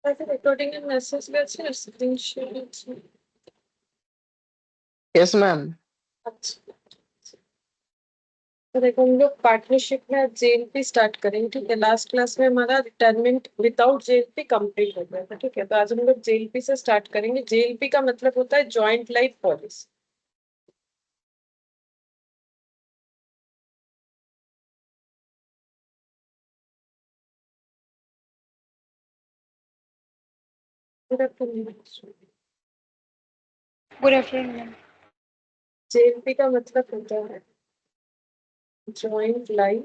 তাকে রেকর্ডিং এর মেসেজ গেছে আর স্ক্রিনশট আছে। Yes ma'am. अच्छा, तो देखो हम लोग पार्टनरशिप में जेएलपी स्टार्ट करेंगे, ठीक है। लास्ट क्लास में हमारा रिटायरमेंट विदाउट जेएलपी कंप्लीट हो गया था, ठीक है। तो आज हम लोग जेएलपी से स्टार्ट करेंगे। जेएलपी का मतलब होता है joint life policy. Good afternoon ma'am. JLP का मतलब होता है जॉइंट लाइफ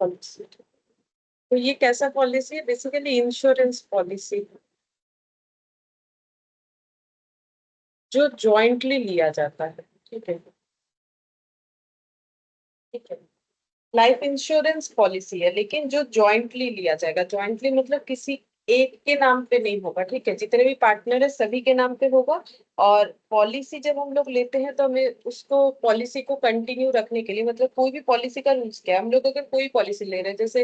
पॉलिसी। तो ये कैसा पॉलिसी है? बेसिकली इंश्योरेंस पॉलिसी है जो जॉइंटली लिया जाता है, ठीक है। ठीक है, लाइफ इंश्योरेंस पॉलिसी है लेकिन जो जॉइंटली लिया जाएगा। जॉइंटली मतलब किसी एक के नाम पे नहीं होगा, ठीक है। जितने भी पार्टनर है सभी के नाम पे होगा। और पॉलिसी जब हम लोग लेते हैं तो हमें उसको पॉलिसी को कंटिन्यू रखने के लिए, मतलब कोई भी पॉलिसी का रूल्स क्या है, हम लोग अगर कोई पॉलिसी ले रहे हैं जैसे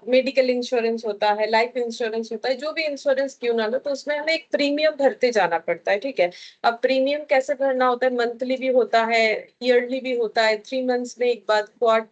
मेडिकल इंश्योरेंस होता है, लाइफ इंश्योरेंस होता है, जो भी इंश्योरेंस क्यों ना लो, तो उसमें हमें एक प्रीमियम भरते जाना पड़ता है, ठीक है। अब प्रीमियम कैसे भरना होता है? मंथली भी होता है, ईयरली भी होता है, 3 मंथ्स में एक बार,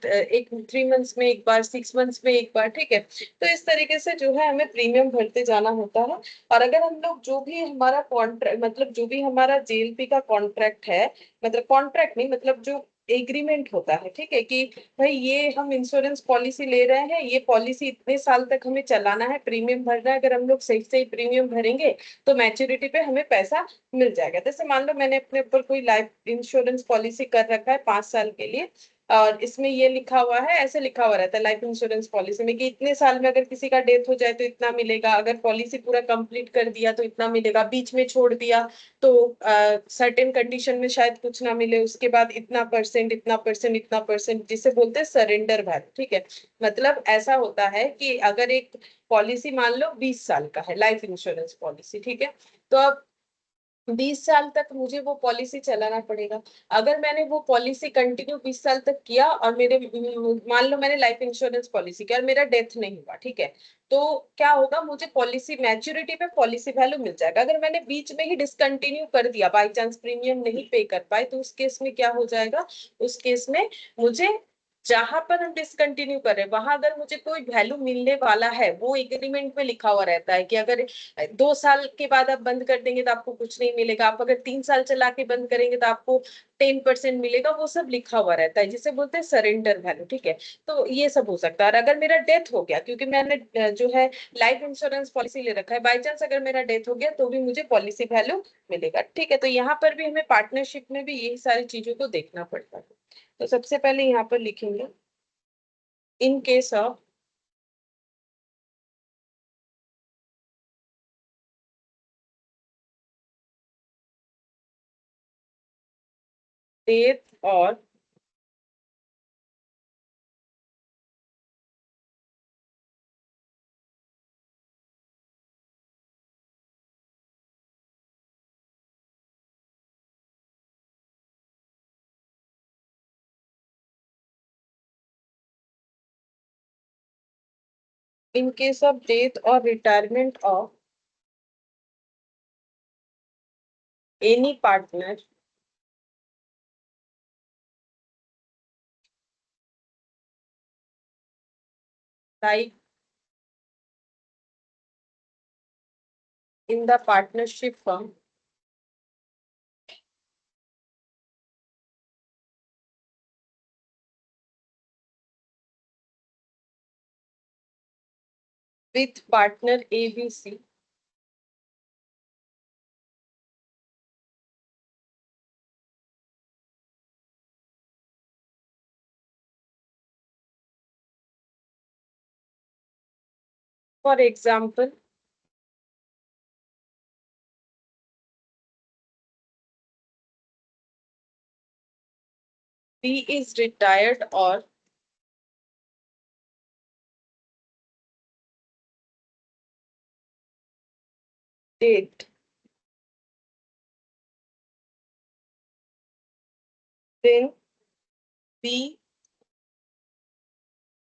एक 3 मंथ्स में एक बार, 6 मंथ्स में एक बार, ठीक है। तो इस तरीके से जो है हमें प्रीमियम भरते जाना होता है। और अगर हम लोग जो भी हमारा कॉन्ट्रैक्ट, मतलब जो भी हमारा जेएलपी का कॉन्ट्रैक्ट है, मतलब कॉन्ट्रैक्ट नहीं, मतलब जो एग्रीमेंट होता है, ठीक है, कि भाई ये हम इंश्योरेंस पॉलिसी ले रहे हैं, ये पॉलिसी इतने साल तक हमें चलाना है, प्रीमियम भरना है। अगर हम लोग सही सही प्रीमियम भरेंगे तो मैच्योरिटी पे हमें पैसा मिल जाएगा। जैसे मान लो मैंने अपने ऊपर कोई लाइफ इंश्योरेंस पॉलिसी कर रखा है 5 साल के लिए, और इसमें ये लिखा हुआ है, ऐसे लिखा हुआ रहता है लाइफ इंश्योरेंस पॉलिसी में कि इतने साल में अगर किसी का डेथ हो जाए तो इतना मिलेगा, अगर पॉलिसी पूरा कंप्लीट कर दिया तो इतना मिलेगा, बीच में छोड़ दिया तो सर्टेन कंडीशन में शायद कुछ ना मिले, उसके बाद इतना परसेंट, इतना परसेंट, इतना परसेंट, जिसे बोलते हैं सरेंडर वैल्यू, ठीक है। मतलब ऐसा होता है कि अगर एक पॉलिसी मान लो 20 साल का है, लाइफ इंश्योरेंस पॉलिसी, ठीक है। तो अब 20 साल तक मुझे वो पॉलिसी चलाना पड़ेगा। अगर मैंने वो पॉलिसी कंटिन्यू 20 साल तक किया और मेरे, मान लो मैंने लाइफ इंश्योरेंस पॉलिसी किया और मेरा डेथ नहीं हुआ, ठीक है। तो क्या होगा, मुझे पॉलिसी मैच्योरिटी पे पॉलिसी वैल्यू मिल जाएगा। अगर मैंने बीच में ही डिसकंटिन्यू कर दिया, बाई चांस प्रीमियम नहीं पे कर पाए, तो उस केस में क्या हो जाएगा? उस केस में मुझे, जहां पर हम डिसकंटिन्यू कर रहे हैं वहां अगर मुझे कोई वैल्यू मिलने वाला है, वो एग्रीमेंट में लिखा हुआ रहता है कि अगर 2 साल के बाद आप बंद कर देंगे तो आपको कुछ नहीं मिलेगा, आप अगर 3 साल चला के बंद करेंगे तो आपको 10% मिलेगा, वो सब लिखा हुआ रहता है, जिसे बोलते हैं सरेंडर वैल्यू, ठीक है। तो ये सब हो सकता है। और अगर मेरा डेथ हो गया, क्योंकि मैंने जो है लाइफ इंश्योरेंस पॉलिसी ले रखा है, बाई चांस अगर मेरा डेथ हो गया तो भी मुझे पॉलिसी वैल्यू मिलेगा, ठीक है। तो यहाँ पर भी हमें पार्टनरशिप में भी यही सारी चीजों को देखना पड़ता है। तो सबसे पहले यहाँ पर लिखेंगे इन केस ऑफ डेथ और in case of death or retirement of any partner, like in the partnership firm, with partner ABC, for example, B is retired or dead, then B,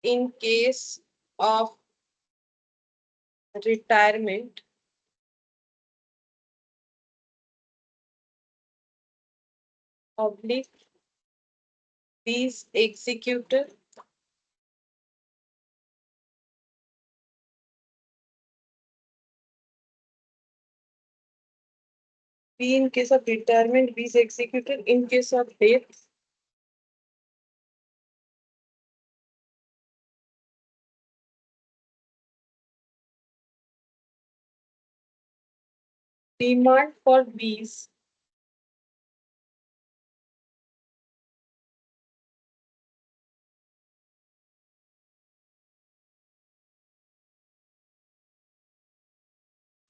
in case of retirement oblique these executed B in case of retirement, B is executed in case of death. Demand for B's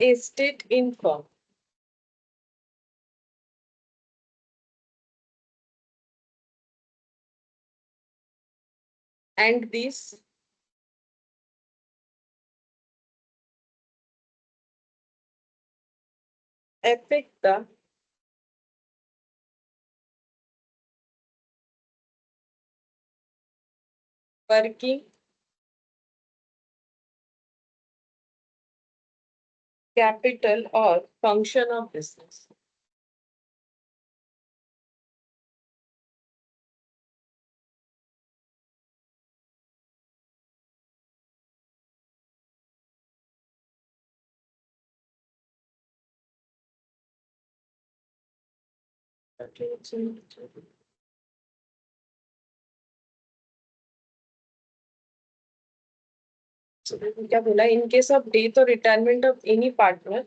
estate income and this affect the working capital or function of business. क्या बोला इन case of death और retirement of any partner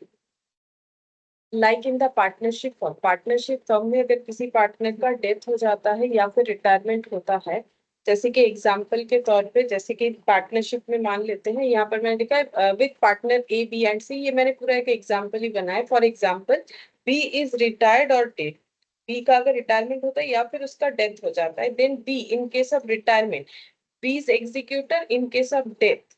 like in the partnership firm में अगर किसी partner का death हो जाता है या फिर रिटायरमेंट होता है, जैसे कि एग्जांपल के तौर पे, जैसे कि पार्टनरशिप में मान लेते हैं, यहाँ पर मैंने लिखा है with partner A B and C, ये मैंने पूरा एक एग्जांपल ही बनाया। For example B is retired और डेथ, बी का अगर रिटायरमेंट होता है या फिर उसका डेथ हो जाता है, then B in case of retirement, B is executor in case of death.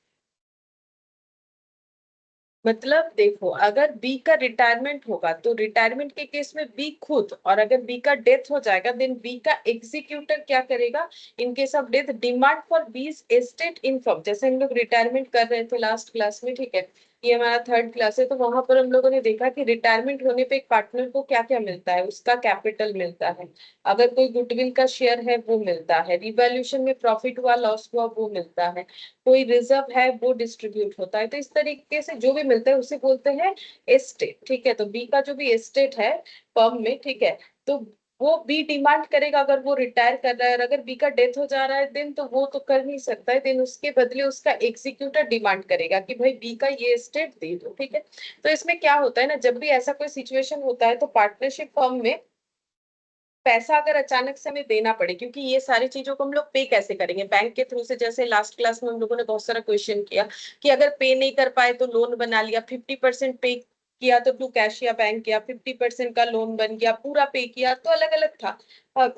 मतलब देखो, अगर बी का रिटायरमेंट होगा तो रिटायरमेंट के केस में बी खुद, और अगर बी का डेथ हो जाएगा देन बी का एग्जीक्यूटर क्या करेगा, इन case of death demand for बीज एस्टेट इनकम। जैसे हम लोग रिटायरमेंट कर रहे थे लास्ट क्लास में, ठीक है, ये हमारा थर्ड क्लास है, तो वहां पर हम लोगों ने देखा कि रिटायरमेंट होने पे एक पार्टनर को क्या क्या मिलता है, उसका कैपिटल मिलता है, अगर कोई गुडविल का शेयर है वो मिलता है, रिवैल्यूएशन में प्रॉफिट हुआ लॉस हुआ वो मिलता है, कोई रिजर्व है वो डिस्ट्रीब्यूट होता है। तो इस तरीके से जो भी मिलता है उसे बोलते हैं एस्टेट। ठीक है, तो बी का जो भी एस्टेट है फर्म में, ठीक है, तो वो बी डिमांड करेगा अगर वो रिटायर कर रहा है, और अगर बी का डेथ हो जा रहा है दिन, तो वो तो कर नहीं सकता है, दिन उसके बदले उसका एग्जीक्यूटर डिमांड करेगा कि भाई बी का ये एस्टेट दे दो। ठीक है, तो इसमें क्या होता है ना, जब भी ऐसा कोई सिचुएशन होता है तो पार्टनरशिप फर्म में पैसा अगर अचानक से हमें देना पड़े, क्योंकि ये सारी चीजों को हम लोग पे कैसे करेंगे, बैंक के थ्रू से, जैसे लास्ट क्लास में हम लोगों ने बहुत सारा क्वेश्चन किया कि अगर पे नहीं कर पाए तो लोन बना लिया, 50% पे किया तो टू कैश या बैंक किया, 50% का लोन बन गया, पूरा पे किया, तो अलग अलग था।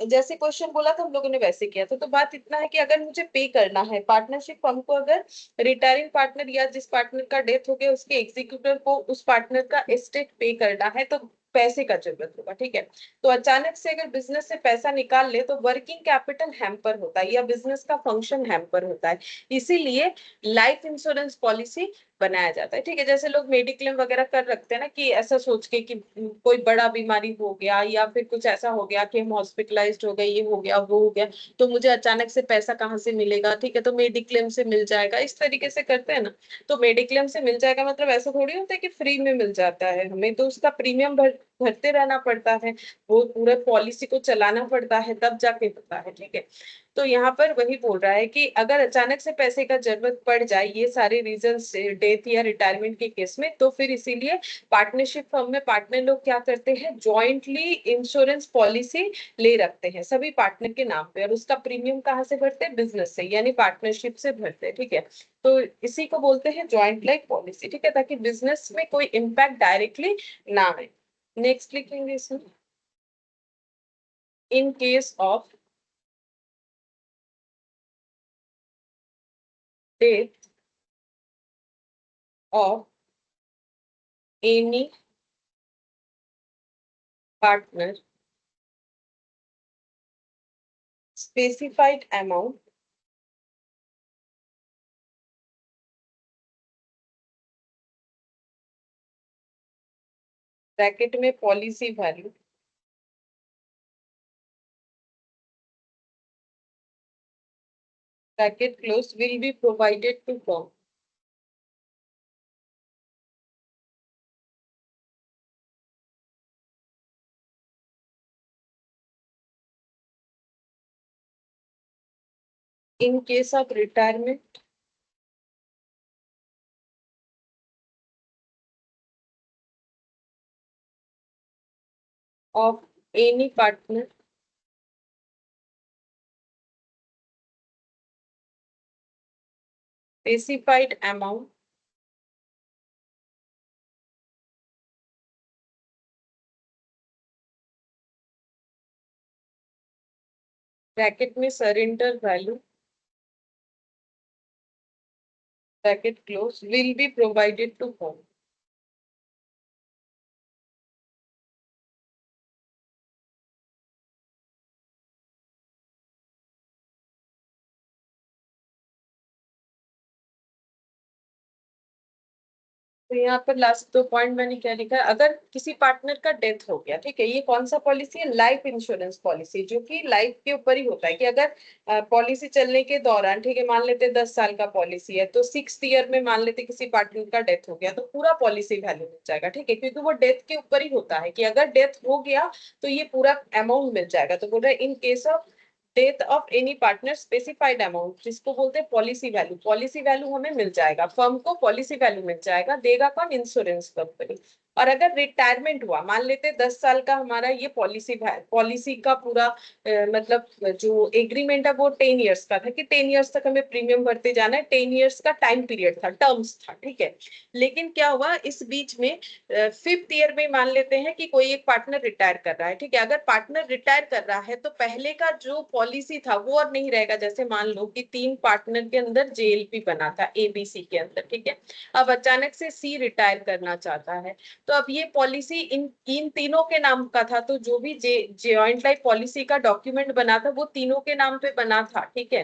जैसे क्वेश्चन बोला था हम लोगों ने वैसे किया था। तो बात इतना है कि अगर मुझे पे करना है पार्टनरशिप फर्म को, अगर रिटायरिंग पार्टनर या जिस पार्टनर का डेथ हो गया उसके एग्जीक्यूटिव को उस पार्टनर का एस्टेट पे करना है, तो पैसे का जरूरत होगा। ठीक है, तो अचानक से अगर बिजनेस से पैसा निकाल ले तो वर्किंग कैपिटल हैम्पर होता है या बिजनेस का फंक्शन हैम्पर होता है, इसीलिए लाइफ इंश्योरेंस पॉलिसी बनाया जाता है। ठीक है, जैसे लोग मेडिक्लेम वगैरह कर रखते हैं ना, कि ऐसा सोच के कि कोई बड़ा बीमारी हो गया या फिर कुछ ऐसा हो गया कि हम हॉस्पिटलाइज्ड हो गए, ये हो गया वो हो गया, तो मुझे अचानक से पैसा कहाँ से मिलेगा, ठीक है, तो मेडिक्लेम से मिल जाएगा, इस तरीके से करते हैं ना। तो मेडिक्लेम से मिल जाएगा मतलब ऐसा थोड़ी होता है कि फ्री में मिल जाता है, हमें तो उसका प्रीमियम भरते रहना पड़ता है, वो पूरे पॉलिसी को चलाना पड़ता है, तब जाके होता है। ठीक है, तो यहाँ पर वही बोल रहा है कि अगर अचानक से पैसे का जरूरत पड़ जाए ये सारे रीजन से, डेथ या रिटायरमेंट के केस में, तो फिर इसीलिए पार्टनरशिप फर्म में पार्टनर लोग क्या करते हैं, जॉइंटली इंश्योरेंस पॉलिसी ले रखते हैं सभी पार्टनर के नाम पे, और उसका प्रीमियम कहाँ से भरते हैं, बिजनेस से यानी पार्टनरशिप से भरते हैं। ठीक है, तो इसी को बोलते हैं जॉइंट लाइक पॉलिसी। ठीक है, ताकि बिजनेस में कोई इम्पैक्ट डायरेक्टली ना आए। नेक्स्ट लिखेंगे इसमें, in case of death of any partner, specified amount bracket में policy value, bracket close, will be provided to firm in case of retirement of any partner specified amount bracket में surrender value, bracket close, will be provided to firm. तो यहाँ पर last 2 point मैंने क्या लिखा है, अगर किसी पार्टनर का डेथ हो गया, ठीक है, ये कौन सा पॉलिसी है, लाइफ इंश्योरेंस पॉलिसी, जो कि लाइफ के ऊपर ही होता है कि अगर पॉलिसी चलने के दौरान, ठीक है, मान लेते 10 साल का पॉलिसी है, तो 6th ईयर में मान लेते किसी पार्टनर का डेथ हो गया, तो पूरा पॉलिसी वैल्यू मिल जाएगा, ठीक है, क्योंकि वो डेथ के ऊपर ही होता है कि अगर डेथ हो गया तो ये पूरा अमाउंट मिल जाएगा। तो बोल रहे इन case of death of any partner specified amount, जिसको बोलते हैं पॉलिसी वैल्यू, पॉलिसी वैल्यू हमें मिल जाएगा, फर्म को पॉलिसी वैल्यू मिल जाएगा, देगा कौन, इंश्योरेंस कंपनी। और अगर रिटायरमेंट हुआ, मान लेते 10 साल का हमारा ये पॉलिसी पॉलिसी का पूरा मतलब जो एग्रीमेंट है वो 10 ईयर्स का था कि 10 ईयर्स तक हमें प्रीमियम भरते जाना है, 10 ईयर्स का टाइम पीरियड था, टर्म्स था, ठीक है। लेकिन क्या हुआ इस बीच में, 5th ईयर में मान लेते हैं कि कोई एक पार्टनर रिटायर कर रहा है, ठीक है, अगर पार्टनर रिटायर कर रहा है तो पहले का जो पॉलिसी था वो और नहीं रहेगा। जैसे मान लो कि 3 पार्टनर के अंदर जेएलपी बना था एबीसी के अंदर, ठीक है, अब अचानक से सी रिटायर करना चाहता है, तो अब ये पॉलिसी इन इन तीनों के नाम का था, तो जो भी जॉइंट लाइफ पॉलिसी का डॉक्यूमेंट बना था वो तीनों के नाम पे बना था, ठीक है,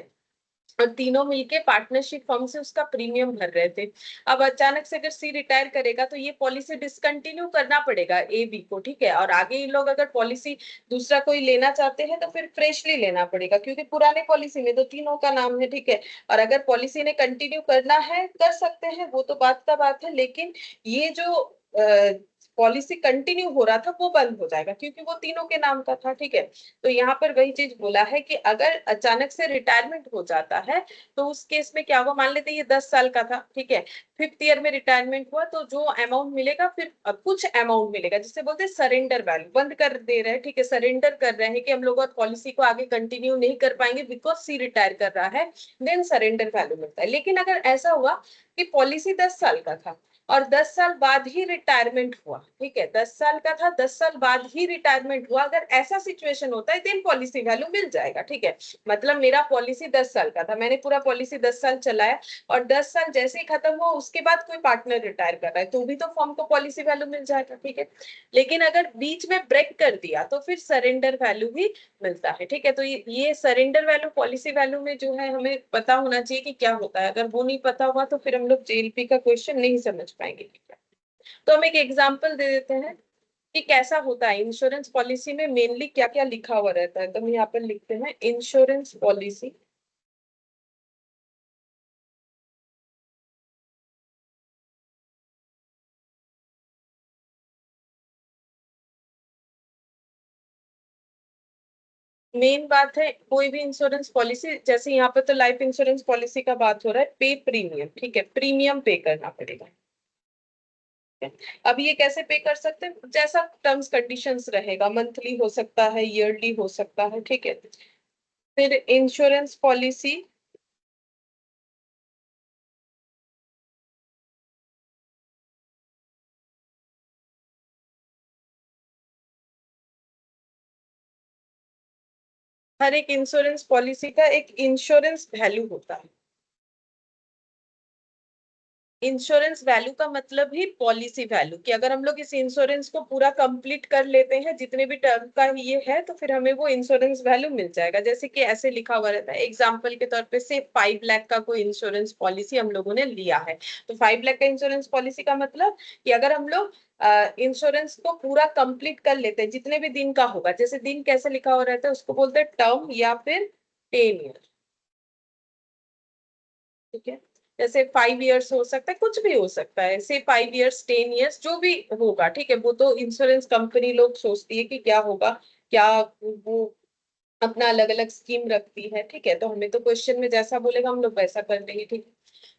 और तीनों मिलके पार्टनरशिप फर्म से उसका प्रीमियम भर रहे थे। अब अचानक से अगर सी रिटायर करेगा तो ये पॉलिसी डिसकंटिन्यू करना पड़ेगा ए बी को, ठीक है, और आगे ये लोग अगर पॉलिसी दूसरा कोई लेना चाहते हैं तो फिर फ्रेशली लेना पड़ेगा, क्योंकि पुराने पॉलिसी में तो तीनों का नाम है, ठीक है। और अगर पॉलिसी ने कंटिन्यू करना है कर सकते हैं, वो तो बात का बात है, लेकिन ये जो पॉलिसी कंटिन्यू हो रहा था वो बंद हो जाएगा, क्योंकि वो तीनों के नाम का था, ठीक है। तो यहाँ पर वही चीज बोला है कि अगर अचानक से रिटायरमेंट हो जाता है तो उस केस में क्या होगा, मान लेते हैं ये 10 साल का था, ठीक है, 5th ईयर में रिटायरमेंट हुआ तो जो अमाउंट मिलेगा फिर कुछ अमाउंट मिलेगा, जिसे बोलते हैं सरेंडर वैल्यू, बंद कर दे रहे हैं, ठीक है, सरेंडर कर रहे हैं कि हम लोग और पॉलिसी को आगे कंटिन्यू नहीं कर पाएंगे बिकॉज सी रिटायर कर रहा है, देन सरेंडर वैल्यू मिलता है। लेकिन अगर ऐसा हुआ कि पॉलिसी 10 साल का था और 10 साल बाद ही रिटायरमेंट हुआ, ठीक है, 10 साल का था, 10 साल बाद ही रिटायरमेंट हुआ, अगर ऐसा सिचुएशन होता है देन पॉलिसी वैल्यू मिल जाएगा, ठीक है। मतलब मेरा पॉलिसी 10 साल का था, मैंने पूरा पॉलिसी 10 साल चलाया और 10 साल जैसे ही खत्म हुआ उसके बाद कोई पार्टनर रिटायर कर रहा है तो भी तो फॉर्म को पॉलिसी वैल्यू मिल जाएगा, ठीक है। लेकिन अगर बीच में ब्रेक कर दिया तो फिर सरेंडर वैल्यू भी मिलता है, ठीक है। तो ये सरेंडर वैल्यू पॉलिसी वैल्यू में जो है हमें पता होना चाहिए कि क्या होता है, अगर वो नहीं पता हुआ तो फिर हम लोग जेएलपी का क्वेश्चन नहीं समझ पाएंगे। तो हम एक एग्जांपल दे देते हैं कि कैसा होता है इंश्योरेंस पॉलिसी में मेनली क्या क्या लिखा हुआ रहता है। तो हम यहाँ पर लिखते हैं इंश्योरेंस पॉलिसी, मेन बात है कोई भी इंश्योरेंस पॉलिसी, जैसे यहाँ पे तो लाइफ इंश्योरेंस पॉलिसी का बात हो रहा है, पे प्रीमियम, ठीक है, प्रीमियम पे करना पड़ेगा। अब ये कैसे पे कर सकते हैं, जैसा टर्म्स कंडीशंस रहेगा, मंथली हो सकता है, ईयरली हो सकता है, ठीक है। फिर इंश्योरेंस पॉलिसी हर एक इंश्योरेंस पॉलिसी का एक इंश्योरेंस वैल्यू होता है, इंश्योरेंस वैल्यू का मतलब ही पॉलिसी वैल्यू, कि अगर हम लोग इस इंश्योरेंस को पूरा कंप्लीट कर लेते हैं जितने भी टर्म का ये है, तो फिर हमें वो इंश्योरेंस वैल्यू मिल जाएगा। जैसे कि ऐसे लिखा हुआ रहता है, एग्जाम्पल के तौर पे से 5 लाख का कोई इंश्योरेंस पॉलिसी हम लोगों ने लिया है, तो 5 लाख का इंश्योरेंस पॉलिसी का मतलब कि अगर हम लोग इंश्योरेंस को पूरा कंप्लीट कर लेते हैं जितने भी दिन का होगा, जैसे दिन कैसे लिखा हुआ रहता है उसको बोलते हैं टर्म या फिर 10 ईयर। ठीक है, जैसे 5 इयर्स हो सकता है, कुछ भी हो सकता है, से 5 इयर्स 10 इयर्स जो भी होगा। ठीक है, वो तो इंश्योरेंस कंपनी लोग सोचती है कि क्या होगा, क्या वो अपना अलग अलग स्कीम रखती है। ठीक है, तो हमें तो क्वेश्चन में जैसा बोलेगा हम लोग वैसा कर देंगे। ठीक है,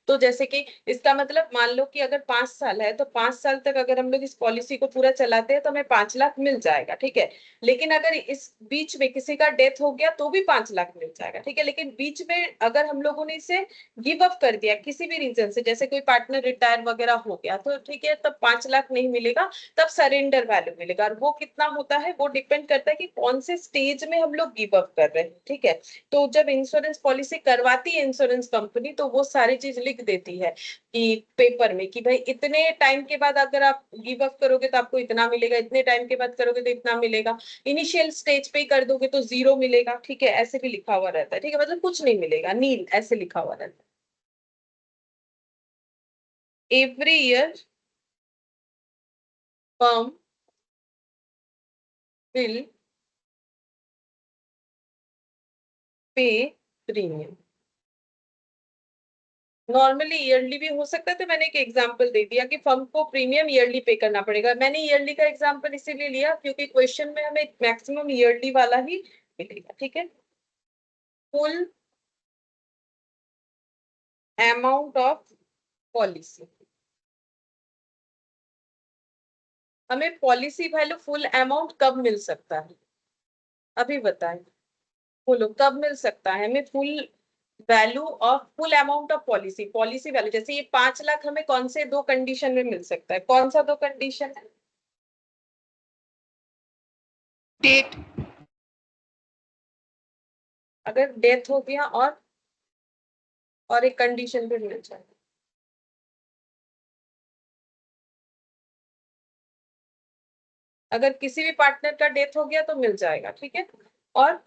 तो जैसे कि इसका मतलब मान लो कि अगर 5 साल है, तो 5 साल तक अगर हम लोग इस पॉलिसी को पूरा चलाते हैं तो हमें 5 लाख मिल जाएगा। ठीक है, लेकिन अगर इस बीच में किसी का डेथ हो गया तो भी 5 लाख मिल जाएगा। ठीक है, लेकिन बीच में अगर हम लोगों ने इसे गिव अप कर दिया किसी भी रीजन से, जैसे कोई पार्टनर रिटायर वगैरह हो गया, तो ठीक है तब 5 लाख नहीं मिलेगा, तब सरेंडर वैल्यू मिलेगा। और वो कितना होता है वो डिपेंड करता है कि कौन से स्टेज में हम लोग गिव अप कर रहे हैं। ठीक है, तो जब इंश्योरेंस पॉलिसी करवाती है इंश्योरेंस कंपनी, तो वो सारी चीज लिख देती है कि पेपर में कि भाई इतने टाइम के बाद अगर आप गिव अप करोगे तो आपको इतना मिलेगा, इतने टाइम के बाद करोगे तो इतना मिलेगा, इनिशियल स्टेज पे ही कर दोगे तो 0 मिलेगा। ठीक है, ऐसे भी लिखा हुआ रहता है। ठीक है, मतलब कुछ नहीं मिलेगा, नील ऐसे लिखा हुआ रहता है। Every year firm will pay premium. Normally yearly भी हो सकता है, तो मैंने एक एग्जांपल दे दिया कि फर्म को प्रीमियम ईयरली पे करना पड़ेगा। मैंने ईयरली का एग्जांपल इसीलिए लिया क्योंकि क्वेश्चन में हमें मैक्सिमम ईयरली वाला ही मिलेगा। ठीक है, फुल अमाउंट ऑफ पॉलिसी, हमें पॉलिसी वैल्यू फुल अमाउंट कब मिल सकता है, अभी बताएं। बोलो कब मिल सकता है हमें full value of full amount of policy, policy value. जैसे ये 5 लाख हमें कौन से दो कंडीशन में मिल सकता है, कौन सा दो कंडीशन है? डेट, अगर डेथ हो गया और एक कंडीशन पे मिल जाए, अगर किसी भी पार्टनर का डेथ हो गया तो मिल जाएगा। ठीक है, और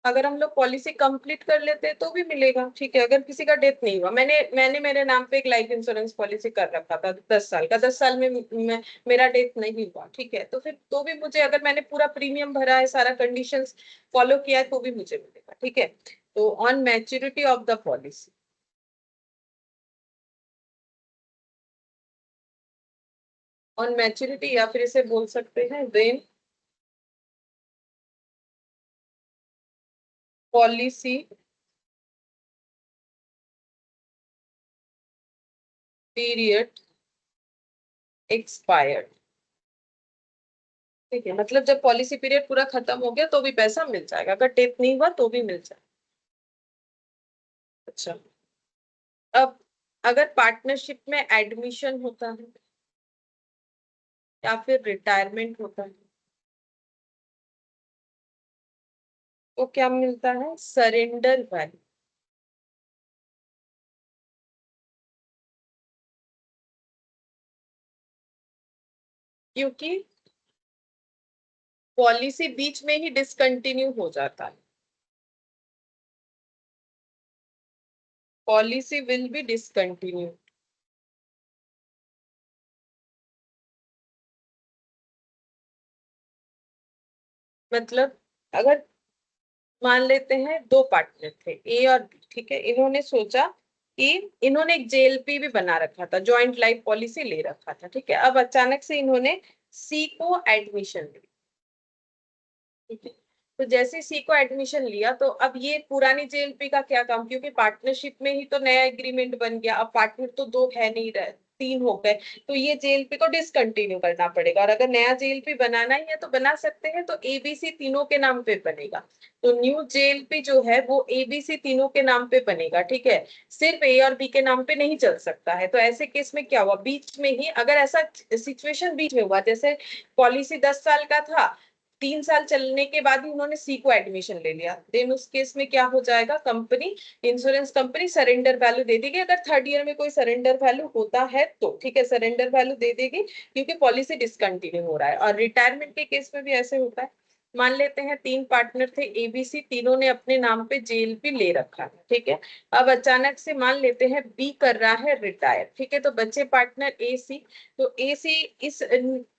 अगर हम लोग पॉलिसी कंप्लीट कर लेते हैं तो भी मिलेगा। ठीक है, अगर किसी का डेथ नहीं हुआ, मैंने मेरे नाम पे एक लाइफ इंश्योरेंस पॉलिसी कर रखा था 10 साल का, 10 साल में मेरा डेथ नहीं हुआ। ठीक है, तो फिर तो भी मुझे, अगर मैंने पूरा प्रीमियम भरा है, सारा कंडीशंस फॉलो किया है, तो भी मुझे मिलेगा। ठीक है, तो on maturity of the policy, on maturity, या फिर इसे बोल सकते हैं व्हेन पॉलिसी पीरियड एक्सपायर्ड। ठीक है, मतलब जब पॉलिसी पीरियड पूरा खत्म हो गया तो भी पैसा मिल जाएगा, अगर डेथ नहीं हुआ तो भी मिल जाएगा। अच्छा, अब अगर पार्टनरशिप में एडमिशन होता है या फिर रिटायरमेंट होता है, तो क्या मिलता है, सरेंडर वैल्यू। क्योंकि पॉलिसी बीच में ही डिसकंटिन्यू हो जाता है, पॉलिसी विल बी डिसकंटिन्यू। मतलब अगर मान लेते हैं दो पार्टनर थे ए और बी। ठीक है, इन्होंने सोचा कि इन्होंने एक जेएलपी भी बना रखा था, जॉइंट लाइफ पॉलिसी ले रखा था। ठीक है, अब अचानक से इन्होंने सी को एडमिशन लिया। ठीक है, तो जैसे सी को एडमिशन लिया तो अब ये पुरानी जेएलपी का क्या काम, क्योंकि पार्टनरशिप में ही तो नया एग्रीमेंट बन गया, अब पार्टनर तो दो है नहीं रहे, 3 हो गए, तो ये जेएलपी को डिसकंटिन्यू करना पड़ेगा। और अगर नया जेएलपी बनाना ही है तो बना सकते हैं, तो एबीसी तीनों के नाम पे बनेगा। तो न्यू जेएलपी जो है वो एबीसी तीनों के नाम पे बनेगा। ठीक है, सिर्फ ए और बी के नाम पे नहीं चल सकता है। तो ऐसे केस में क्या हुआ, बीच में ही अगर ऐसा सिचुएशन बीच में हुआ, जैसे पॉलिसी 10 साल का था, 3 साल चलने के बाद ही उन्होंने सी को एडमिशन ले लिया, देन उस केस में क्या हो जाएगा, company, insurance company surrender value दे देगी। अगर थर्ड ईयर में कोई सरेंडर वैल्यू होता है तो ठीक है, सरेंडर वैल्यू दे देगी, क्योंकि पॉलिसी डिसकंटिन्यू हो रहा है। और रिटायरमेंट के केस में भी ऐसे होता है। मान लेते हैं 3 पार्टनर थे एबीसी, तीनों ने अपने नाम पे जेएलपी ले रखा है, ठीक है। अब अचानक से मान लेते हैं बी कर रहा है रिटायर, ठीक है, तो बच्चे पार्टनर ए सी। तो ए सी इस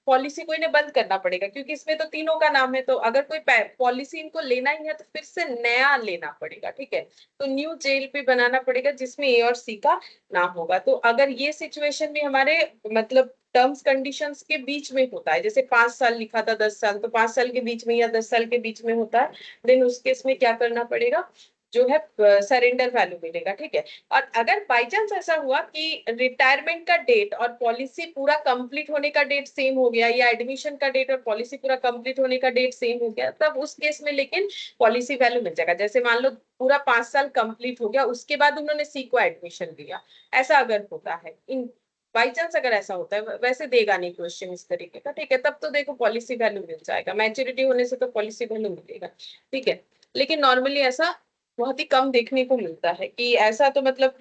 पॉलिसी को इन्हें बंद करना पड़ेगा, क्योंकि इसमें तो तीनों का नाम है। तो अगर कोई पॉलिसी इनको लेना ही है तो फिर से नया लेना पड़ेगा, ठीक है। तो न्यू जेएलपी बनाना पड़ेगा जिसमें ए और सी का नाम होगा। तो अगर ये सिचुएशन भी हमारे मतलब टर्म्स कंडीशंस के बीच में होता है, जैसे 5 साल लिखा था 10 साल, तो 5 साल के बीच में या 10 साल के बीच में होता है, देन उस केस में क्या करना पड़ेगा, जो है सरेंडर वैल्यू मिलेगा, ठीक है। और अगर बाई चांस ऐसा हुआ कि रिटायरमेंट का डेट और पॉलिसी पूरा कंप्लीट होने का डेट सेम हो गया, या एडमिशन का डेट और पॉलिसी पूरा कंप्लीट होने का डेट सेम हो गया, तब उस केस में लेकिन पॉलिसी वैल्यू मिल जाएगा। जैसे मान लो पूरा 5 साल कंप्लीट हो गया, उसके बाद उन्होंने सी को एडमिशन लिया, ऐसा अगर होता है, इन बाई चांस अगर ऐसा होता है, वैसे देगा नहीं क्वेश्चन इस तरीके का, ठीक है, तब तो देखो पॉलिसी वैल्यू मिल जाएगा, मैच्योरिटी होने से तो पॉलिसी वैल्यू मिलेगा, ठीक है। लेकिन नॉर्मली ऐसा बहुत ही कम देखने को मिलता है कि ऐसा, तो मतलब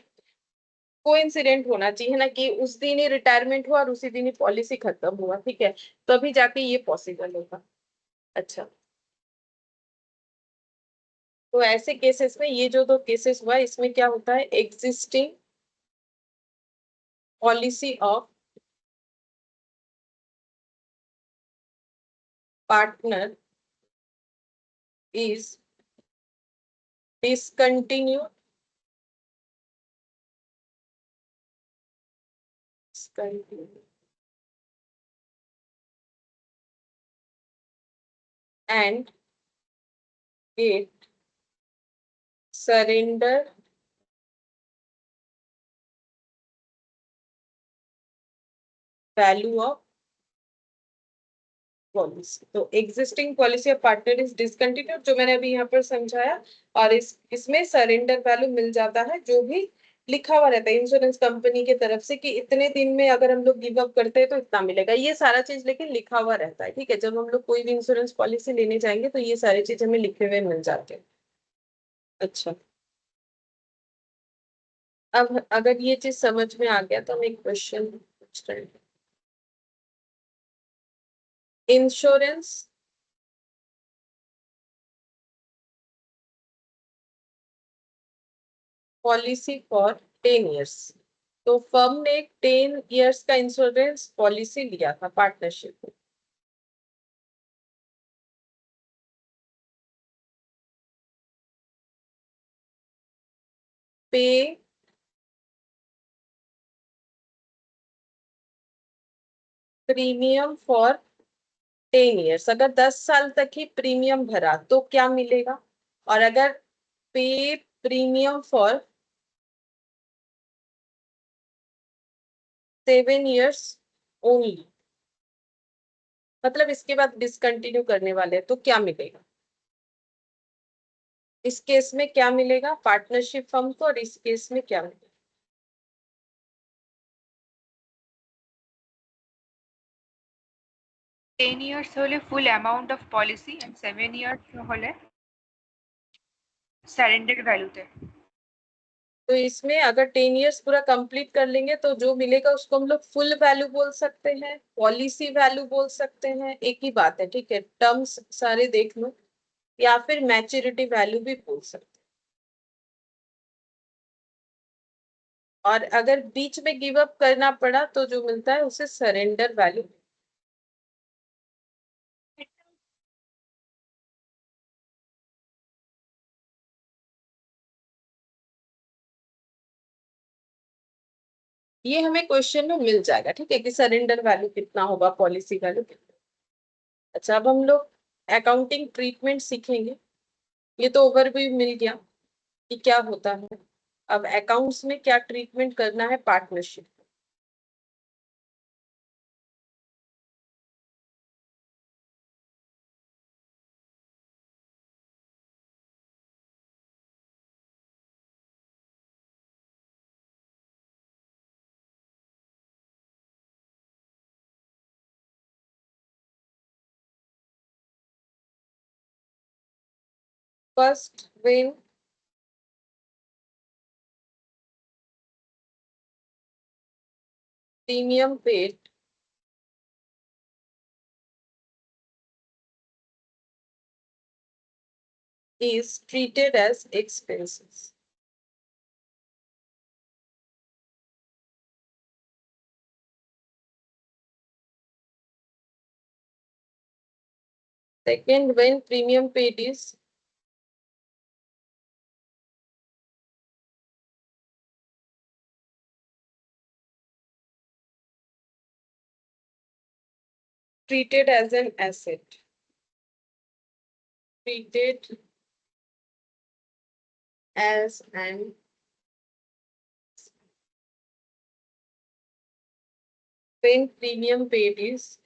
कोइंसिडेंट होना चाहिए ना कि उस दिन ही रिटायरमेंट हुआ और उसी दिन ही पॉलिसी खत्म हुआ, ठीक है, तभी जाके ये पॉसिबल होगा। अच्छा, तो ऐसे केसेस में ये जो दो केसेस हुआ, इसमें क्या होता है, existing policy of partner is discontinued discontinued and it surrender value of policy. तो existing policy of partner is discontinued, जो मैंने अभी यहाँ पर समझाया, और इसमें सरेंडर वैल्यू मिल जाता है, जो भी लिखा हुआ रहता है इंश्योरेंस कंपनी की तरफ से कि इतने दिन में अगर हम लोग गिव अप करते हैं तो इतना मिलेगा, ये सारा चीज लेकिन लिखा हुआ रहता है, ठीक है। जब हम लोग कोई भी इंश्योरेंस पॉलिसी लेने जाएंगे तो ये सारी चीज हमें लिखे हुए मिल जाते हैं। अच्छा, अब अगर ये चीज समझ में आ गया तो हम एक क्वेश्चन पूछ रहे हैं। इंश्योरेंस पॉलिसी फॉर 10 इयर्स, तो फर्म ने एक 10 इयर्स का इंश्योरेंस पॉलिसी लिया था पार्टनरशिप में। पे प्रीमियम फॉर 10 इयर्स, अगर 10 साल तक ही प्रीमियम भरा तो क्या मिलेगा, और अगर पे प्रीमियम फॉर 7 इयर्स ओनली, मतलब इसके बाद डिसकंटिन्यू करने वाले हैं, तो क्या मिलेगा, इस केस में क्या मिलेगा पार्टनरशिप फर्म को, और इस केस में क्या मिलेगा। 10 years হলে full amount of policy and 7 years হলে surrender value তে। तो इसमें अगर 10 इयर्स पूरा कंप्लीट कर लेंगे तो जो मिलेगा उसको हम लोग फुल वैल्यू बोल सकते हैं, पॉलिसी वैल्यू बोल सकते हैं, एक ही बात है, ठीक है, टर्म्स सारे देख लो, या फिर मैच्योरिटी वैल्यू भी बोल सकते हैं। और अगर बीच में गिव अप करना पड़ा तो जो मिलता है उसे सरेंडर वैल्यू। ये हमें क्वेश्चन में मिल जाएगा, ठीक है, कि सरेंडर वैल्यू कितना होगा, पॉलिसी वैल्यू कितना। अच्छा, अब हम लोग अकाउंटिंग ट्रीटमेंट सीखेंगे। ये तो ओवरव्यू मिल गया कि क्या होता है। अब अकाउंट्स में क्या ट्रीटमेंट करना है partnership. First, when premium paid is treated as expenses. Second, when premium paid is treated as an asset. Treated as an when premium paid is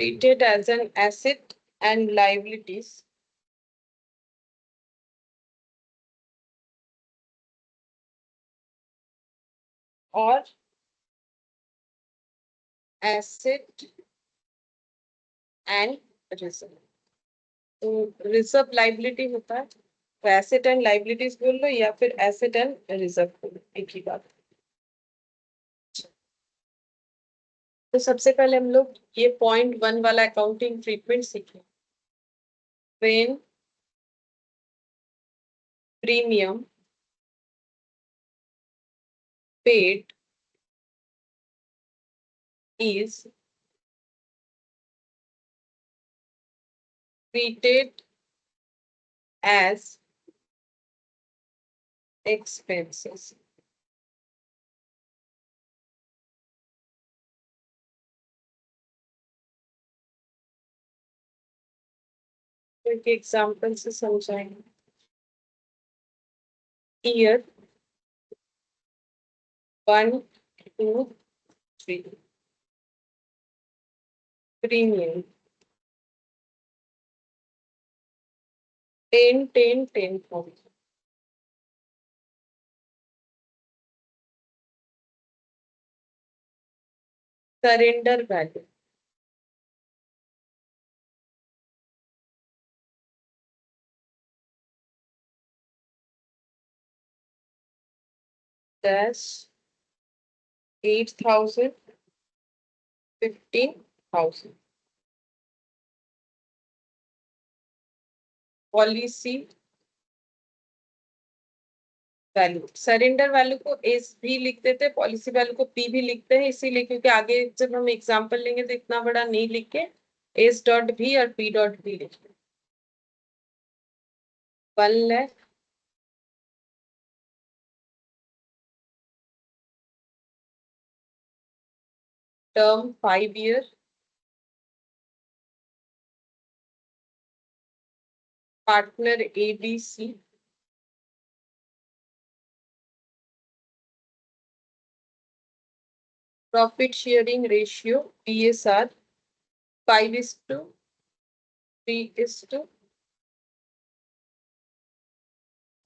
treated as an asset and liabilities or asset and reserve. तो reserve liability होता है, तो asset and liabilities बोल लो या फिर asset and reserve बोल लो, एक ही बात। तो सबसे पहले हम लोग ये पॉइंट 1 वाला अकाउंटिंग ट्रीटमेंट सीखें। When premium paid is treated as expenses. तो एक एग्जाम्पल से समझाएंगे। Year 1, 2, 3 premium 10, 10, 10,000. Surrender value dash 8,000, 15,000. Policy value, surrender value को एस भी लिख देते हैं, पॉलिसी वैल्यू को पी भी लिखते हैं, इसीलिए क्योंकि आगे जब हम एग्जांपल लेंगे तो इतना बड़ा नहीं लिख के एस डॉट भी और पी डॉट भी लिख दें। 1 lakh term 5 year partner ABC profit sharing ratio PSR 5:3:2।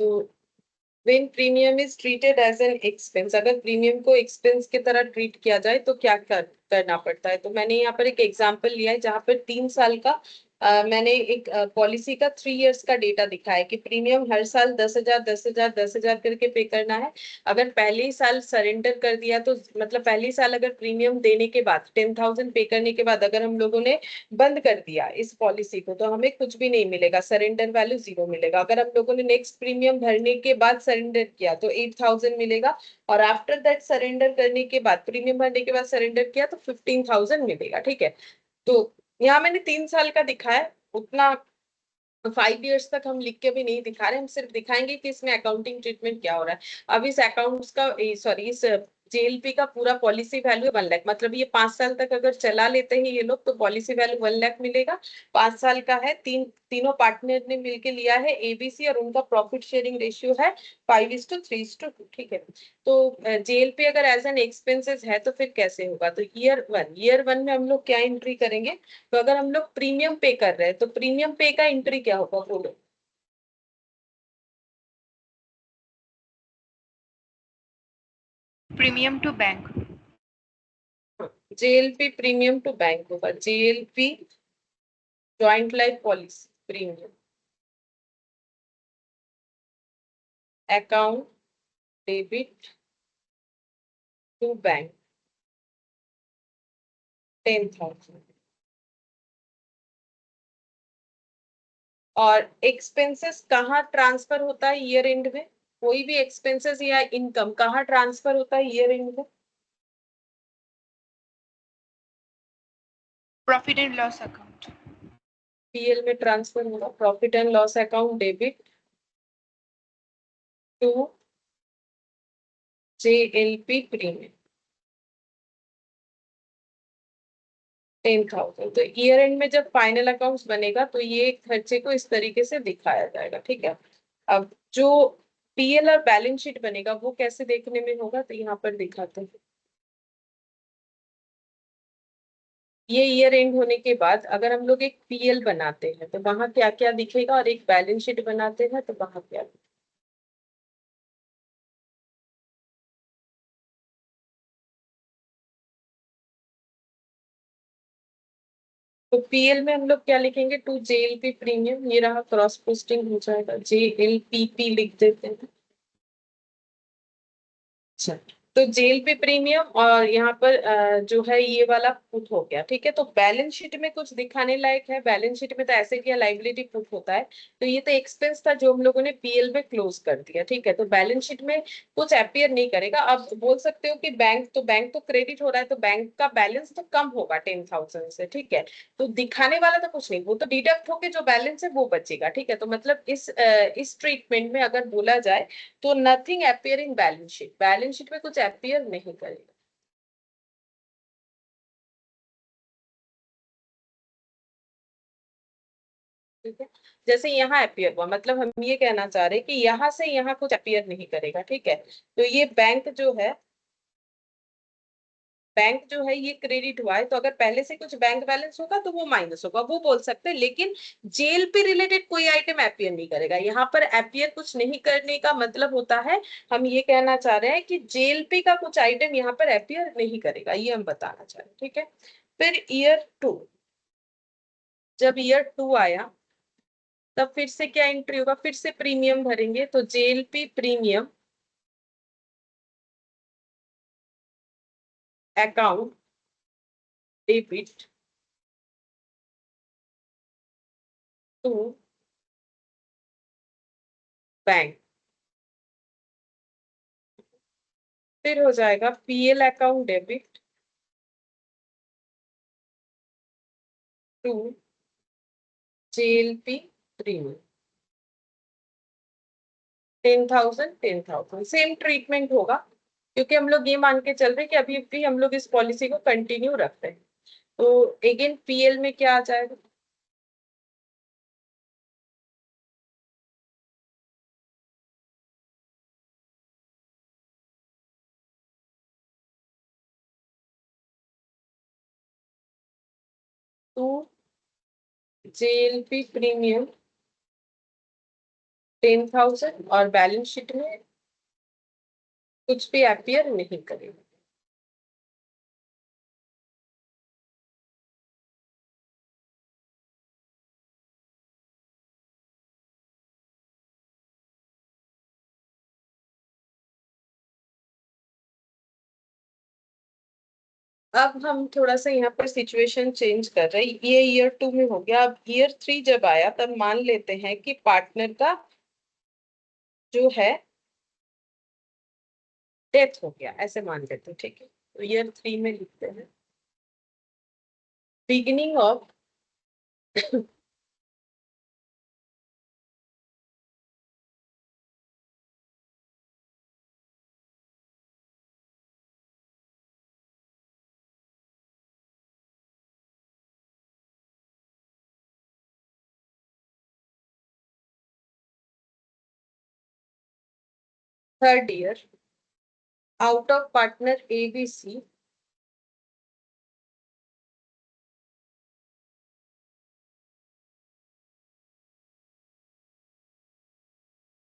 तो when premium is treated as an expense, अगर प्रीमियम को एक्सपेंस की तरह ट्रीट किया जाए तो क्या करना पड़ता है। तो मैंने यहाँ पर एक एग्जांपल लिया है जहाँ पर 3 साल का मैंने एक पॉलिसी का 3 इयर्स का डेटा दिखा है कि प्रीमियम हर साल 10,000 10,000 10,000 करके पे करना है। अगर पहले ही साल सरेंडर कर दिया तो मतलब पहले ही साल अगर प्रीमियम देने के बाद 10,000 पे करने के बाद अगर हम लोगों ने बंद कर दिया इस पॉलिसी को तो हमें कुछ भी नहीं मिलेगा, सरेंडर वैल्यू 0 मिलेगा। अगर हम लोगों ने नेक्स्ट प्रीमियम भरने के बाद सरेंडर किया तो 8,000 मिलेगा, और आफ्टर दैट सरेंडर करने के बाद प्रीमियम भरने के बाद सरेंडर किया तो 15,000 मिलेगा। ठीक है, तो यहाँ मैंने 3 साल का दिखा है, उतना 5 इयर्स तक हम लिख के भी नहीं दिखा रहे, हम सिर्फ दिखाएंगे कि इसमें अकाउंटिंग ट्रीटमेंट क्या हो रहा है। अब इस अकाउंट्स का सॉरी इस जेएलपी का पूरा पॉलिसी वैल्यू 1 लाख, मतलब ये 5 साल तक अगर चला लेते हैं ये लोग तो पॉलिसी वैल्यू 1 लाख मिलेगा। 5 साल का है, तीनों पार्टनर ने मिलके लिया है एबीसी, और उनका प्रॉफिट शेयरिंग रेशियो है 5:3:2। ठीक है। तो जेएलपी अगर एज एन एक्सपेंसेस है तो फिर कैसे होगा? तो ईयर वन में हम लोग क्या एंट्री करेंगे? तो अगर हम लोग प्रीमियम पे कर रहे हैं तो प्रीमियम पे का एंट्री क्या होगा बोलो? Premium to bank. JLP premium to bank होगा, JLP joint life policy premium account debit to bank 10,000। और एक्सपेंसेस कहाँ ट्रांसफर होता है ईयर एंड में? कोई भी एक्सपेंसेस या इनकम कहाँ ट्रांसफर होता है ईयर एंड में? Profit and loss account. PL में ट्रांसफर होगा, profit and loss account debit to JLP premium 10,000। तो ईयर एंड में जब फाइनल अकाउंट्स बनेगा तो ये खर्चे को इस तरीके से दिखाया जाएगा। ठीक है। अब जो पीएल और बैलेंस शीट बनेगा वो कैसे देखने में होगा, तो यहाँ पर दिखाते हैं। ये ईयर एंड होने के बाद अगर हम लोग एक पीएल बनाते हैं तो वहां क्या क्या दिखेगा, और एक बैलेंस शीट बनाते हैं तो वहां क्या दिखेगा? तो पीएल में हम लोग क्या लिखेंगे? टू जेएलपी प्रीमियम, ये रहा, क्रॉस पोस्टिंग हो जाएगा, जेएलपीपी लिख देते हैं। अच्छा, तो जेल पे प्रीमियम और यहाँ पर जो है ये वाला पुट हो गया। ठीक है। तो बैलेंस शीट में कुछ दिखाने लायक है? बैलेंस शीट में तो ऐसे किया लाइबिलिटी पुट होता है, तो ये तो एक्सपेंस था जो हम लोगों ने पीएल में क्लोज कर दिया। ठीक है। तो बैलेंस शीट में कुछ अपियर नहीं करेगा। अब बोल सकते हो कि बैंक तो क्रेडिट हो रहा है तो बैंक का बैलेंस तो कम होगा 10,000 से। ठीक है। तो दिखाने वाला तो कुछ नहीं, वो तो डिडक्ट होके जो बैलेंस है वो बचेगा। ठीक है। तो मतलब इस ट्रीटमेंट में अगर बोला जाए तो nothing appear in balance sheet, balance sheet में कुछ अपियर नहीं करेगा। ठीक है। जैसे यहाँ अपियर हुआ, मतलब हम ये कहना चाह रहे हैं कि यहाँ से यहाँ कुछ अपियर नहीं करेगा। ठीक है। तो ये बैंक जो है ये क्रेडिट हुआ है, तो अगर पहले से कुछ बैंक बैलेंस होगा तो वो माइनस होगा, वो बोल सकते हैं। लेकिन जेल पे रिलेटेड कोई आइटम अपियर नहीं करेगा। यहाँ पर अपियर कुछ नहीं करने का मतलब होता है, हम ये कहना चाह रहे हैं कि जेल पे का कुछ आइटम यहाँ पर अपियर नहीं करेगा, ये हम बताना चाह रहे हैं। ठीक है। फिर ईयर 2, जब ईयर 2 आया तब फिर से क्या एंट्री होगा? फिर से प्रीमियम भरेंगे, तो JLP premium account debit to bank. फिर हो जाएगा PL account debit to JLP premium 10,000 same treatment होगा, क्योंकि हम लोग ये मान के चल रहे हैं कि अभी भी हम लोग इस पॉलिसी को कंटिन्यू रखते हैं। तो अगेन पीएल में क्या आ जाएगा? टू जेएलपी प्रीमियम 10,000, और बैलेंस शीट में कुछ भी अपियर नहीं करेगा। अब हम थोड़ा सा यहाँ पर सिचुएशन चेंज कर रहे हैं, ये ईयर 2 में हो गया। अब ईयर 3 जब आया तब मान लेते हैं कि पार्टनर का जो है डेथ हो गया, ऐसे मान लेते हैं। ठीक है। तो ईयर 3 में लिखते हैं beginning of third year out of partner ABC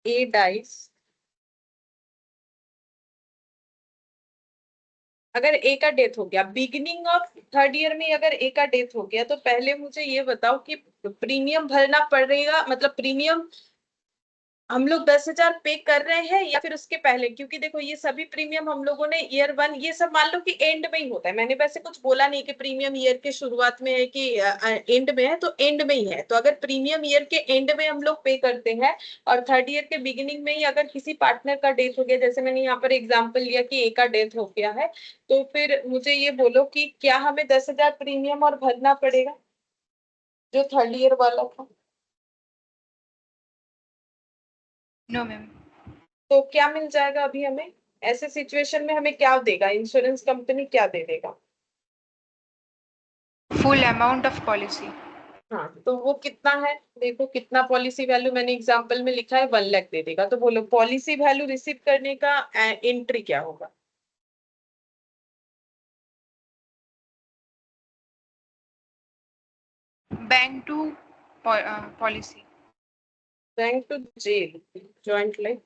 A dies, अगर ए का डेथ हो गया बिगिनिंग ऑफ थर्ड ईयर में, अगर ए का डेथ हो गया तो पहले मुझे ये बताओ कि प्रीमियम भरना पड़ेगा, मतलब प्रीमियम हम लोग 10,000 पे कर रहे हैं या फिर उसके पहले, क्योंकि देखो ये सभी प्रीमियम हम लोगों ने ईयर 1 ये सब मान लो कि एंड में ही होता है, मैंने वैसे कुछ बोला नहीं कि प्रीमियम ईयर के शुरुआत में है कि एंड में है, तो एंड में ही है। तो अगर प्रीमियम ईयर के एंड में हम लोग पे करते हैं और थर्ड ईयर के बिगिनिंग में ही अगर किसी पार्टनर का डेथ हो गया, जैसे मैंने यहाँ पर एग्जाम्पल लिया कि ए का डेथ हो गया है, तो फिर मुझे ये बोलो कि क्या हमें 10,000 प्रीमियम और भरना पड़ेगा जो थर्ड ईयर वाला था? No ma'am. तो क्या मिल जाएगा अभी हमें ऐसे सिचुएशन में, हमें क्या देगा इंश्योरेंस कंपनी, क्या दे देगा? Full amount of policy. हाँ, तो वो कितना है, देखो कितना पॉलिसी वैल्यू मैंने एग्जांपल में लिखा है, 1 लाख दे देगा। तो बोलो पॉलिसी वैल्यू रिसीव करने का एंट्री क्या होगा? Bank to policy. Bank to JLP joint life.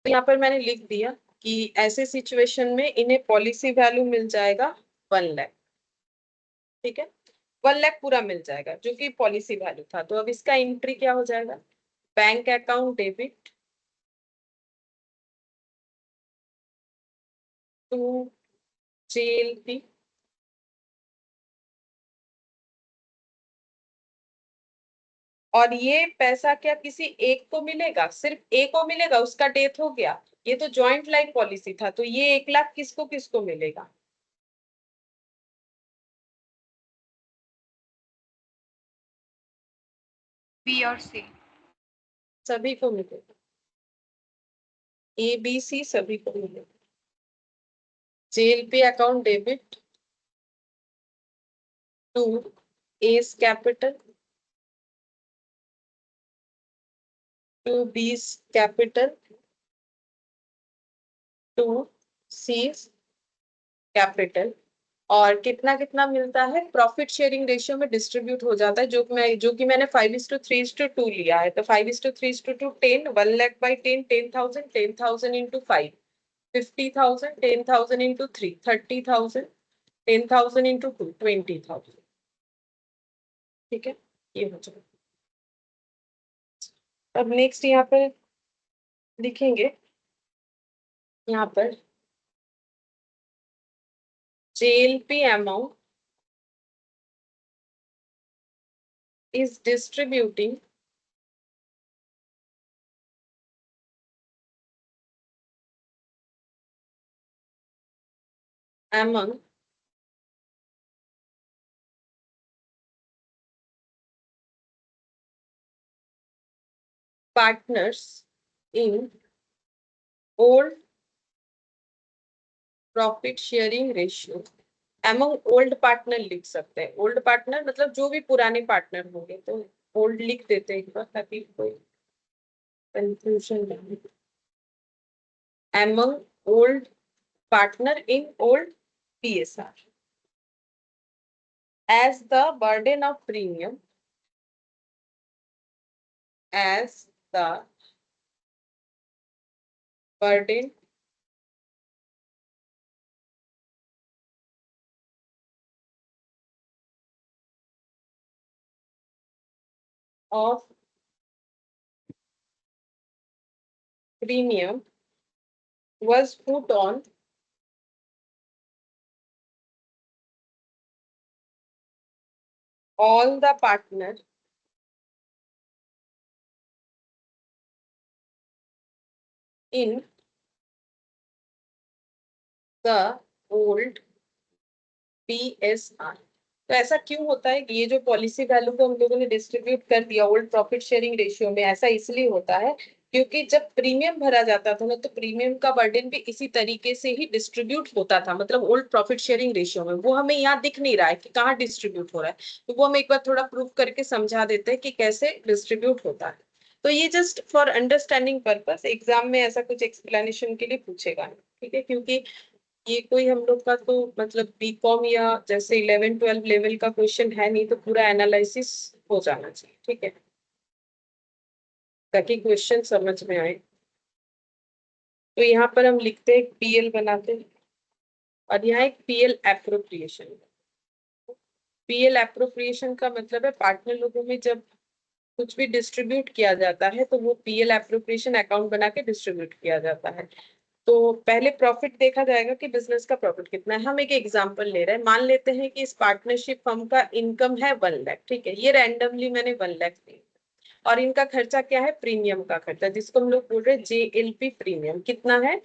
तो यहाँ पर मैंने लिख दिया कि ऐसे सिचुएशन में इन्हें पॉलिसी वैल्यू मिल जाएगा 1 लाख। ठीक है, 1 लाख पूरा मिल जाएगा जो कि पॉलिसी वैल्यू था। तो अब इसका एंट्री क्या हो जाएगा? Bank account debit to JLP, और ये पैसा क्या किसी एक को मिलेगा? सिर्फ एक को मिलेगा, उसका डेथ हो गया। ये तो जॉइंट लाइफ पॉलिसी था, तो ये 1 लाख किसको किसको मिलेगा? बी और सी। सभी को मिलेगा, ABC सभी को मिलेगा। JLP account debit to A's capital to B's capital to C's capital. और कितना कितना मिलता है? प्रॉफिट शेयरिंग रेशियो में डिस्ट्रीब्यूट हो जाता है, जो कि मैंने 5:3:2 लिया है। तो 5:3:2 10, 1 lakh by 10, 10,000, 10,000 into 5, 50,000, 10,000 into 3, 30,000, 10,000 into 2, 20,000। ठीक है, ये हो जाएगा। अब नेक्स्ट यहाँ पर लिखेंगे, यहाँ पर JLP amount is distributing among partners in old profit sharing ratio. Among old partner लिख सकते हैं, ओल्ड पार्टनर मतलब जो भी पुराने पार्टनर होंगे, तो ओल्ड लिख देते हैं एक बार ताकि कोई कंफ्यूजन नहीं। Among old partner in old PSR as the burden of premium, as the burden of premium was put on all the partner in the old PSR। तो ऐसा क्यों होता है कि ये जो पॉलिसी वैल्यू को हम लोगों ने डिस्ट्रीब्यूट कर दिया ओल्ड प्रॉफिट शेयरिंग रेशियो में, ऐसा इसलिए होता है क्योंकि जब प्रीमियम भरा जाता था ना, तो प्रीमियम का बर्डन भी इसी तरीके से ही डिस्ट्रीब्यूट होता था, मतलब ओल्ड प्रॉफिट शेयरिंग रेशियो में। वो हमें यहाँ दिख नहीं रहा है कि कहाँ डिस्ट्रीब्यूट हो रहा है, तो वो हम एक बार थोड़ा प्रूफ करके समझा देते हैं कि कैसे डिस्ट्रीब्यूट होता है। तो ये just for understanding purpose exam में ऐसा कुछ एक्सप्लेनेशन के लिए पूछेगा, ठीक है, क्योंकि ये कोई हम लोग का तो मतलब बीकॉम या जैसे 11-12 लेवल का क्वेश्चन है नहीं, तो पूरा एनालिसिस हो जाना चाहिए, ठीक है, ताकि क्वेश्चन समझ में आए। तो यहाँ पर हम लिखते हैं पीएल बनाते हैं, और यहाँ एक पीएल एप्रोप्रिएशन। पीएल एप्रोप्रिएशन का मतलब है पार्टनर लोगों में जब कुछ भी डिस्ट्रीब्यूट किया जाता है तो वो पीएल एप्रोप्रिएशन अकाउंट बना के डिस्ट्रीब्यूट किया जाता है। तो पहले प्रॉफिट देखा जाएगा कि बिजनेस का प्रॉफिट कितना है। हम एक एग्जांपल ले रहे हैं, मान लेते हैं कि इस पार्टनरशिप फर्म का इनकम है 1 लाख, ठीक है, ये रैंडमली मैंने 1 लाख दी, और इनका खर्चा क्या है, प्रीमियम का खर्चा, जिसको हम लोग बोल रहे हैं JLP प्रीमियम, कितना है,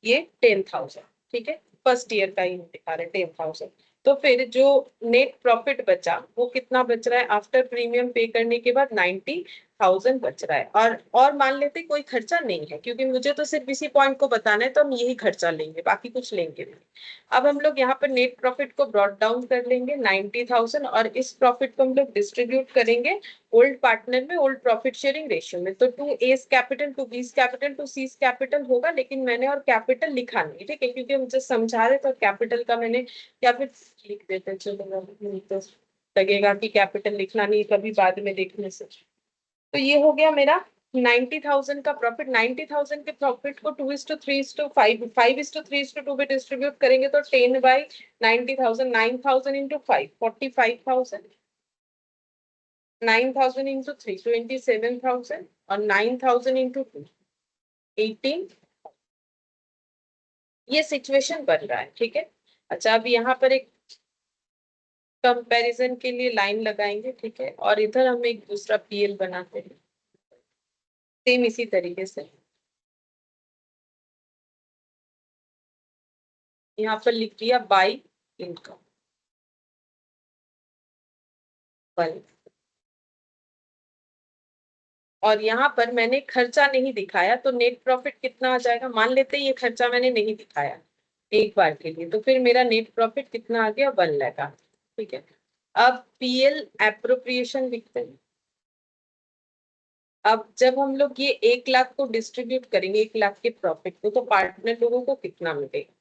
ये 10,000, ठीक है, फर्स्ट ईयर का ही दिखा रहे 10,000। तो फिर जो नेट प्रॉफिट बचा वो कितना बच रहा है, आफ्टर प्रीमियम पे करने के बाद 90,000 बच रहा है। और मान लेते कोई खर्चा नहीं है, क्योंकि मुझे तो सिर्फ इसी पॉइंट को बताना है, तो हम यही खर्चा लेंगे, बाकी कुछ लेंगे नहीं। अब हम लोग यहाँ पर नेट प्रॉफिट को ब्रॉट डाउन कर लेंगे 90,000, और इस प्रॉफिट को हम लोग डिस्ट्रीब्यूट करेंगे ओल्ड पार्टनर में, ओल्ड प्रॉफिट शेयरिंग रेशियो में। तो 2A's capital, 2B's capital, 2C's capital होगा, लेकिन मैंने और कैपिटल लिखा नहीं, ठीक है, क्योंकि हम जब समझा रहे तो कैपिटल का मैंने, या फिर लिख देते चलो, तो लगेगा कि कैपिटल लिखना नहीं कभी बाद में देखने से। तो ये हो गया मेरा 90,000 का प्रॉफिट। 90,000 के प्रॉफिट को 2:3:5, 5:3:2 पे डिस्ट्रीब्यूट करेंगे तो 10/90,000, 9,000 इंटू 5, 45,000, 9,000 इंटू 3, 27,000, और 9,000 इंटू 2, 18। ये सिचुएशन बन रहा है, ठीक है। अच्छा, अब यहाँ पर एक कंपैरिजन के लिए लाइन लगाएंगे, ठीक है, और इधर हम एक दूसरा पीएल बनाते हैं सेम इसी तरीके से। यहाँ पर लिख दिया बाई इनकम 1, और यहाँ पर मैंने खर्चा नहीं दिखाया, तो नेट प्रॉफिट कितना आ जाएगा, मान लेते हैं ये खर्चा मैंने नहीं दिखाया एक बार के लिए, तो फिर मेरा नेट प्रॉफिट कितना आ गया, 1 लाख आ, ठीक है। अब पीएल एप्रोप्रिएशन लिखते हैं। अब जब हम लोग ये 1 लाख को डिस्ट्रीब्यूट करेंगे, 1 लाख के प्रॉफिट को, तो पार्टनर लोगों को कितना मिलेगा,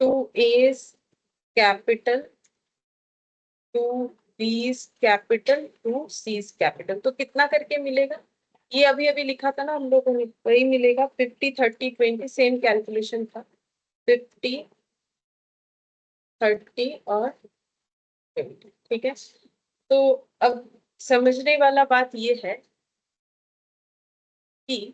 2A's capital, 2B's capital, 2C's capital, तो कितना करके मिलेगा, ये अभी अभी लिखा था ना हम लोगों ने, वही मिलेगा 50-30-20, सेम कैलकुलेशन था, 50, 30 और 20, ठीक है। तो अब समझने वाला बात ये है कि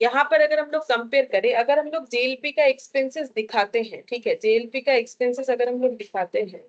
यहाँ पर अगर हम लोग कंपेयर करें, अगर हम लोग JLP का एक्सपेंसेस दिखाते हैं, ठीक है, JLP का एक्सपेंसेस अगर हम लोग दिखाते हैं,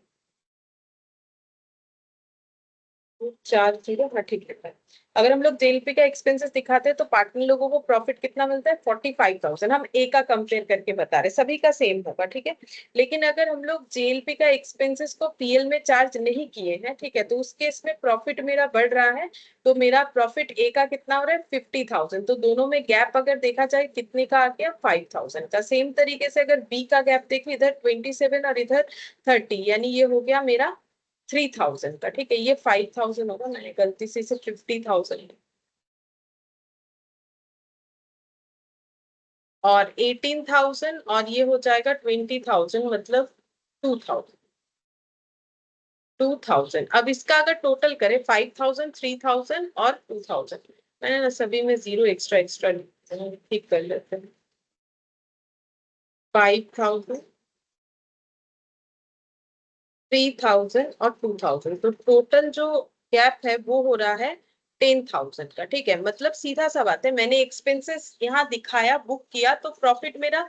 4 0, हाँ ठीक है। अगर हम लोग JLP का एक्सपेंसेस दिखाते हैं तो पार्टनर लोगों को प्रॉफिट कितना मिलता है, 45,000। हम ए का कंपेयर करके बता रहे, सभी का सेम होगा, ठीक है। लेकिन अगर हम लोग JLP का एक्सपेंसेस को पीएल में चार्ज नहीं किए हैं, ठीक है, तो उस केस में प्रॉफिट मेरा बढ़ रहा है, तो मेरा प्रॉफिट ए का कितना हो रहा है, 50,000। तो दोनों में गैप अगर देखा जाए कितने का आ गया, 5,000 का। सेम तरीके से अगर बी का गैप देखिए, इधर 27 और इधर 30, यानी ये हो गया मेरा 3,000 का, ठीक है, ये 5,000 होगा, मैंने गलती से इसे 50,000 और 18,000, और ये हो जाएगा 20,000, मतलब 2,000, 2,000। अब इसका अगर टोटल करें 5,000, 3,000 और 2,000, मैंने ना सभी में जीरो एक्स्ट्रा एक्स्ट्रा ठीक कर लेते हैं, 5,000, 3,000 और 2,000, तो टोटल जो गैप है वो हो रहा है 10,000 का, ठीक है। मतलब सीधा सा बात है, मैंने एक्सपेंसेस यहाँ दिखाया, बुक किया, तो प्रॉफिट मेरा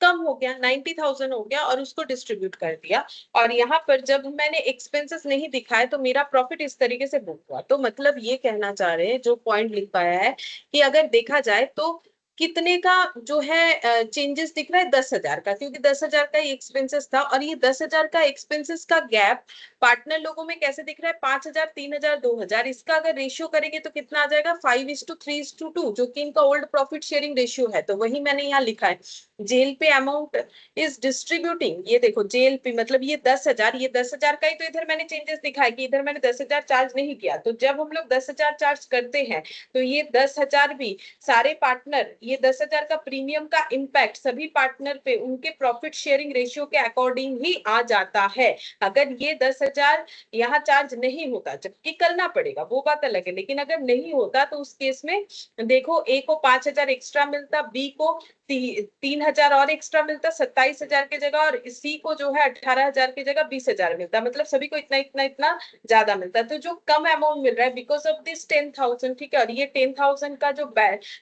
कम हो गया, 90,000 हो गया, और उसको डिस्ट्रीब्यूट कर दिया। और यहाँ पर जब मैंने एक्सपेंसेस नहीं दिखाए तो मेरा प्रॉफिट इस तरीके से बुक हुआ। तो मतलब ये कहना चाह रहे हैं, जो पॉइंट लिख पाया है, कि अगर देखा जाए तो कितने का जो है चेंजेस दिख रहा है? 10,000 का, क्योंकि 10,000 का ही एक्सपेंसेस था, और ये 10,000 का एक्सपेंसेस का गैप पार्टनर लोगों में कैसे दिख रहा है? 5,000, 3,000, 2,000। इसका अगर रेशियो करेंगे तो कितना आ जाएगा? 5:3:2, जो कि इनका ओल्ड प्रॉफिट शेयरिंग रेशियो है। तो वही मैंने यहाँ लिखा है, जेएलपी अमाउंट इज डिस्ट्रीब्यूटिंग। ये देखो जेएलपी मतलब ये 10,000, ये 10,000 का ही तो इधर मैंने चेंजेस दिखाया कि इधर मैंने 10,000 चार्ज नहीं किया। तो जब हम लोग 10,000 चार्ज करते हैं तो ये 10,000 भी सारे पार्टनर, ये 10,000 का प्रीमियम का इम्पैक्ट सभी पार्टनर पे उनके प्रॉफिट शेयरिंग रेशियो के अकॉर्डिंग ही आ जाता है। अगर ये 10,000 यहाँ चार्ज नहीं होता, जबकि करना पड़ेगा वो बात अलग है, लेकिन अगर नहीं होता तो उस केस में देखो, ए को 5,000 एक्स्ट्रा मिलता, बी को 3,000 और एक्स्ट्रा मिलता 27,000 की जगह, और सी को जो है 18,000 की जगह 20,000 मिलता। मतलब सभी को इतना इतना इतना ज्यादा मिलता है। तो जो कम अमाउंट मिल रहा है बिकॉज ऑफ दिस 10,000, ठीक है। और ये 10,000 का जो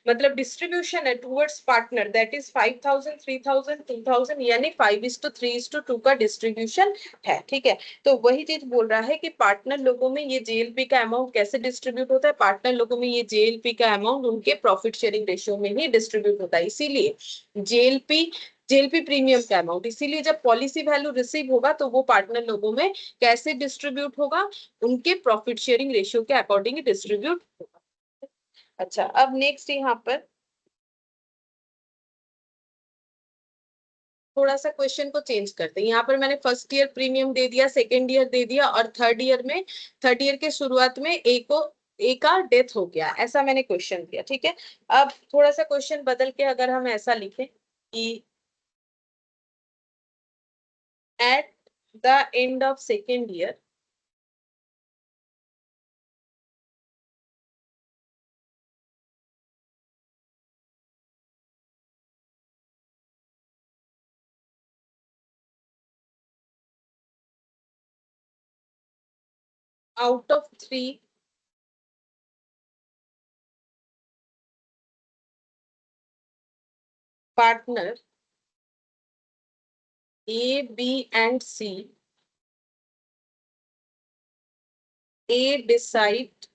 मतलब डिस्ट्रीब्यूशन है टूवर्ड्स पार्टनर, दैट इज 5,000, 3,000, 2,000, यानी 5:3:2 का डिस्ट्रीब्यूशन है, ठीक है। तो वही चीज बोल रहा है कि पार्टनर लोगों में ये जेएलपी का अमाउंट कैसे डिस्ट्रीब्यूट होता है? पार्टनर लोगों में ये जेएलपी का अमाउंट उनके प्रॉफिट शेयरिंग रेशियो में ही डिस्ट्रीब्यूट होता है। इसीलिए जेएलपी जेएलपी प्रीमियम का अमाउंट, इसीलिए जब पॉलिसी वैल्यू रिसीव होगा तो वो पार्टनर लोगों में कैसे डिस्ट्रीब्यूट होगा? उनके प्रॉफिट शेयरिंग रेशियो के अकॉर्डिंग डिस्ट्रीब्यूट होगा। अच्छा, अब नेक्स्ट यहाँ पर थोड़ा सा क्वेश्चन को चेंज करते हैं। यहाँ पर मैंने फर्स्ट ईयर प्रीमियम दे दिया, सेकेंड ईयर दे दिया, और थर्ड ईयर के शुरुआत में ए का डेथ हो गया, ऐसा मैंने क्वेश्चन दिया, ठीक है। अब थोड़ा सा क्वेश्चन बदल के अगर हम ऐसा लिखें कि at the end of second year out of 3 partner A, B and C, A decide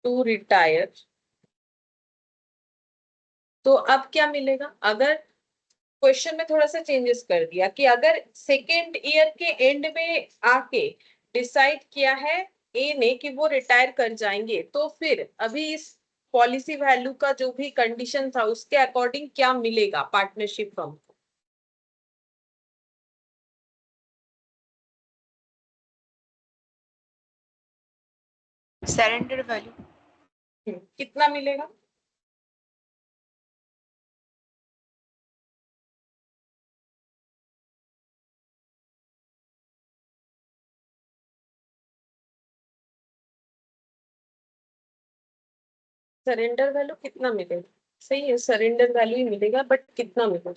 to retire. तो अब क्या मिलेगा? अगर क्वेश्चन में थोड़ा सा चेंजेस कर दिया कि अगर सेकेंड ईयर के एंड में आके डिसाइड किया है ए ने कि वो रिटायर कर जाएंगे, तो फिर अभी इस पॉलिसी वैल्यू का जो भी कंडीशन था उसके अकॉर्डिंग क्या मिलेगा पार्टनरशिप फर्म को? Surrender value. कितना मिलेगा? सरेंडर वैल्यू कितना मिलेगा? सही है, सरेंडर वैल्यू ही मिलेगा, बट कितना मिलेगा?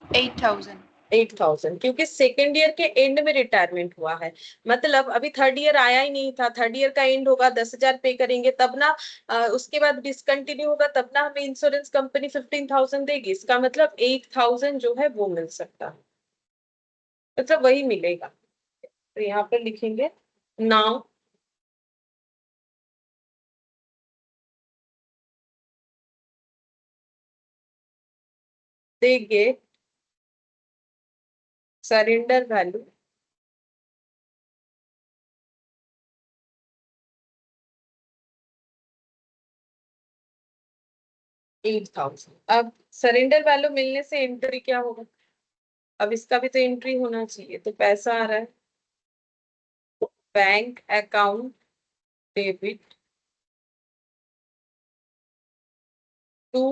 8,000. 8,000, क्योंकि सेकेंड ईयर के एंड में रिटायरमेंट हुआ है। मतलब अभी थर्ड ईयर आया ही नहीं था, थर्ड ईयर का एंड होगा, 10,000 पे करेंगे तब ना, उसके बाद डिसकंटिन्यू होगा तब ना हमें इंश्योरेंस कंपनी 15,000 देगी। इसका मतलब 8,000 जो है वो मिल सकता है, मतलब वही मिलेगा। तो यहाँ पर लिखेंगे now they get surrender value 8,000। अब सरेंडर वैल्यू मिलने से एंट्री क्या होगा? अब इसका भी तो एंट्री होना चाहिए। तो पैसा आ रहा है bank account debit to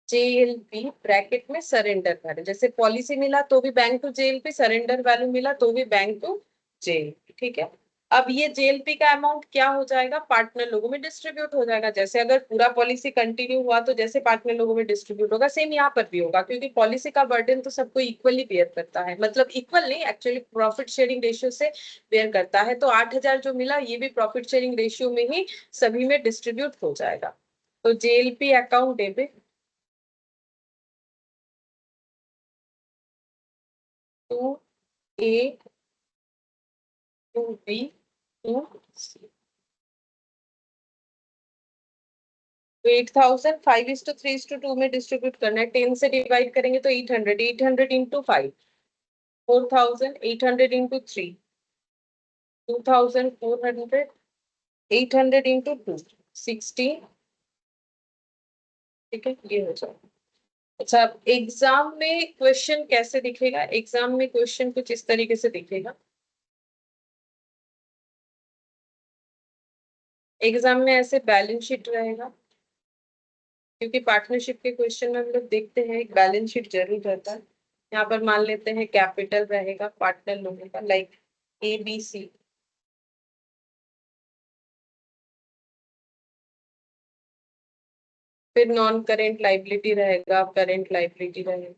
JLP bracket में सरेंडर वैल्यू। जैसे पॉलिसी मिला तो भी bank to JLP, surrender value मिला तो भी बैंक टू जेएलपी, ठीक है। अब ये जेएलपी का अमाउंट क्या हो जाएगा? पार्टनर लोगों में डिस्ट्रीब्यूट हो जाएगा। जैसे अगर पूरा पॉलिसी कंटिन्यू हुआ तो जैसे पार्टनर लोगों में डिस्ट्रीब्यूट होगा, सेम यहाँ पर भी होगा, क्योंकि पॉलिसी का बर्डन तो सबको इक्वली बेयर करता है। मतलब इक्वल नहीं, एक्चुअली प्रॉफिट शेयरिंग रेशियो से बेयर करता है। तो 8,000 जो मिला ये भी प्रॉफिट शेयरिंग रेशियो में ही सभी में डिस्ट्रीब्यूट हो जाएगा। तो JLP account debit to A to B to 8000 5:3:2 में डिस्ट्रीब्यूट करना है। 10 से डिवाइड करेंगे तो 800, 800 इंटू 5 4000, 800 इंटू 3 2400, 800 इंटू 2 16। ठीक है, ये हो जाएगा। अच्छा, एग्जाम में क्वेश्चन कैसे दिखेगा? एग्जाम में क्वेश्चन कुछ इस तरीके से दिखेगा। एग्जाम में ऐसे बैलेंस शीट रहेगा, क्योंकि पार्टनरशिप के क्वेश्चन में हम लोग देखते हैं एक बैलेंस शीट जरूर रहता है। यहाँ पर मान लेते हैं कैपिटल रहेगा पार्टनर लोगों का, लाइक ABC। फिर नॉन करेंट लाइबिलिटी रहेगा, करेंट लाइबिलिटी रहेगा।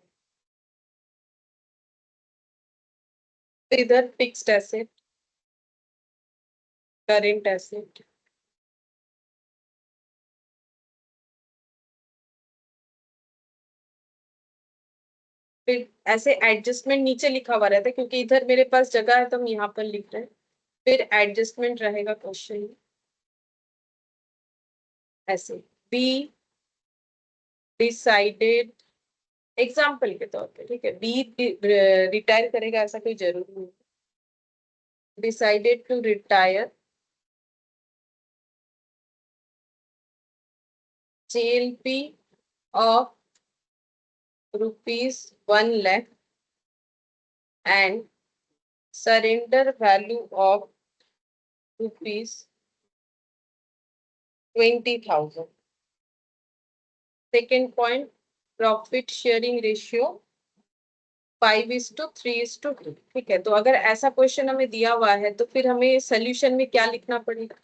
फिर इधर फिक्स्ड एसेट, करेंट एसेट। फिर ऐसे एडजस्टमेंट नीचे लिखा हुआ रहता है, क्योंकि इधर मेरे पास जगह है तो हम यहाँ पर लिख रहे हैं। फिर एडजस्टमेंट रहेगा क्वेश्चन ऐसे, बी डिसाइडेड, एग्जाम्पल के तौर पे, ठीक है, बी रिटायर करेगा ऐसा कोई जरूरी नहीं। Decided to retire JLP of ₹1 lakh and surrender value of ₹20,000. Second point, profit sharing ratio 5:3:2। ठीक है, तो अगर ऐसा क्वेश्चन हमें दिया हुआ है तो फिर हमें सोल्यूशन में क्या लिखना पड़ेगा?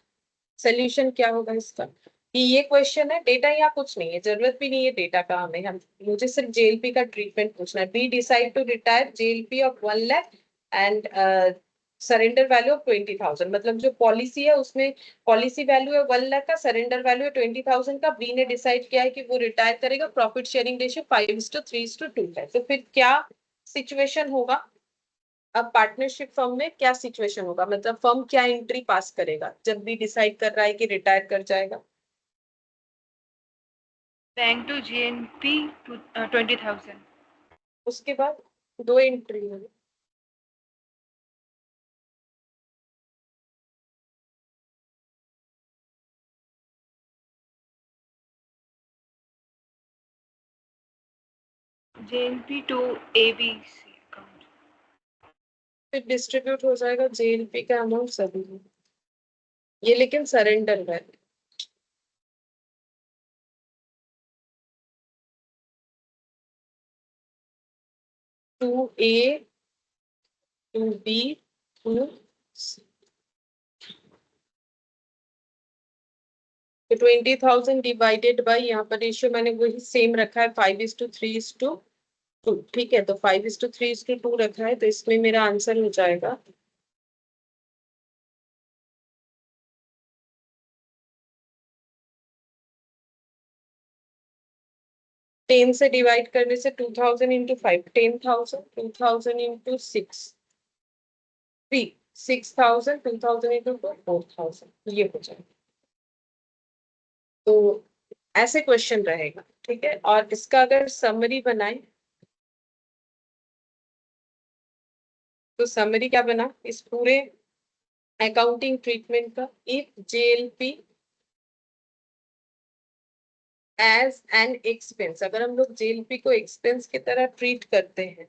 सोल्यूशन क्या होगा इसका कि ये क्वेश्चन है, डेटा यहाँ कुछ नहीं है, जरूरत भी नहीं है डेटा का हमें, हम मुझे सिर्फ JLP का ट्रीटमेंट पूछना है। B decide to retire JLP of 1 lakh and surrender value of 20,000। मतलब जो पॉलिसी है उसमें पॉलिसी वैल्यू है 1 लाख का, सरेंडर वैल्यू है 20,000 का। बी ने डिसाइड किया है कि वो रिटायर करेगा, प्रॉफिट शेयरिंग रेशियो 5:3:2 है। तो फिर क्या सिचुएशन होगा? अब पार्टनरशिप फर्म में क्या सिचुएशन होगा, मतलब फर्म क्या एंट्री पास करेगा जब भी डिसाइड कर रहा है कि रिटायर कर जाएगा? Bank to GNP to 20,000. उसके बाद दो एंट्री होगी। JNP to ABC account. फिर डिस्ट्रीब्यूट हो जाएगा JLP का अमाउंट सभी में। ये लेकिन surrender value 2A 2B 2C। तो 20,000 डिवाइडेड बाई, यहाँ पर रेशियो मैंने वही सेम रखा है 5:3:2। ठीक है, तो 5:3:2 रखा है, तो इसमें मेरा आंसर हो जाएगा 10 से डिवाइड करने से 2,000 इंटू 5 10,000, 2,000 इंटू 6 3 6,000, 2,000 इंटू 4,000, ये हो जाएगा। तो ऐसे क्वेश्चन रहेगा, ठीक है। और इसका अगर समरी बनाए तो समरी क्या बना इस पूरे अकाउंटिंग ट्रीटमेंट का? If JLP as an expense, अगर हम लोग JLP को एक्सपेंस की तरह ट्रीट करते हैं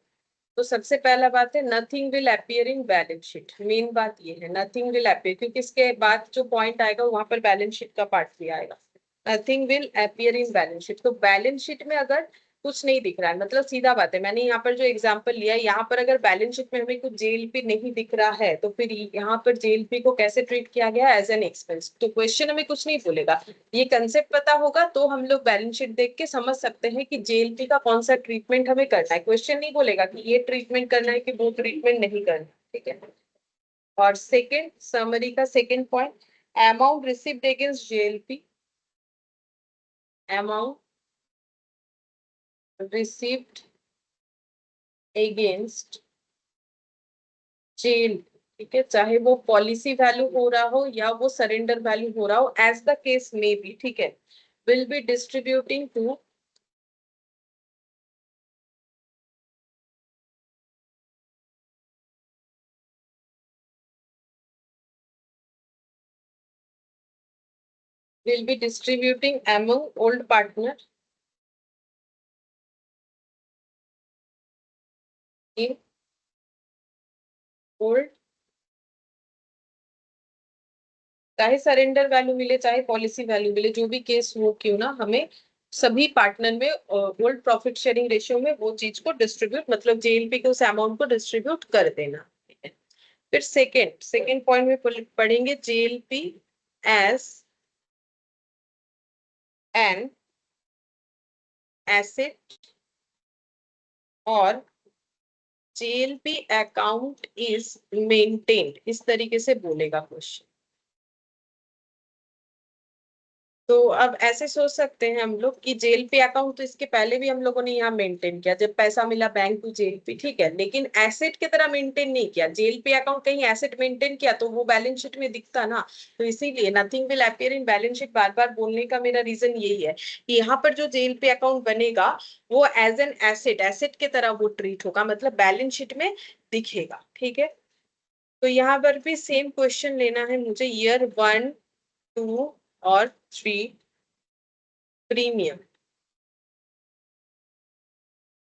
तो सबसे पहला बात है nothing will appear in balance sheet. Main बात ये है नथिंग विल अपीयर, क्योंकि इसके बाद जो पॉइंट आएगा वहां पर बैलेंस शीट का पार्ट भी आएगा। Nothing will appear in balance sheet, तो बैलेंस शीट में अगर कुछ नहीं दिख रहा है, मतलब सीधा बात है, मैंने यहाँ पर जो एग्जांपल लिया है यहाँ पर अगर बैलेंस शीट में हमें कुछ JLP नहीं दिख रहा है तो फिर यहाँ पर JLP को कैसे ट्रीट किया गया? As an expense. तो क्वेश्चन हमें कुछ नहीं बोलेगा, ये कंसेप्ट पता होगा तो हम लोग बैलेंस शीट देख के समझ सकते हैं कि JLP का कौन सा ट्रीटमेंट हमें करना है। क्वेश्चन नहीं बोलेगा कि ये ट्रीटमेंट करना है कि वो ट्रीटमेंट नहीं करना, ठीक है। और सेकेंड समरी का second point, amount received against JLP, amount received against JLP, ठीक है, चाहे वो पॉलिसी वैल्यू हो रहा हो या वो सरेंडर वैल्यू हो रहा हो, as the case may be, ठीक है, will be distributing to will be distributing among old partner in old, चाहे सरेंडर वैल्यू मिले चाहे पॉलिसी वैल्यू मिले, जो भी केस हो क्यों ना, हमें सभी पार्टनर में ओल्ड प्रॉफिट शेयरिंग रेशियो में वो चीज को डिस्ट्रीब्यूट, मतलब जेएलपी के उस अमाउंट को डिस्ट्रीब्यूट कर देना। ठीक है, फिर सेकेंड सेकेंड पॉइंट में पढ़ेंगे जेएलपी एज एन एसेट और जेएलपी अकाउंट इज मेंटेन्ड, इस तरीके से बोलेगा क्वेश्चन। तो अब ऐसे सोच सकते हैं हम लोग कि जेल पे अकाउंट तो इसके पहले भी हम लोगों ने यहाँ मेंटेन किया, जब पैसा मिला बैंक टू जेल पे, ठीक है, लेकिन एसेट की तरह मेंटेन नहीं किया। जेल पे अकाउंट कहीं एसेट मेंटेन किया तो वो बैलेंस शीट में दिखता ना, तो इसीलिए nothing will appear in balance sheet, बार बार बोलने का मेरा रीजन यही है कि यहाँ पर जो जेल पे अकाउंट बनेगा वो एज एन एसेट, एसेट की तरह वो ट्रीट होगा, मतलब बैलेंस शीट में दिखेगा। ठीक है, तो यहाँ पर भी सेम क्वेश्चन लेना है मुझे, ईयर 1, 2 और 3 प्रीमियम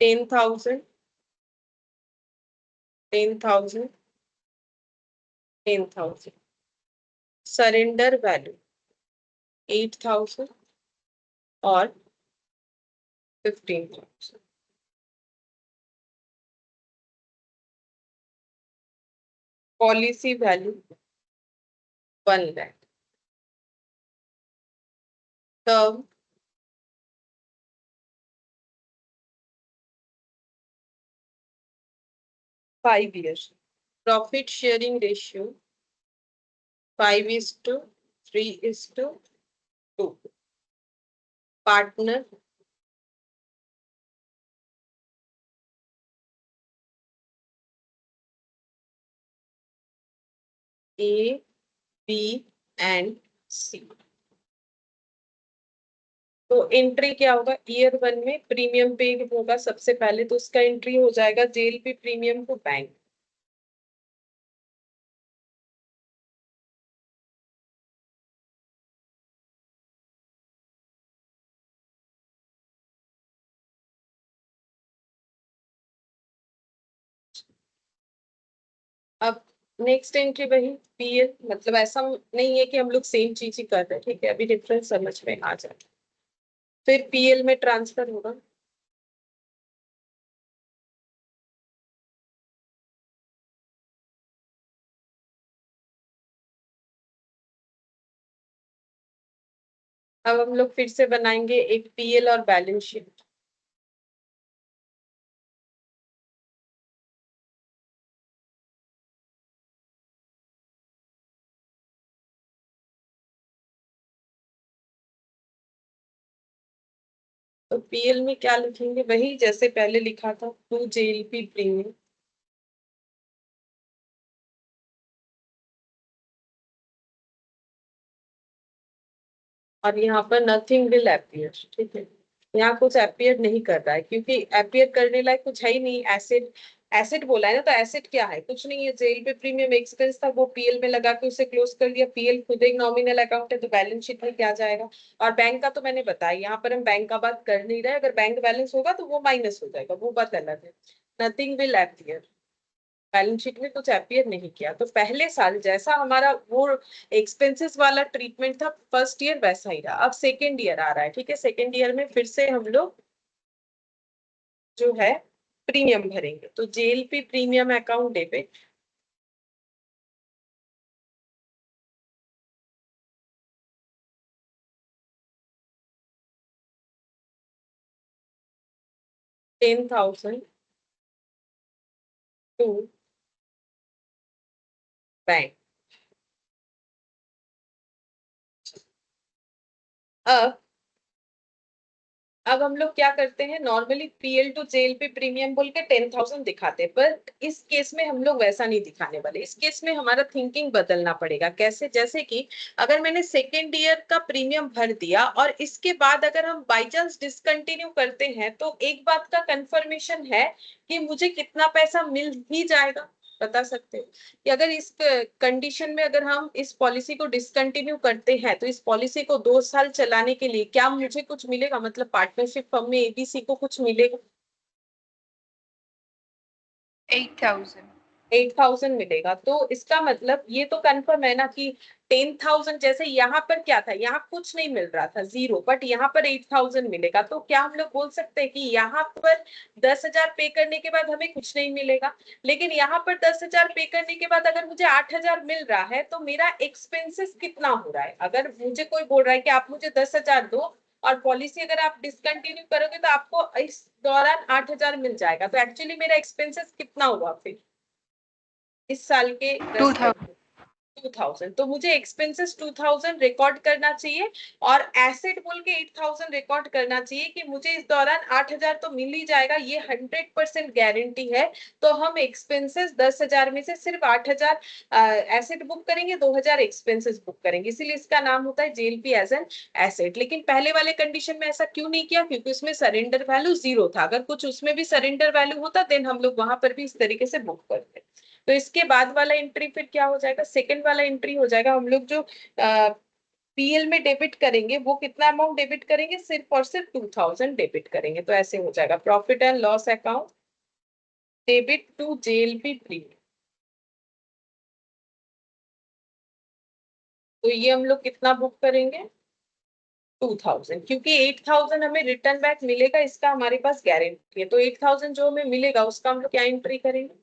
10,000, 10,000, 10,000, सरेंडर वैल्यू 8,000 और 15,000, policy value 1 lakh, term 5 years, profit sharing ratio 5:3:2, partner A, B and C. तो एंट्री क्या होगा, ईयर 1 में प्रीमियम पे होगा सबसे पहले, तो उसका एंट्री हो जाएगा जेल पे प्रीमियम को बैंक, अब नेक्स्ट एंट्री वही पीएल, मतलब ऐसा नहीं है कि हम लोग सेम चीज ही कर रहे हैं, ठीक है, अभी डिफरेंस समझ में आ जाए। फिर पीएल में ट्रांसफर होगा, अब हम लोग फिर से बनाएंगे एक पीएल और बैलेंस शीट। तो पीएल में क्या लिखेंगे, वही जैसे पहले लिखा था, टू जेएलपी प्रीमियम, और यहाँ पर नथिंग विल अपीयर। ठीक है, यहाँ कुछ अपीयर नहीं कर रहा है क्योंकि अपीयर करने लायक कुछ है ही नहीं, एसेट, एसेट बोला है ना, तो एसेट क्या है, कुछ नहीं है, जेल पे प्रीमियम एक्सपेंस था वो पीएल में लगा के उसे क्लोज कर दिया, पीएल खुद एक नॉमिनल अकाउंट है तो बैलेंस शीट में क्या जाएगा। और बैंक का तो मैंने बताया, यहाँ पर हम बैंक का बात कर नहीं रहे, अगर बैंक बैलेंस होगा तो वो माइनस हो जाएगा, वो बात अलग है। Nothing will appear, balance sheet में कुछ अपीयर नहीं किया, तो पहले साल जैसा हमारा वो एक्सपेंसेस वाला ट्रीटमेंट था फर्स्ट ईयर, वैसा ही रहा। अब सेकेंड ईयर आ रहा है, ठीक है, सेकेंड ईयर में फिर से हम लोग जो है प्रीमियम भरेंगे, तो JLP premium account debit 10,000 to bank. अब अब हम लोग क्या करते हैं, normally PL to JLP premium बोल के 10,000 दिखाते हैं, पर इस केस में हम लोग वैसा नहीं दिखाने वाले। इस केस में हमारा थिंकिंग बदलना पड़ेगा। कैसे? जैसे कि अगर मैंने सेकेंड ईयर का प्रीमियम भर दिया और इसके बाद अगर हम बाई चांस डिसकंटिन्यू करते हैं, तो एक बात का कंफर्मेशन है कि मुझे कितना पैसा मिल ही जाएगा। बता सकते हो कि अगर इस कंडीशन में अगर हम इस पॉलिसी को डिसकंटिन्यू करते हैं, तो इस पॉलिसी को 2 साल चलाने के लिए क्या मुझे कुछ मिलेगा? मतलब पार्टनरशिप फर्म में एबीसी को कुछ मिलेगा? 8,000. 8,000 मिलेगा। तो इसका मतलब ये तो कंफर्म है ना कि 10,000, जैसे यहाँ पर क्या था, यहाँ कुछ नहीं मिल रहा था, जीरो, बट यहाँ पर 8,000 मिलेगा। तो क्या हम लोग बोल सकते हैं कि यहाँ पर 10,000 पे करने के बाद हमें कुछ नहीं मिलेगा, लेकिन यहाँ पर 10,000 पे करने के बाद अगर मुझे 8,000 मिल रहा है, तो मेरा एक्सपेंसेस कितना हो रहा है? अगर मुझे कोई बोल रहा है कि आप मुझे 10,000 दो और पॉलिसी अगर आप डिसकंटिन्यू करोगे तो आपको इस दौरान 8,000 मिल जाएगा, तो एक्चुअली मेरा एक्सपेंसेस कितना हुआ फिर इस साल के 2,000. रेस्पेक्ट? 2,000। तो मुझे एक्सपेंसेस 2,000 रिकॉर्ड करना चाहिए और एसेट बोल के 8,000 रिकॉर्ड करना चाहिए कि मुझे इस दौरान 8,000 तो मिल ही जाएगा, ये 100% गारंटी है। तो हम एक्सपेंसेस 10,000 में से सिर्फ 8,000 एसेट बुक करेंगे, 2,000 एक्सपेंसेस बुक करेंगे, इसीलिए इसका नाम होता है जेएलपी एज एन एसेट। लेकिन पहले वाले कंडीशन में ऐसा क्यों नहीं किया? क्योंकि उसमें सरेंडर वैल्यू जीरो था। अगर कुछ उसमें भी सरेंडर वैल्यू होता, देन हम लोग वहां पर भी इस तरीके से बुक करते। तो इसके बाद वाला एंट्री फिर क्या हो जाएगा? सेकंड वाला एंट्री हो जाएगा, हम लोग जो पीएल में डेबिट करेंगे वो कितना अमाउंट डेबिट करेंगे? सिर्फ और सिर्फ 2,000 डेबिट करेंगे। तो ऐसे हो जाएगा profit and loss account debit to JLP premium. तो ये हम लोग कितना बुक करेंगे? 2,000, क्योंकि 8,000 हमें रिटर्न बैक मिलेगा, इसका हमारे पास गारंटी है। तो 8,000 जो हमें मिलेगा उसका हम लोग क्या एंट्री करेंगे?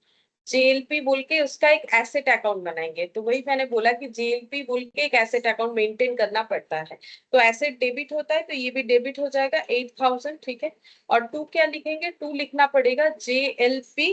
जेएलपी बोल के उसका एक एसेट अकाउंट बनाएंगे। तो वही मैंने बोला कि जेएलपी बोल के एक एसेट अकाउंट मेंटेन करना पड़ता है। तो एसेट डेबिट होता है, तो ये भी डेबिट हो जाएगा 8,000, ठीक है। और टू क्या लिखेंगे? टू लिखना पड़ेगा जेएलपी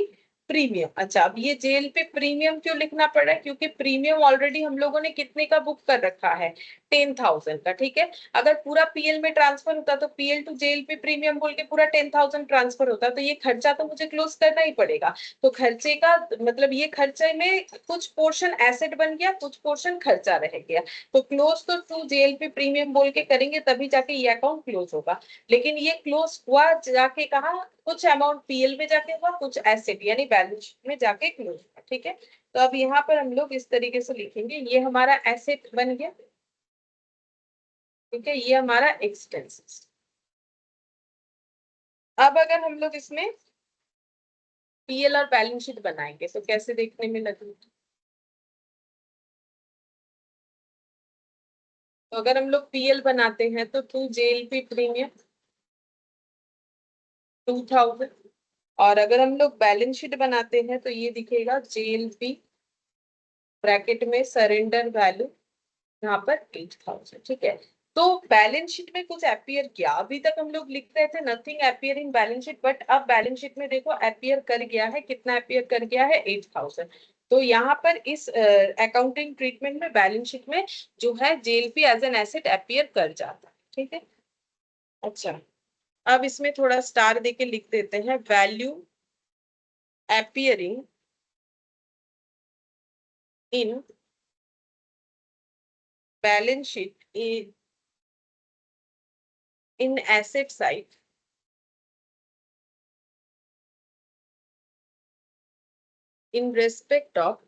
प्रीमियम। अच्छा, अब ये जेएलपी प्रीमियम क्यों लिखना पड़ रहा है? क्योंकि प्रीमियम ऑलरेडी हम लोगों ने कितने का बुक कर रखा है? 10,000 का, ठीक है। अगर पूरा पीएल में ट्रांसफर होता तो पीएल टू जेएलपी प्रीमियम बोल के पूरा 10,000 ट्रांसफर होता, तो ये खर्चा तो मुझे क्लोज करना ही पड़ेगा। तो खर्चे का मतलब ये खर्चे में कुछ पोर्शन एसेट बन गया, कुछ पोर्शन खर्चा रह गया। तो क्लोज तो टू जेएलपी प्रीमियम बोल के करेंगे, तभी जाके ये अकाउंट क्लोज होगा। लेकिन ये क्लोज हुआ जाके कहा? कुछ अमाउंट पीएल में जाके हुआ, कुछ एसेट यानी बैलेंस शीट में जाके क्लोज हुआ, ठीक है। तो अब यहाँ पर हम लोग इस तरीके से लिखेंगे, ये हमारा एसेट बन गया, ठीक है, ये हमारा एक्सपेंसेस। अब अगर हम लोग इसमें पीएल और बैलेंस शीट बनाएंगे तो कैसे देखने में लगेगी? तो अगर हम लोग पीएल बनाते हैं तो टू जेएलपी प्रीमियम 2,000, और अगर हम लोग बैलेंस शीट बनाते हैं तो ये दिखेगा जेएलपी ब्रैकेट में सरेंडर वैल्यू यहाँ पर 8,000, ठीक है। तो बैलेंस शीट में कुछ अपीयर किया? अभी तक हम लोग लिख रहे थे nothing appear in balance sheet, but अब बैलेंस शीट में देखो अपीयर कर गया है। कितना अपीयर कर गया है? 8,000। तो यहाँ पर इस अकाउंटिंग ट्रीटमेंट में बैलेंस शीट में जो है JLP as an asset appear कर जाता है, ठीक है। अच्छा, अब इसमें थोड़ा स्टार देके लिख देते हैं, value appearing in balance sheet in asset side in respect of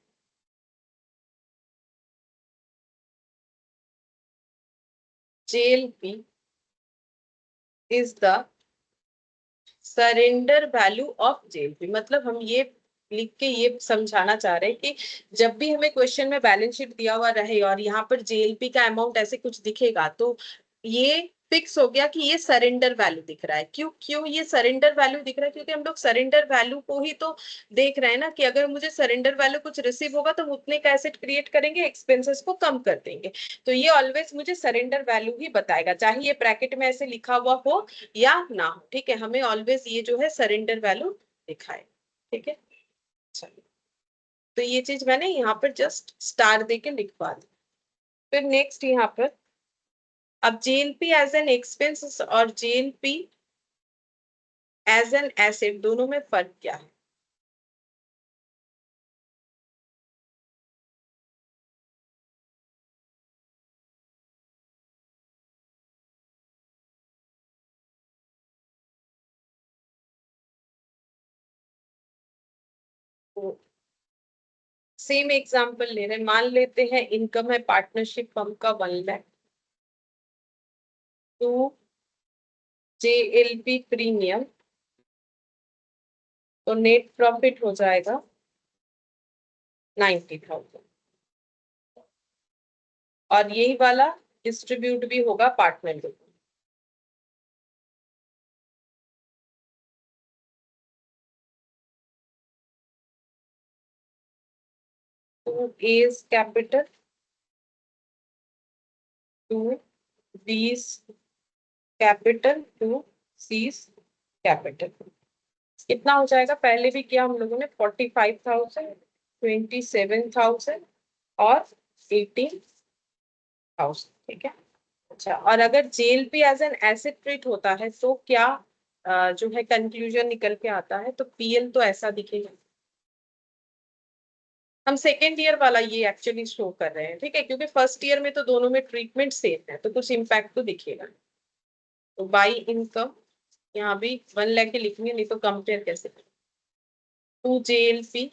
JLP is the surrender value of JLP. मतलब हम ये लिख के ये समझाना चाह रहे हैं कि जब भी हमें क्वेश्चन में बैलेंस शीट दिया हुआ रहे और यहाँ पर जेएलपी का अमाउंट ऐसे कुछ दिखेगा, तो ये फिक्स हो गया कि ये सरेंडर वैल्यू दिख रहा है। क्यों क्यों ये सरेंडर वैल्यू दिख रहा है? क्योंकि हम लोग सरेंडर वैल्यू को ही तो देख रहे हैं ना, कि अगर मुझे सरेंडर वैल्यू कुछ रिसीव होगा तो हम उतने का एसेट क्रिएट करेंगे, एक्सपेंसेस को कम कर देंगे। तो ये ऑलवेज मुझे सरेंडर वैल्यू ही बताएगा, चाहे ये ब्रैकेट में ऐसे लिखा हुआ हो या ना हो, ठीक है। हमें ऑलवेज ये जो है सरेंडर वैल्यू दिखाए, ठीक है। चलिए, तो ये चीज मैंने यहाँ पर जस्ट स्टार देके लिखवा दी। फिर नेक्स्ट यहाँ पर अब जेएलपी एज एन एक्सपेंस और जेएलपी एज एन एसेट, दोनों में फर्क क्या है? सेम एग्जांपल ले रहे हैं, मान लेते हैं इनकम है पार्टनरशिप फर्म का 1 लाख, टू JLP प्रीमियम, तो नेट प्रॉफिट हो जाएगा 90,000, और यही वाला डिस्ट्रीब्यूट भी होगा पार्टनर को। To A's capital, to B's capital, to C's capital. कितना हो जाएगा? पहले भी किया हम लोगों ने, 45,000, 27,000 और 18,000, ठीक है। अच्छा, और अगर JLP as an asset treat होता है तो क्या जो है कंक्लूजन निकल के आता है? तो PL तो ऐसा दिखेगा। हम सेकेंड ईयर वाला ये एक्चुअली शो कर रहे हैं, ठीक है, क्योंकि फर्स्ट ईयर में तो दोनों में ट्रीटमेंट सेम है, तो कुछ इम्पैक्ट तो दिखेगा। तो बाई इनकम यहाँ भी 1 लाख के लिखेंगे, नहीं तो कंपेयर कैसे करें? To JLP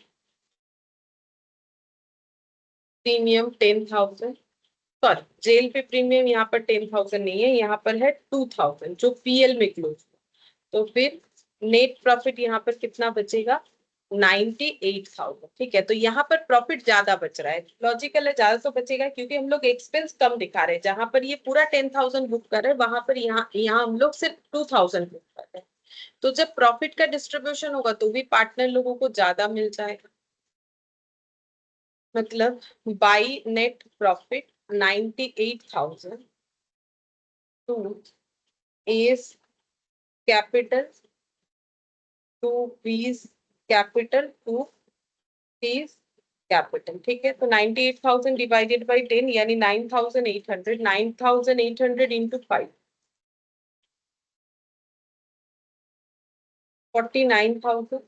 premium 10,000, sorry JLP premium यहाँ पर 10,000 नहीं है, यहाँ पर है 2,000 जो PL में क्लोज हुआ। तो फिर नेट प्रॉफिट यहाँ पर कितना बचेगा? 98,000, ठीक है। तो यहाँ पर प्रॉफिट ज्यादा बच रहा है, लॉजिकल है, ज्यादा तो बचेगा क्योंकि हम लोग एक्सपेंस कम दिखा रहे हैं। जहां पर ये पूरा 10,000 बुक कर रहे हैं, वहां पर यहाँ हम लोग सिर्फ 2,000 बुक कर रहे हैं। तो जब प्रॉफिट का डिस्ट्रीब्यूशन होगा तो भी पार्टनर लोगों को ज्यादा मिल जाएगा। मतलब by net profit 98,000 to A's capital, to B's capital, to C's capital, ठीक है। तो 98,000 डिवाइडेड बाई 10 यानी 9,800, 9,800 इंटू 5, 49,000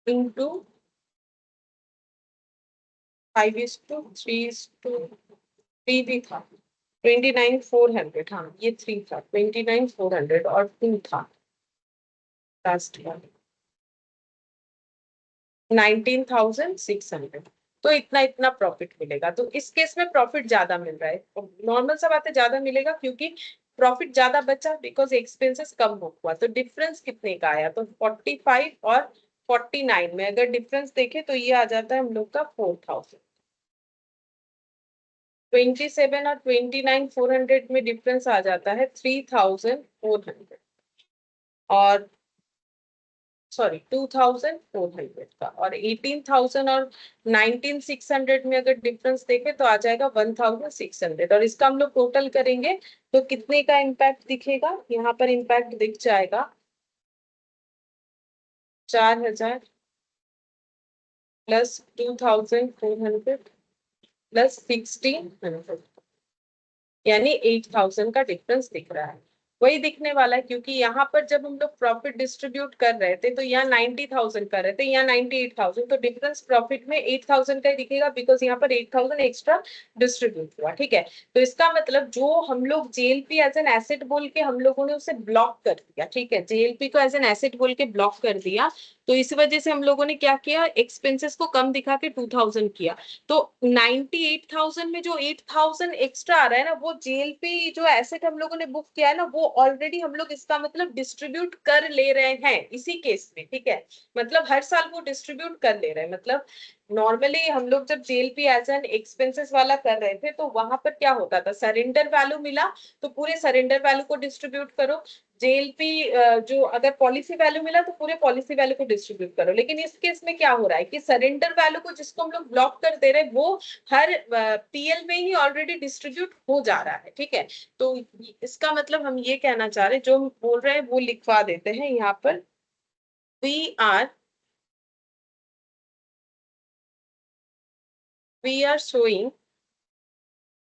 इंटू 5:3:3 भी था, 29,400, हाँ ये 3 था, 29,400 और 2 था लास्ट ईयर 19,600। तो इतना इतना प्रॉफिट मिलेगा। तो इस केस में प्रॉफिट ज्यादा मिल रहा है, नॉर्मल सा बात है, ज्यादा मिलेगा क्योंकि प्रॉफिट ज्यादा बचा बिकॉज एक्सपेंसेस कम हुआ। तो डिफरेंस कितने का आया? तो 45 और 49 में अगर डिफरेंस देखे तो ये आ जाता है हम लोग का 4,000। 27 और 29,400 में डिफरेंस आ जाता है 3,400, और सॉरी 2,400 का, और 18,000 और 19,600 में अगर डिफरेंस देखें तो आ जाएगा 1,600, और इसका हम लोग टोटल करेंगे तो कितने का इम्पैक्ट दिखेगा? यहाँ पर इम्पैक्ट दिख जाएगा 4,000 प्लस 2,400 प्लस 1,600, यानी 8,000 का डिफरेंस दिख रहा है। वही दिखने वाला है क्योंकि यहाँ पर जब हम लोग प्रॉफिट डिस्ट्रीब्यूट कर रहे थे तो यहाँ 90,000 कर रहे थे, यहाँ 98,000, तो डिफरेंस प्रॉफिट में 8,000 का ही दिखेगा बिकॉज यहाँ पर 8,000 एक्स्ट्रा डिस्ट्रीब्यूट हुआ, ठीक है। तो इसका मतलब जो हम लोग JLP एज एन एसेट बोल के हम लोगों ने उसे ब्लॉक कर दिया, ठीक है, JLP को एज एन एसेट बोल के ब्लॉक कर दिया, तो इस वजह से हम लोगों ने क्या किया, एक्सपेंसेस को कम दिखा के 2,000 किया। तो 98,000 में जो 8,000 एक्स्ट्रा आ रहा है ना, वो JLP जो एसेट हम लोगों ने बुक किया है ना, वो ऑलरेडी हम लोग इसका मतलब डिस्ट्रीब्यूट कर ले रहे हैं इसी केस में, ठीक है। मतलब हर साल वो डिस्ट्रीब्यूट कर ले रहे हैं। मतलब नॉर्मली हम लोग जब JLP एज एन एक्सपेंसेस वाला कर रहे थे तो वहां पर क्या होता था, सरेंडर वैल्यू मिला तो पूरे सरेंडर वैल्यू को डिस्ट्रीब्यूट करो, JLP जो अगर पॉलिसी वैल्यू मिला तो पूरे पॉलिसी वैल्यू को डिस्ट्रीब्यूट करो। लेकिन इस केस में क्या हो रहा है कि सरेंडर वैल्यू को जिसको हम लोग ब्लॉक कर दे रहे हैं वो हर PL में ही ऑलरेडी डिस्ट्रीब्यूट हो जा रहा है, ठीक है। तो इसका मतलब हम ये कहना चाह रहे हैं, जो हम बोल रहे हैं वो लिखवा देते हैं यहाँ पर, we are showing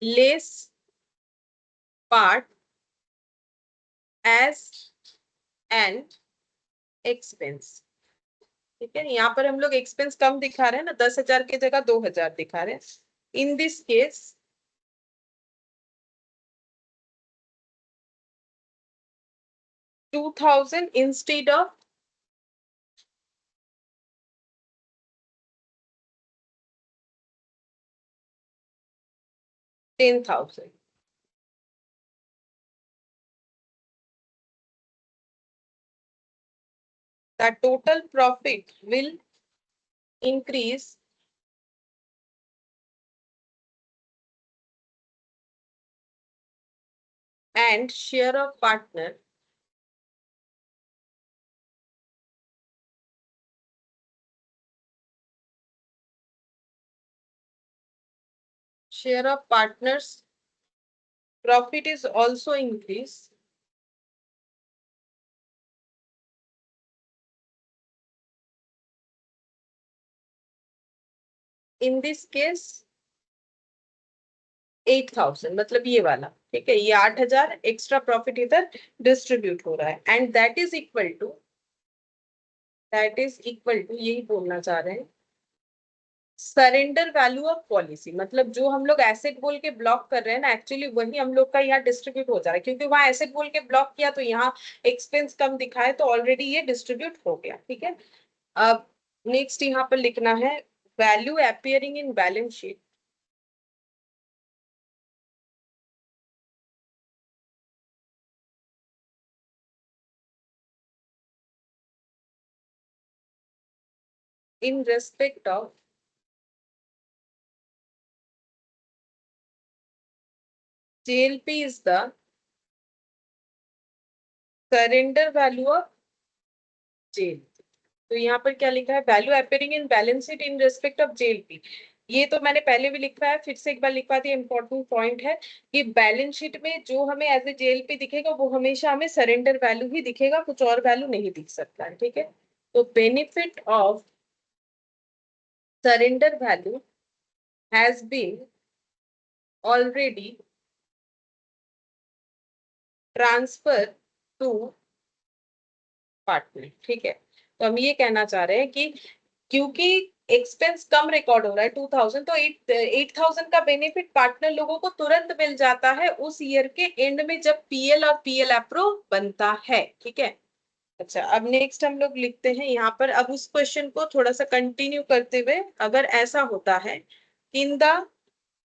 less part as an expense. ठीक है, यहाँ पर हम लोग एक्सपेंस कम दिखा रहे हैं ना, 10,000 की जगह 2,000 दिखा रहे हैं। In this case 2,000 instead of 10,000। The total profit will increase and share of partner share of partners profit is also increased in this case 8,000, मतलब ये वाला। ठीक है, ये 8,000 एक्स्ट्रा प्रॉफिट इधर डिस्ट्रीब्यूट हो रहा है and that is equal to यही बोलना चाह रहे हैं सरेंडर वैल्यू ऑफ पॉलिसी। मतलब जो हम लोग एसेट बोल के ब्लॉक कर रहे हैं ना, एक्चुअली वही हम लोग का यहाँ डिस्ट्रीब्यूट हो जा रहा है, क्योंकि वहां एसेट बोल के ब्लॉक किया तो यहाँ एक्सपेंस कम दिखाए तो ऑलरेडी ये डिस्ट्रीब्यूट हो गया। ठीक है, अब नेक्स्ट यहाँ पर लिखना है value appearing in balance sheet in respect of JLP is the surrender value of JLP। तो यहाँ पर क्या लिखा है value appearing in balance sheet in respect of JLP। ये तो मैंने पहले भी लिखा है, फिर से एक बार लिखवा दिया। इंपॉर्टेंट पॉइंट है कि बैलेंस शीट में जो हमें एज ए JLP दिखेगा वो हमेशा हमें सरेंडर वैल्यू ही दिखेगा, कुछ और वैल्यू नहीं दिख सकता है। ठीक है, तो benefit of surrender value has been already transferred to partner। ठीक है, तो हम ये कहना चाह रहे हैं कि क्योंकि एक्सपेंस कम रिकॉर्ड हो रहा है 2,000, तो 8,000 का बेनिफिट पार्टनर लोगों को तुरंत मिल जाता है उस ईयर के एंड में जब पीएल और पीएल अप्रो बनता है। ठीक है, अच्छा अब नेक्स्ट हम लोग लिखते हैं यहाँ पर, अब उस क्वेश्चन को थोड़ा सा कंटिन्यू करते हुए, अगर ऐसा होता है इन the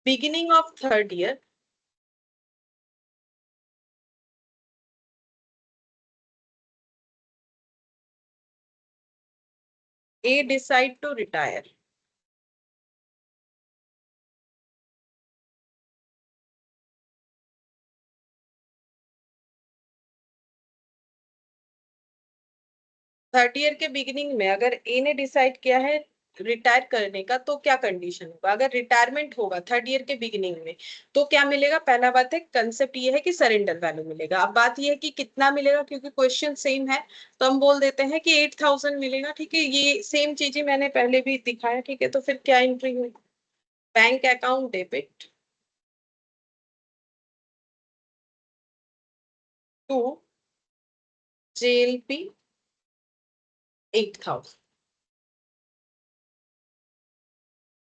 beginning of third year A decide to retire, third year के बिगिनिंग में अगर ए ने डिसाइड किया है रिटायर करने का, तो क्या कंडीशन होगा? अगर रिटायरमेंट होगा थर्ड ईयर के बिगिनिंग में तो क्या मिलेगा? पहला बात है कंसेप्ट ये है कि सरेंडर वैल्यू मिलेगा। अब बात ये है कि कितना मिलेगा, क्योंकि क्वेश्चन सेम है तो हम बोल देते हैं कि 8,000 मिलेगा। ठीक है, ये सेम चीजें मैंने पहले भी दिखाया। ठीक है, तो फिर क्या एंट्री हुई? Bank account debit to JLP 8,000।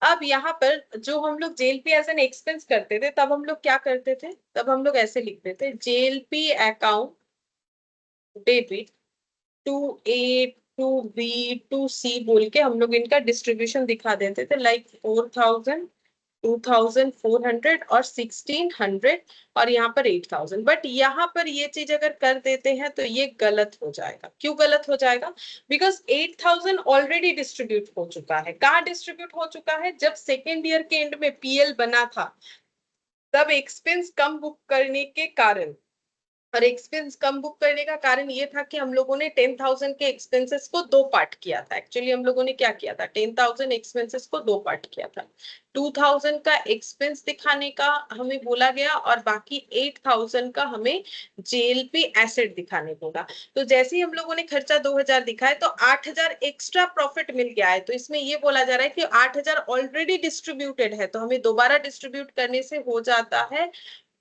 अब यहाँ पर जो हम लोग JLP एज एन एक्सपेंस करते थे तब हम लोग क्या करते थे? तब हम लोग ऐसे लिखते थे JLP account debit to A to B to C बोल के हम लोग इनका डिस्ट्रीब्यूशन दिखा देते थे, लाइक 4,000 2,400 और 1,600 और यहाँ पर 8,000। बट यहाँ पर ये चीज अगर कर देते हैं तो ये गलत हो जाएगा। क्यों गलत हो जाएगा? बिकॉज 8,000 ऑलरेडी डिस्ट्रीब्यूट हो चुका है। कहाँ डिस्ट्रीब्यूट हो चुका है? जब सेकेंड ईयर के एंड में पीएल बना था तब एक्सपेंस कम बुक करने के कारण और एक्सपेंस कम बुक करने का कारण ये था कि हम लोगों ने 10,000 के एक्सपेंसेस को दो पार्ट किया था। एक्चुअली हम लोगों ने क्या किया था, 10,000 एक्सपेंसेस को दो पार्ट किया था। 2,000 का एक्सपेंस दिखाने का हमें बोला गया और बाकी 8,000 का हमें जेएलपी एसेट दिखाने बोला। तो जैसे ही हम लोगों ने खर्चा 2,000 दिखाया तो 8,000 एक्स्ट्रा प्रॉफिट मिल गया है। तो इसमें ये बोला जा रहा है कि 8,000 ऑलरेडी डिस्ट्रीब्यूटेड है, तो हमें दोबारा डिस्ट्रीब्यूट करने से हो जाता है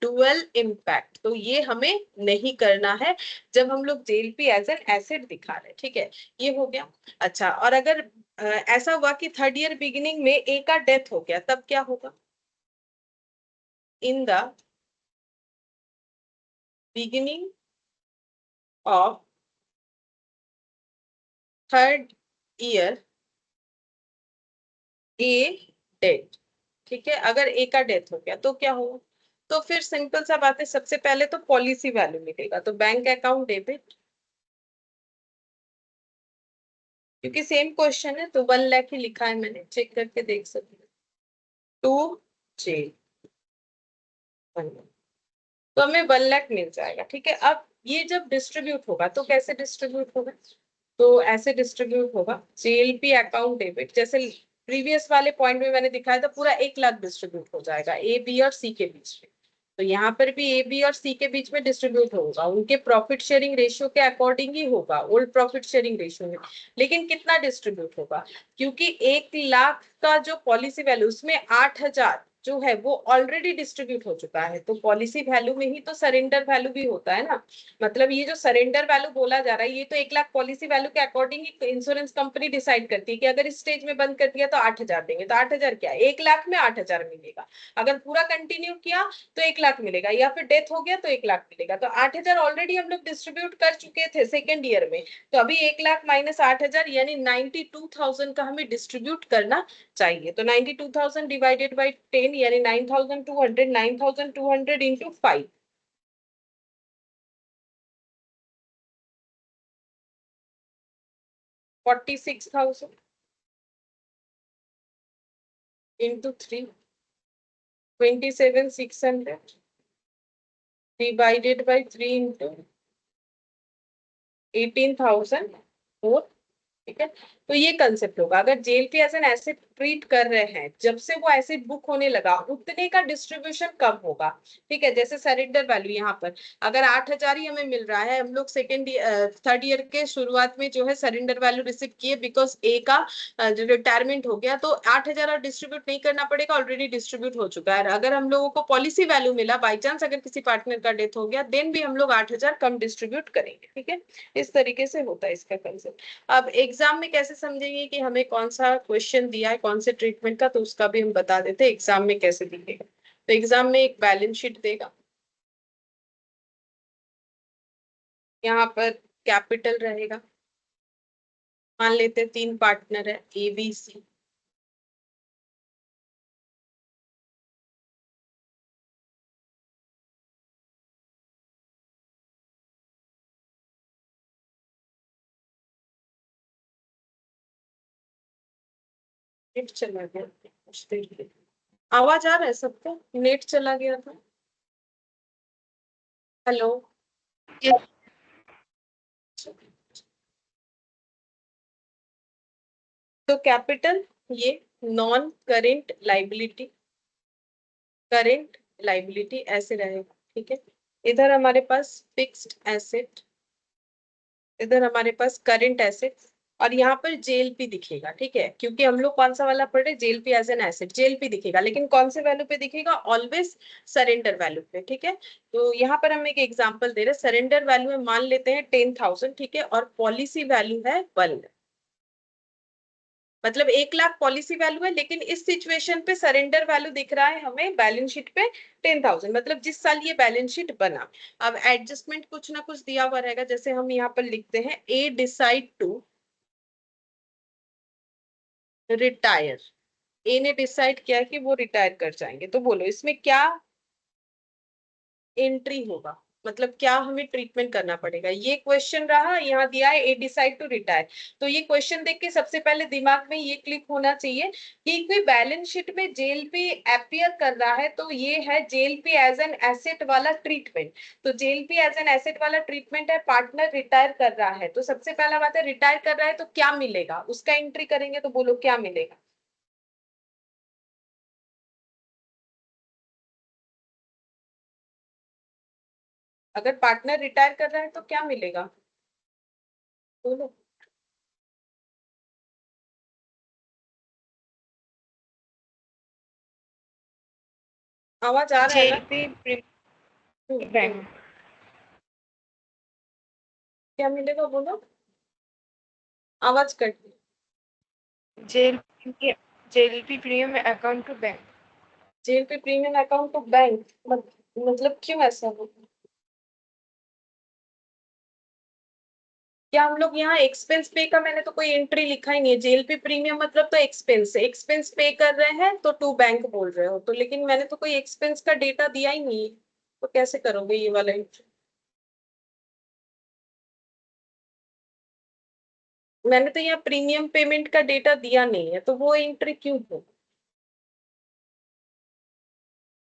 डुअल इम्पैक्ट। तो ये हमें नहीं करना है जब हम लोग जेएलपी एज एन एसेट दिखा रहे हैं। ठीक है, ये हो गया। अच्छा, और अगर ऐसा हुआ कि थर्ड ईयर बिगिनिंग में ए का डेथ हो गया, तब क्या होगा? इन the beginning of third year A death. ठीक है, अगर ए का डेथ हो गया तो क्या होगा? तो फिर सिंपल सा बात है, सबसे पहले तो पॉलिसी वैल्यू मिलेगा, तो बैंक अकाउंट डेबिट, क्योंकि सेम क्वेश्चन है तो 1 लाख ही लिखा है मैंने, चेक करके देख सकते हैं। टू जे, तो हमें 1 लाख मिल जाएगा। ठीक है, अब ये जब डिस्ट्रीब्यूट होगा तो कैसे डिस्ट्रीब्यूट होगा? तो ऐसे डिस्ट्रीब्यूट होगा, जेएलपी अकाउंट डेबिट, जैसे प्रीवियस वाले पॉइंट में मैंने दिखाया था, पूरा 1 लाख डिस्ट्रीब्यूट हो जाएगा ए बी और सी के बीच में। तो यहाँ पर भी ए बी और सी के बीच में डिस्ट्रीब्यूट होगा, उनके प्रॉफिट शेयरिंग रेशियो के अकॉर्डिंग ही होगा, ओल्ड प्रॉफिट शेयरिंग रेशियो में। लेकिन कितना डिस्ट्रीब्यूट होगा? क्योंकि 1 लाख का जो पॉलिसी वैल्यू, उसमें 8,000 जो है वो ऑलरेडी डिस्ट्रीब्यूट हो चुका है। तो पॉलिसी वैल्यू में ही तो सरेंडर वैल्यू भी होता है ना। मतलब ये जो सरेंडर वैल्यू बोला जा रहा है, ये तो 1 लाख पॉलिसी वैल्यू के अकॉर्डिंग ही इंश्योरेंस कंपनी डिसाइड करती है कि अगर इस स्टेज में बंद कर दिया तो 8,000 देंगे। तो 8,000 क्या है, 1 लाख में 8,000 मिलेगा। अगर पूरा कंटिन्यू किया तो 1 लाख मिलेगा, या फिर डेथ हो गया तो 1 लाख मिलेगा। तो 8,000 ऑलरेडी हम लोग डिस्ट्रीब्यूट कर चुके थे सेकेंड ईयर में। तो अभी 1 लाख माइनस 8,000 यानी 92,000 का हमें डिस्ट्रीब्यूट करना चाहिए। तो 92,000 डिवाइडेड बाई 10 यानी 9,200, 9,200 into 5, 46,000 into 3, 27,600 divided by 3 into 18,004। ठीक है, तो ये कंसेप्ट होगा। अगर JLP as an asset treat कर रहे हैं, जब से वो एसेट बुक होने लगा उतने का डिस्ट्रीब्यूशन कब होगा? ठीक है, जैसे सरेंडर वैल्यू यहाँ पर अगर 8,000 ही हमें मिल रहा है, हम लोग थर्ड ईयर के शुरुआत में जो है सरेंडर वैल्यू रिसीव किए बिकॉज ए का जो रिटायरमेंट हो गया, तो 8,000 और डिस्ट्रीब्यूट नहीं करना पड़ेगा, ऑलरेडी डिस्ट्रीब्यूट हो चुका है। अगर हम लोगों को पॉलिसी वैल्यू मिला, बाई चांस अगर किसी पार्टनर का डेथ हो गया, देन भी हम लोग 8,000 कम डिस्ट्रीब्यूट करेंगे। ठीक है, इस तरीके से होता है इसका कंसेप्ट। अब एग्जाम में कैसे समझेंगे कि हमें कौन सा क्वेश्चन दिया है कौन से ट्रीटमेंट का, तो उसका भी हम बता देते हैं एग्जाम में कैसे दिखेगा। तो एग्जाम में एक बैलेंस शीट देगा, यहाँ पर कैपिटल रहेगा। मान लेते 3 पार्टनर है ए बी सी। नेट चला गया कुछ देर के लिए। आवाज आ रहा है सबको? नेट चला गया था। हेलो। Yes. तो कैपिटल ये non current liability, current liability ऐसे रहेगा। ठीक है, इधर हमारे पास फिक्स्ड एसेट, इधर हमारे पास करंट एसेट, और यहाँ पर जेएलपी दिखेगा। ठीक है, क्योंकि हम लोग कौन सा वाला पढ़ रहे, JLP as an asset, JLP दिखेगा, लेकिन कौन से वैल्यू पे दिखेगा? ऑलवेज सरेंडर वैल्यू पे। ठीक है, तो यहाँ पर हम एक एग्जांपल दे रहे हैं, सरेंडर वैल्यू है मान लेते हैं 10,000। ठीक है, और पॉलिसी वैल्यू है 1, मतलब 1 लाख पॉलिसी वैल्यू है, लेकिन इस सिचुएशन पे सरेंडर वैल्यू दिख रहा है हमें बैलेंस शीट पे 10,000, मतलब जिस साल ये बैलेंस शीट बना। अब एडजस्टमेंट कुछ ना कुछ दिया हुआ रहेगा, जैसे हम यहाँ पर लिखते हैं ए डिसाइड टू रिटायर। ए ने डिसाइड किया कि वो रिटायर कर जाएंगे, तो बोलो इसमें क्या एंट्री होगा? मतलब क्या हमें ट्रीटमेंट करना पड़ेगा, ये क्वेश्चन रहा। यहाँ दिया है ए डिसाइड टू रिटायर। तो ये क्वेश्चन देख के सबसे पहले दिमाग में ये क्लिक होना चाहिए कि कोई बैलेंस शीट में जेएलपी अपीयर कर रहा है तो ये है जेएलपी एज एन एसेट वाला ट्रीटमेंट। तो जेएलपी एज एन एसेट वाला ट्रीटमेंट है, पार्टनर रिटायर कर रहा है तो सबसे पहला बात है रिटायर कर रहा है तो क्या मिलेगा, उसका एंट्री करेंगे। तो बोलो क्या मिलेगा। अगर पार्टनर रिटायर कर रहा है तो क्या मिलेगा, बोलो। आवाज आ रहा है ना। JLP hmm, bank. बोलो क्या मिलेगा, बोलो। आवाज कट गई। JLP JLP premium account to bank. JLP premium account to bank, मतलब क्यों ऐसा हो। क्या हम लोग यहाँ एक्सपेंस पे का, मैंने तो कोई एंट्री लिखा ही नहीं है। जेल पे प्रीमियम मतलब तो एक्सपेंस है, एक्सपेंस पे कर रहे हैं तो टू बैंक बोल रहे हो तो, लेकिन मैंने तो कोई एक्सपेंस का डेटा दिया ही नहीं है। तो कैसे करोगे ये वाला एंट्री। मैंने तो यहाँ प्रीमियम पेमेंट का डेटा दिया नहीं है तो वो एंट्री क्यों हो।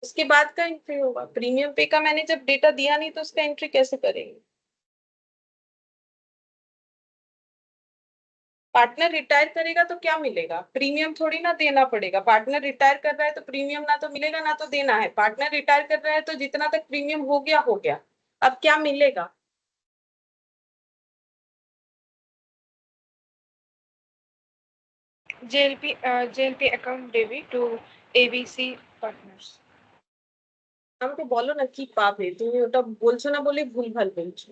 उसके बाद का एंट्री होगा, प्रीमियम पे का मैंने जब डेटा दिया नहीं तो उसका एंट्री कैसे करेंगे। पार्टनर रिटायर करेगा तो क्या मिलेगा, प्रीमियम थोड़ी ना देना पड़ेगा। पार्टनर रिटायर कर रहा है तो प्रीमियम ना तो मिलेगा ना तो देना है। पार्टनर रिटायर कर रहा है तो जितना तक प्रीमियम हो गया हो गया। अब क्या मिलेगा। JLP account debit to ABC partners। আমাকে বলো না কি পাবে, তুমি ওটা বলছো না বলে ভুলভাল বলছো।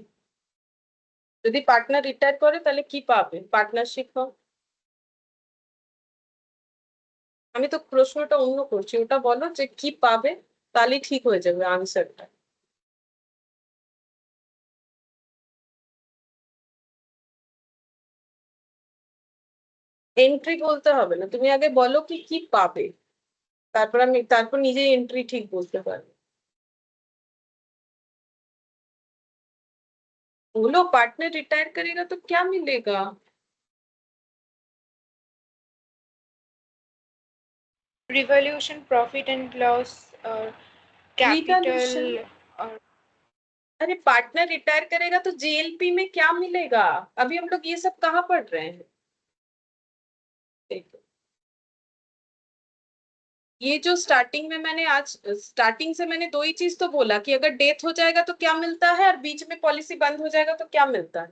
যদি পার্টনার রিটায়ার করে তাহলে কি পাবে, পার্টনারশিপ। আমি তো প্রশ্নটা অন্য করছি, ওটা বলো যে কি পাবে, তাহলে ঠিক হয়ে যাবে আনসারটা। এন্ট্রি বলতে হবে না, তুমি আগে বলো কি কি পাবে, তারপর আমি তারপর নিজেই এন্ট্রি ঠিক বলতে পারবো। बोलो पार्टनर रिटायर करेगा तो क्या मिलेगा। Revaluation profit and loss और रिवॉल्यूशन। capital और अरे पार्टनर रिटायर करेगा तो जेएलपी में क्या मिलेगा। अभी हम लोग ये सब कहाँ पढ़ रहे हैं। देखो, ये जो स्टार्टिंग में मैंने आज स्टार्टिंग से मैंने दो ही चीज तो बोला कि अगर डेथ हो जाएगा तो क्या मिलता है और बीच में पॉलिसी बंद हो जाएगा तो क्या मिलता है।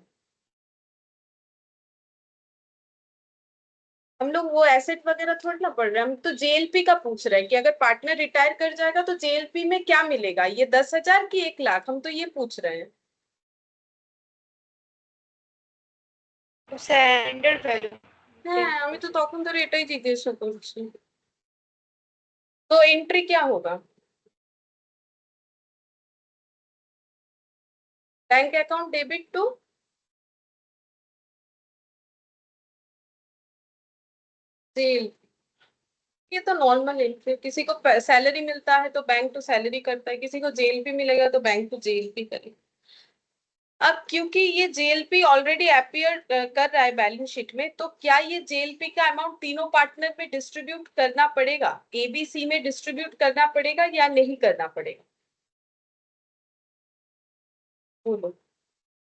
हम लोग वो एसेट वगैरह थोड़ी ना पढ़ रहे हैं, हम तो जेएलपी का पूछ रहे हैं कि अगर पार्टनर रिटायर कर जाएगा तो जेएलपी में क्या मिलेगा, ये 10,000 की 1 लाख, हम तो ये पूछ रहे हैं। surrender value হ্যাঁ আমি তো 10%। তখন ধরে এটাই জিজ্ঞাসা করছি। तो एंट्री क्या होगा, bank account debit to sale. ये तो नॉर्मल एंट्री, किसी को सैलरी मिलता है तो बैंक तो सैलरी करता है, किसी को जेल भी मिलेगा तो बैंक तो जेल भी करेगा। अब क्योंकि ये जेएलपी ऑलरेडी अपीयर कर रहा है बैलेंस शीट में, तो क्या ये जेएलपी का अमाउंट तीनों पार्टनर में डिस्ट्रीब्यूट करना पड़ेगा, एबीसी में डिस्ट्रीब्यूट करना पड़ेगा या नहीं करना पड़ेगा, बोलो।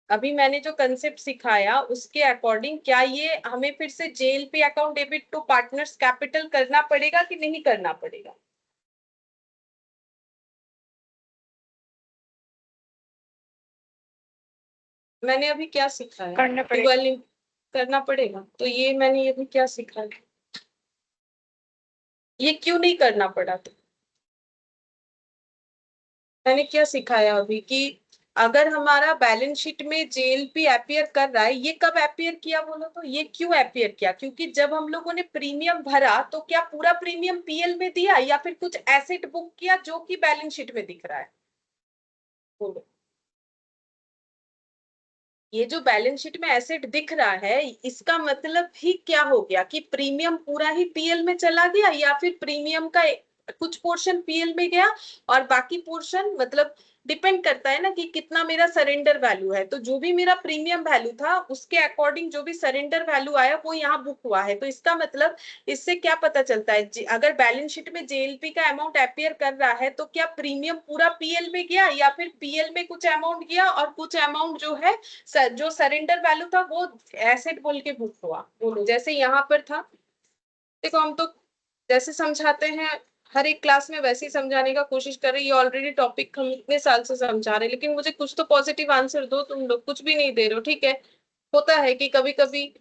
अभी मैंने जो कंसेप्ट सिखाया उसके अकॉर्डिंग क्या ये हमें फिर से JLP account debit to partners capital करना पड़ेगा कि नहीं करना पड़ेगा। मैंने अभी क्या सिखाया, करना पड़ेगा। डुअल करना पड़ेगा, तो ये मैंने अभी क्या सिखाया, ये क्यों नहीं करना पड़ा। तो मैंने क्या सिखाया अभी कि अगर हमारा बैलेंस शीट में जेएलपी अपीयर कर रहा है, ये कब अपीयर किया बोलो तो, ये क्यों अपीयर किया, क्योंकि जब हम लोगों ने प्रीमियम भरा तो क्या पूरा प्रीमियम पीएल में दिया या फिर कुछ एसेट बुक किया जो कि बैलेंस शीट में दिख रहा है, बोलो। ये जो बैलेंस शीट में एसेट दिख रहा है इसका मतलब ही क्या हो गया कि प्रीमियम पूरा ही पीएल में चला गया या फिर प्रीमियम का कुछ पोर्शन पीएल में गया और बाकी पोर्शन मतलब डिपेंड करता है ना कि कितना मेरा सरेंडर वैल्यू है। तो जो भी मेरा प्रीमियम वैल्यू था उसके अकॉर्डिंग जो भी सरेंडर वैल्यू आया वो यहाँ बुक हुआ है। तो इसका मतलब इससे क्या पता चलता है, अगर बैलेंस शीट में जेएलपी का अमाउंट अपियर कर रहा है तो क्या प्रीमियम पूरा पीएल में गया या फिर पीएल में कुछ अमाउंट गया और कुछ अमाउंट जो है जो सरेंडर वैल्यू था वो एसेट बोल के बुक हुआ। बोलो जैसे यहाँ पर था, देखो हम तो जैसे समझाते हैं हर एक क्लास में वैसे ही समझाने का कोशिश कर रही है। ऑलरेडी टॉपिक हम इतने साल से समझा रहे हैं, लेकिन मुझे कुछ तो पॉजिटिव आंसर दो। तुम लोग कुछ भी नहीं दे रहे हो, ठीक है। होता है कि कभी कभी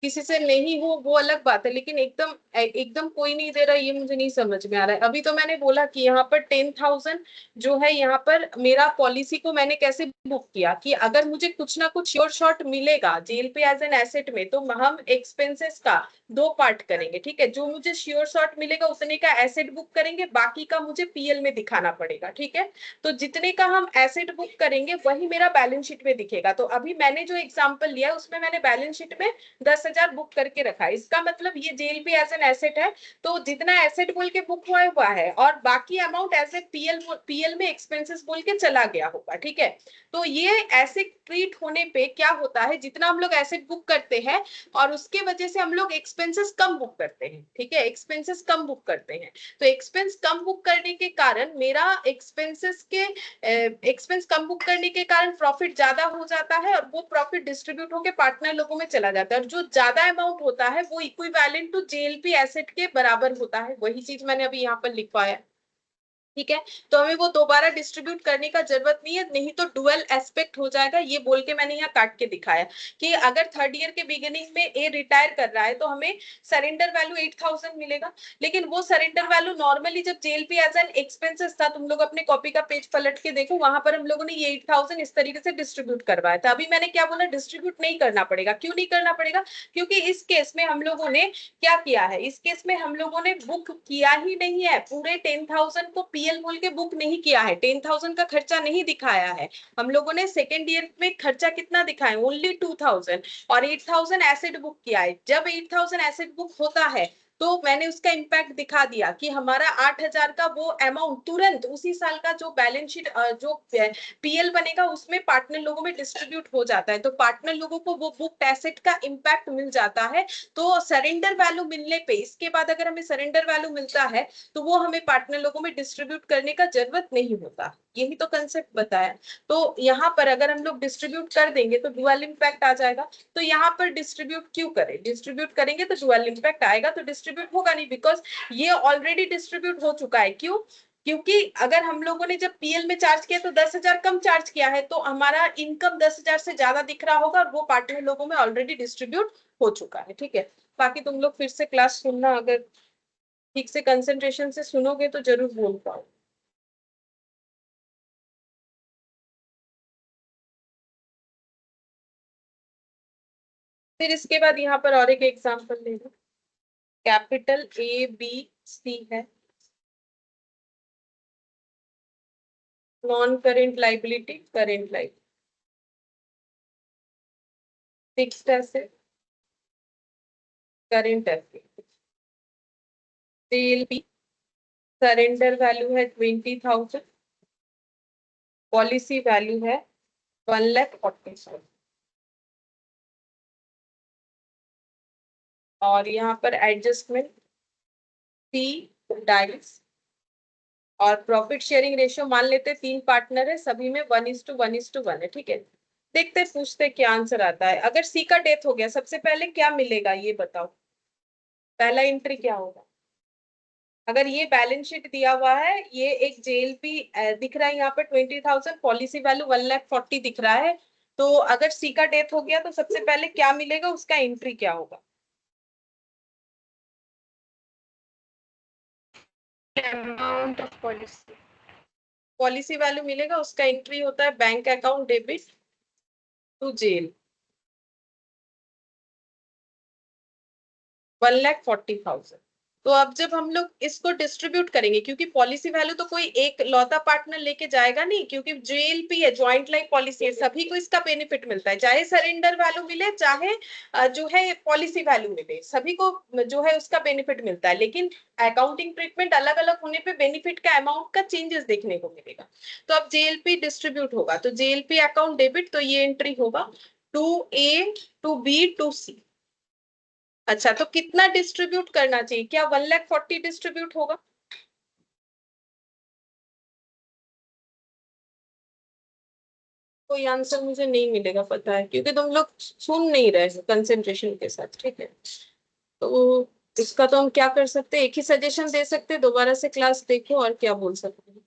किसी से नहीं हो वो अलग बात है, लेकिन एकदम एकदम कोई नहीं दे रहा, ये मुझे नहीं समझ में आ रहा है। अभी तो मैंने बोला कि यहाँ पर 10,000 जो है यहाँ पर मेरा पॉलिसी को मैंने कैसे बुक किया कि अगर मुझे कुछ ना कुछ श्योर शॉर्ट मिलेगा जेल पे एज एन एसेट में तो हम एक्सपेंसेस का दो पार्ट करेंगे, ठीक है। जो मुझे श्योर शॉर्ट मिलेगा उतने का एसेट बुक करेंगे, बाकी का मुझे पीएल में दिखाना पड़ेगा, ठीक है। तो जितने का हम एसेट बुक करेंगे वही मेरा बैलेंस शीट में दिखेगा। तो अभी मैंने जो एग्जांपल लिया उसमें मैंने बैलेंस शीट में 10,000 बुक करके रखा है। इसका मतलब ये जेल भी एज एन एसेट है, तो जितना एसेट बोल के बुक हुआ है और बाकी अमाउंट एज ए पीएल में एक्सपेंसेस बोल के चला गया होगा, ठीक है। तो ये ऐसे ट्रीट होने पे क्या होता है, जितना हम लोग एसेट बुक करते हैं और उसके वजह से हम लोग एक्सपेंसेस कम बुक करते हैं, ठीक है। एक्सपेंसेस कम बुक करते हैं तो एक्सपेंस कम बुक करने के कारण मेरा एक्सपेंस कम बुक करने के कारण प्रॉफिट ज्यादा हो जाता है और वो प्रॉफिट डिस्ट्रीब्यूट होकर पार्टनर लोगों में चला जाता है। और जो ज्यादा अमाउंट होता है वो इक्विवेलेंट टू जेएलपी एसेट के बराबर होता है। वही चीज मैंने अभी यहाँ पर लिखवाया, ठीक है। तो हमें वो दोबारा डिस्ट्रीब्यूट करने का जरूरत नहीं है, नहीं तो डुअल एस्पेक्ट हो जाएगा। ये बोल के मैंने यहाँ काट के दिखाया कि अगर थर्ड ईयर के बिगिनिंग में ए रिटायर कर रहा है तो हमें सरेंडर वैल्यू 8,000 मिलेगा, लेकिन वो सरेंडर वैल्यू नॉर्मली जब जेएलपी एज एन एक्सपेंसेस था, तुम लोग अपने कॉपी का पेज पलट के देखो, वहां पर हम लोगों ने ये 8,000 इस तरीके से डिस्ट्रीब्यूट करवाया था। अभी मैंने क्या बोला, डिस्ट्रीब्यूट नहीं करना पड़ेगा। क्यों नहीं करना पड़ेगा? क्योंकि इस केस में हम लोगों ने क्या किया है, इस केस में हम लोगों ने बुक किया ही नहीं है, पूरे 10,000 को पीएल बोल के बुक नहीं किया है, 10,000 का खर्चा नहीं दिखाया है। हम लोगों ने सेकेंड ईयर में खर्चा कितना दिखाया, ओनली 2,000 और 8,000 एसेट बुक किया है। जब 8,000 एसेट बुक होता है तो मैंने उसका इंपैक्ट दिखा दिया कि हमारा 8,000 का वो अमाउंट तुरंत उसी साल का जो बैलेंस शीट जो पीएल बनेगा उसमें पार्टनर लोगों में डिस्ट्रीब्यूट हो जाता है। तो पार्टनर लोगों को वो बुक एसेट का इंपैक्ट मिल जाता है। तो सरेंडर वैल्यू मिलने पे, इसके बाद अगर हमें सरेंडर वैल्यू मिलता है तो वो हमें पार्टनर लोगों में डिस्ट्रीब्यूट करने का जरूरत नहीं होता। यही तो कंसेप्ट बताया। तो यहाँ पर अगर हम लोग डिस्ट्रीब्यूट कर देंगे तो डुअल इम्पैक्ट आ जाएगा। तो यहाँ पर डिस्ट्रीब्यूट क्यों करें, डिस्ट्रीब्यूट करेंगे तो डुअल इम्पैक्ट आएगा, तो डिस्ट्रीब्यूट होगा नहीं, बिकॉज ये ऑलरेडी डिस्ट्रीब्यूट हो चुका है। क्यों? क्योंकि अगर हम लोगों ने जब पीएल में चार्ज किया तो 10,000 कम चार्ज किया है, तो हमारा इनकम 10,000 से ज्यादा दिख रहा होगा और वो पार्टनर लोगों में ऑलरेडी डिस्ट्रीब्यूट हो चुका है, ठीक है। बाकी तुम लोग फिर से क्लास सुनना, अगर ठीक से कंसंट्रेशन से सुनोगे तो जरूर बोल पाओ। फिर इसके बाद यहाँ पर और एक एग्जांपल ले लो। कैपिटल ए बी सी है, non current liability, current liability, fixed asset, current asset, CLP, surrender value है 20,000, पॉलिसी वैल्यू है 1,40,000 और यहाँ पर एडजस्टमेंट सी डाइस और प्रॉफिट शेयरिंग रेशियो मान लेते तीन पार्टनर है, सभी में 1:1:1 है, ठीक है। देखते पूछते क्या आंसर आता है। अगर सी का डेथ हो गया सबसे पहले क्या मिलेगा ये बताओ, पहला एंट्री क्या होगा? अगर ये बैलेंस शीट दिया हुआ है, ये एक जेएलपी दिख रहा है यहाँ पर 20,000, पॉलिसी वैल्यू 1,40,000 दिख रहा है, तो अगर सी का डेथ हो गया तो सबसे पहले क्या मिलेगा, उसका एंट्री क्या होगा? Amount of policy. Policy value मिलेगा, उसका एंट्री होता है bank account debit to JLP 1,40,000। तो अब जब हम लोग इसको डिस्ट्रीब्यूट करेंगे, क्योंकि पॉलिसी वैल्यू तो कोई एक लौता पार्टनर लेके जाएगा नहीं, क्योंकि जेएलपी है, ज्वाइंट लाइफ पॉलिसी है, सभी को इसका बेनिफिट मिलता है, चाहे सरेंडर वैल्यू मिले चाहे जो है पॉलिसी वैल्यू मिले, सभी को जो है उसका बेनिफिट मिलता है। लेकिन अकाउंटिंग ट्रीटमेंट अलग अलग होने पे बेनिफिट का अमाउंट का चेंजेस देखने को मिलेगा। तो अब जेएलपी डिस्ट्रीब्यूट होगा, तो जेएलपी अकाउंट डेबिट, तो ये एंट्री होगा to A to B to C. अच्छा, तो कितना डिस्ट्रीब्यूट करना चाहिए, क्या 1,40,000 डिस्ट्रीब्यूट होगा? कोई आंसर मुझे नहीं मिलेगा, पता है, क्योंकि तुम लोग सुन नहीं रहे हो कंसेंट्रेशन के साथ, ठीक है। तो इसका तो हम क्या कर सकते हैं, एक ही सजेशन दे सकते हैं, दोबारा से क्लास देखो और क्या बोल सकते हैं।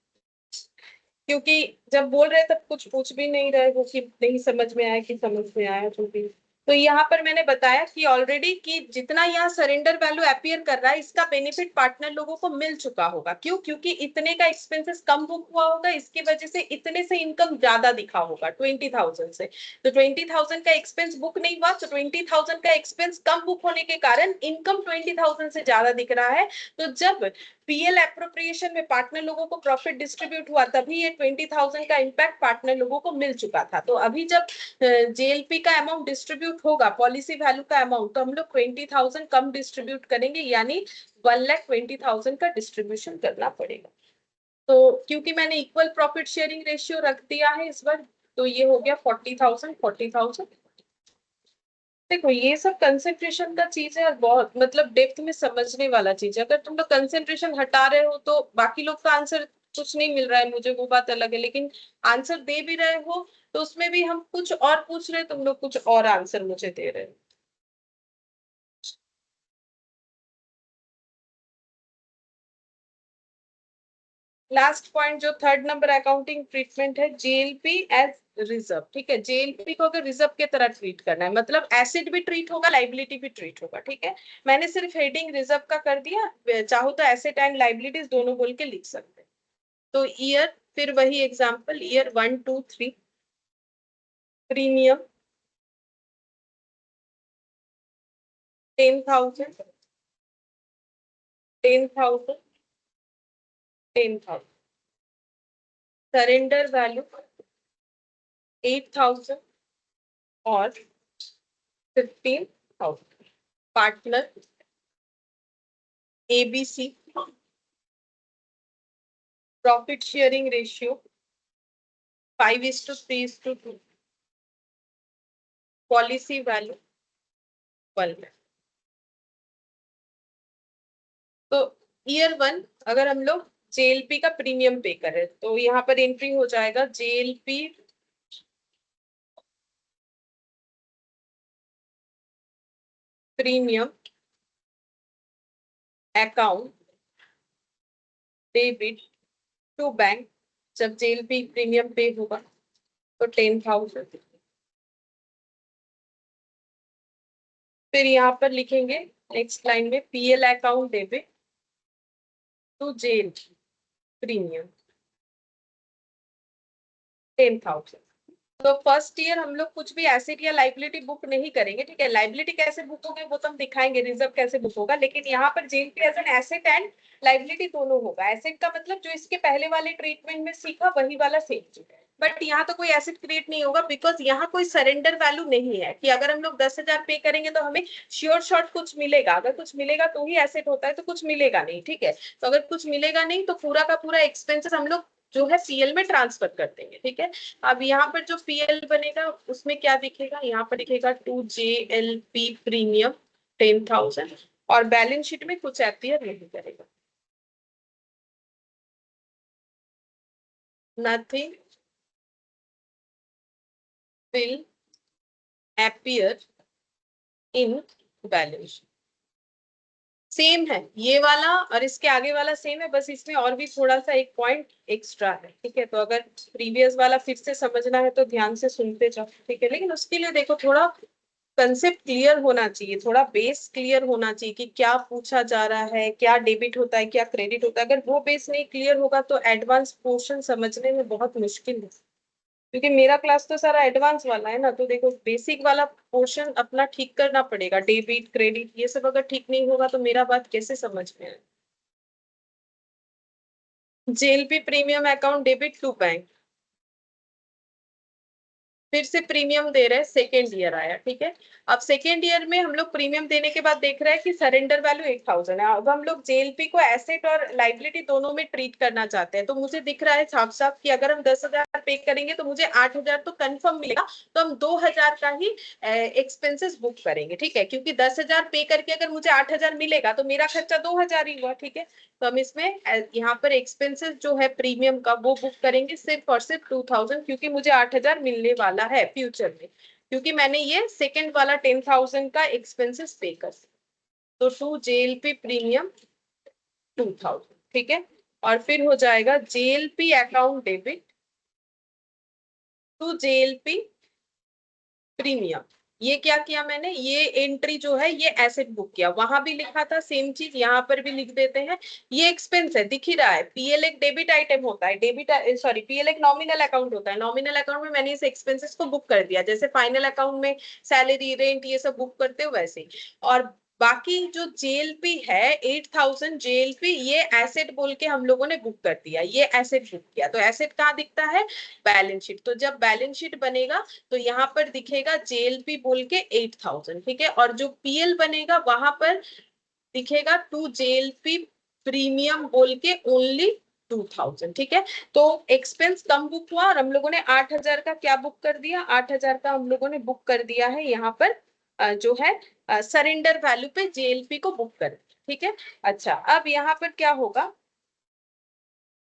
क्योंकि जब बोल रहे तब कुछ पूछ भी नहीं रहे हो कि नहीं समझ में आया कि समझ में आया, जो भी। तो यहाँ पर मैंने बताया कि ऑलरेडी कि जितना यहाँ सरेंडर वैल्यू अपीयर कर रहा है, इसका बेनिफिट पार्टनर लोगों को मिल चुका होगा। क्यों? क्योंकि इतने का एक्सपेंसेस कम बुक हुआ होगा, इसकी वजह से इतने से इनकम ज्यादा दिखा होगा 20,000 से। तो 20,000 का एक्सपेंस बुक नहीं हुआ, तो 20,000 का एक्सपेंस कम बुक होने के कारण इनकम 20,000 से ज्यादा दिख रहा है। तो जब पीएल एप्रोप्रिएशन में पार्टनर लोगों को प्रॉफिट डिस्ट्रीब्यूट हुआ, तभी ये 20,000 का इम्पैक्ट पार्टनर लोगों को मिल चुका था। तो अभी जब जेएलपी का अमाउंट डिस्ट्रीब्यूट होगा, पॉलिसी वैल्यू का अमाउंट, तो हम लोग 20,000 कम डिस्ट्रीब्यूट करेंगे, यानी 1,20,000 का डिस्ट्रीब्यूशन करना पड़ेगा। तो क्योंकि मैंने इक्वल प्रॉफिट शेयरिंग रेशियो रख दिया है इस बार, तो ये हो गया 40,000 40,000। देखो, ये सब कंसेंट्रेशन का चीज है और बहुत मतलब डेप्थ में समझने वाला चीज है। अगर तुम लोग कंसेंट्रेशन हटा रहे हो तो बाकी लोग का आंसर कुछ नहीं मिल रहा है मुझे, वो बात अलग है, लेकिन आंसर दे भी रहे हो तो उसमें भी हम कुछ और पूछ रहे हैं, तुम लोग कुछ और आंसर मुझे दे रहे हो। लास्ट पॉइंट जो थर्ड नंबर अकाउंटिंग ट्रीटमेंट है, जेएलपी एज रिजर्व। ठीक है, जेएलपी को अगर रिजर्व के तरह ट्रीट करना है, मतलब एसेट भी ट्रीट होगा, लाइबिलिटी भी ट्रीट होगा। ठीक है, मैंने सिर्फ हेडिंग रिजर्व का कर दिया, चाहो तो एसेट एंड लाइबिलिटीज दोनों बोल के लिख सकते हैं। तो ईयर, फिर वही example, year 1 2 3, premium 10,000 10,000 10,000, surrender value 8,000 और 15,000, partner ABC, profit sharing ratio 5:3:2, policy value 1। तो ईयर 1 अगर हम लोग जेएलपी का प्रीमियम पे करें, तो यहाँ पर एंट्री हो जाएगा JLP premium account debit to bank. जब जेएलपी प्रीमियम पे होगा तो 10,000। फिर यहाँ पर लिखेंगे नेक्स्ट लाइन में PL account debit to JLP premium 10,000। तो फर्स्ट ईयर हम लोग कुछ भी एसेट या लाइबिलिटी बुक नहीं करेंगे। ठीक है, लाइबिलिटी कैसे बुक होगी वो तो हम दिखाएंगे, रिजर्व कैसे बुक होगा, लेकिन यहाँ पर JLP as an asset and liability दोनों होगा। एसेट का मतलब जो इसके पहले वाले ट्रीटमेंट में सीखा वही वाला सेम, बट यहाँ तो कोई एसेट क्रिएट नहीं होगा, बिकॉज यहाँ कोई सरेंडर वैल्यू नहीं है कि अगर हम लोग 10,000 पे करेंगे तो हमें श्योर शॉर्ट कुछ मिलेगा। अगर कुछ मिलेगा तो ही एसेट होता है, तो कुछ मिलेगा नहीं। ठीक है, तो अगर कुछ मिलेगा नहीं तो पूरा का पूरा एक्सपेंसेस हम लोग जो है पीएल में ट्रांसफर कर देंगे। ठीक है, अब यहाँ पर जो पीएल बनेगा उसमें क्या दिखेगा, यहाँ पर दिखेगा टू जेएलपी प्रीमियम 10,000, और बैलेंस शीट में कुछ अपीयर नहीं करेगा, nothing will appear in balance sheet. Same है ये वाला और इसके आगे वाला सेम है, बस इसमें और भी थोड़ा सा एक पॉइंट एक्स्ट्रा है। ठीक है, तो अगर प्रीवियस वाला फिर से समझना है तो ध्यान से सुनते जाओ। ठीक है, लेकिन उसके लिए देखो थोड़ा कंसेप्ट क्लियर होना चाहिए, थोड़ा बेस क्लियर होना चाहिए कि क्या पूछा जा रहा है, क्या डेबिट होता है, क्या क्रेडिट होता है। अगर वो बेस नहीं क्लियर होगा तो एडवांस पोर्शन समझने में बहुत मुश्किल है। क्योंकि मेरा क्लास तो सारा एडवांस वाला है ना, तो देखो बेसिक वाला पोर्शन अपना ठीक करना पड़ेगा, डेबिट क्रेडिट ये सब अगर ठीक नहीं होगा तो मेरा बात कैसे समझ में आए। JLP premium account debit to bank, फिर से प्रीमियम दे रहे हैं, सेकेंड ईयर आया, ठीक है। अब सेकेंड ईयर में हम लोग प्रीमियम देने के बाद देख रहे हैं कि सरेंडर वैल्यू 8,000 है। अब हम लोग जेएलपी को एसेट और लाइबिलिटी दोनों में ट्रीट करना चाहते हैं, तो मुझे दिख रहा है साफ साफ कि अगर हम 10,000 पे करेंगे तो मुझे 8,000 तो कंफर्म मिलेगा, तो हम 2,000 का ही एक्सपेंसेस बुक करेंगे, ठीक है। क्योंकि 10,000 पे करके अगर मुझे 8,000 मिलेगा तो मेरा खर्चा 2,000 ही हुआ, ठीक है। तो हम इसमें यहाँ पर एक्सपेंसेस जो है प्रीमियम का वो बुक करेंगे सिर्फ और सिर्फ 2,000, क्योंकि मुझे 8,000 मिलने वाला है फ्यूचर में, क्योंकि मैंने ये सेकंड वाला 10,000 का एक्सपेंसेस पे कर। तो टू जेएलपी प्रीमियम 2,000, ठीक है। और फिर हो जाएगा JLP account debit to JLP premium. ये क्या किया मैंने, ये एंट्री जो है ये एसेट बुक किया, वहां भी लिखा था सेम चीज, यहाँ पर भी लिख देते हैं। ये एक्सपेंस है, दिख ही रहा है। पीएल एक डेबिट आइटम होता है, डेबिट सॉरी पीएल एक नॉमिनल अकाउंट होता है, नॉमिनल अकाउंट में मैंने इस एक्सपेंसेस को बुक कर दिया, जैसे फाइनल अकाउंट में सैलरी रेंट ये सब बुक करते हो वैसे ही। और बाकी जो जेएलपी है 8,000 जेएलपी, ये एसेट बोल के हम लोगों ने बुक कर दिया, ये एसेट बुक किया। तो एसेट कहाँ दिखता है, बैलेंस शीट। तो जब बैलेंस शीट बनेगा तो यहाँ पर दिखेगा जेएलपी बोल के 8,000, ठीक है। और जो पीएल बनेगा वहां पर दिखेगा टू जेएलपी प्रीमियम बोल के ओनली 2,000, ठीक है। तो एक्सपेंस कम बुक हुआ और हम लोगों ने 8,000 का क्या बुक कर दिया, 8,000 का हम लोगों ने बुक कर दिया है यहाँ पर जो है सरेंडर वैल्यू पे जेएलपी को बुक कर दिया, ठीक है। अच्छा, अब यहाँ पर क्या होगा,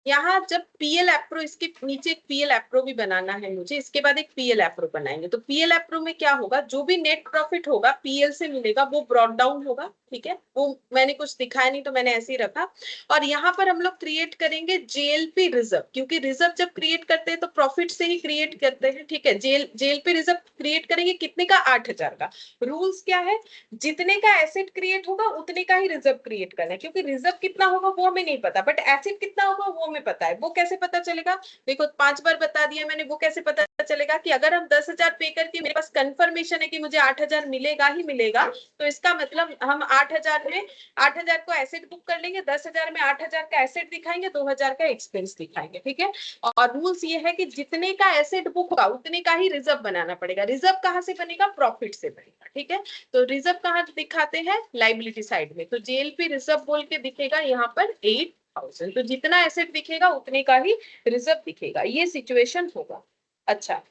यहाँ जब पीएल एप्रो, इसके नीचे एक पीएल एप्रो भी बनाना है मुझे, इसके बाद एक पीएल एप्रो बनाएंगे। तो पीएल एप्रो में क्या होगा, जो भी नेट प्रॉफिट होगा पीएल से मिलेगा वो ब्रॉट डाउन होगा, ठीक है। वो मैंने कुछ दिखाया नहीं तो मैंने ऐसे ही रखा। और यहाँ पर हम लोग क्रिएट करेंगे जेएलपी रिजर्व, क्योंकि रिजर्व जब क्रिएट करते हैं तो प्रॉफिट से ही क्रिएट करते हैं, ठीक है। जेएलपी रिजर्व क्रिएट करेंगे कितने का, 8,000 का। रूल्स क्या है, जितने का एसेट क्रिएट होगा उतने का ही रिजर्व क्रिएट करना है, क्योंकि रिजर्व कितना होगा वो हमें नहीं पता, बट एसेट कितना होगा वो हमें पता है। वो कैसे पता चलेगा, देखो 5 बार बता दिया मैंने, वो कैसे पता चलेगा कि अगर हम 10,000 पे करके मेरे पास कंफर्मेशन है कि मुझे 8,000 मिलेगा ही मिलेगा, तो इसका मतलब हम 8,000 में 8,000 को एसेट बुक कर लेंगे, 10,000 में 8,000 का एसेट दिखाएंगे, 2,000 का एक्सपेंस दिखाएंगे, ठीक है। और रूल्स ये है कि जितने का एसेट बुक होगा उतने का ही रिजर्व बनाना पड़ेगा। रिजर्व कहाँ से बनेगा, प्रॉफिट से बनेगा, ठीक है। तो रिजर्व कहाँ दिखाते हैं, लाइबिलिटी साइड में। तो जेएलपी रिजर्व बोल के दिखेगा यहाँ पर 8,000, तो जितना एसेट दिखेगा उतने का ही रिजर्व दिखेगा, ये सिचुएशन होगा। अच्छा,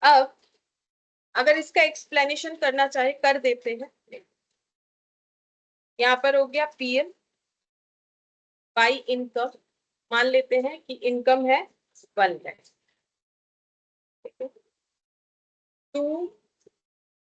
अब अगर इसका एक्सप्लेनेशन करना चाहे कर देते हैं। यहाँ पर हो गया पीएल बाई इनकम, मान लेते हैं कि इनकम है 1 लाख, टू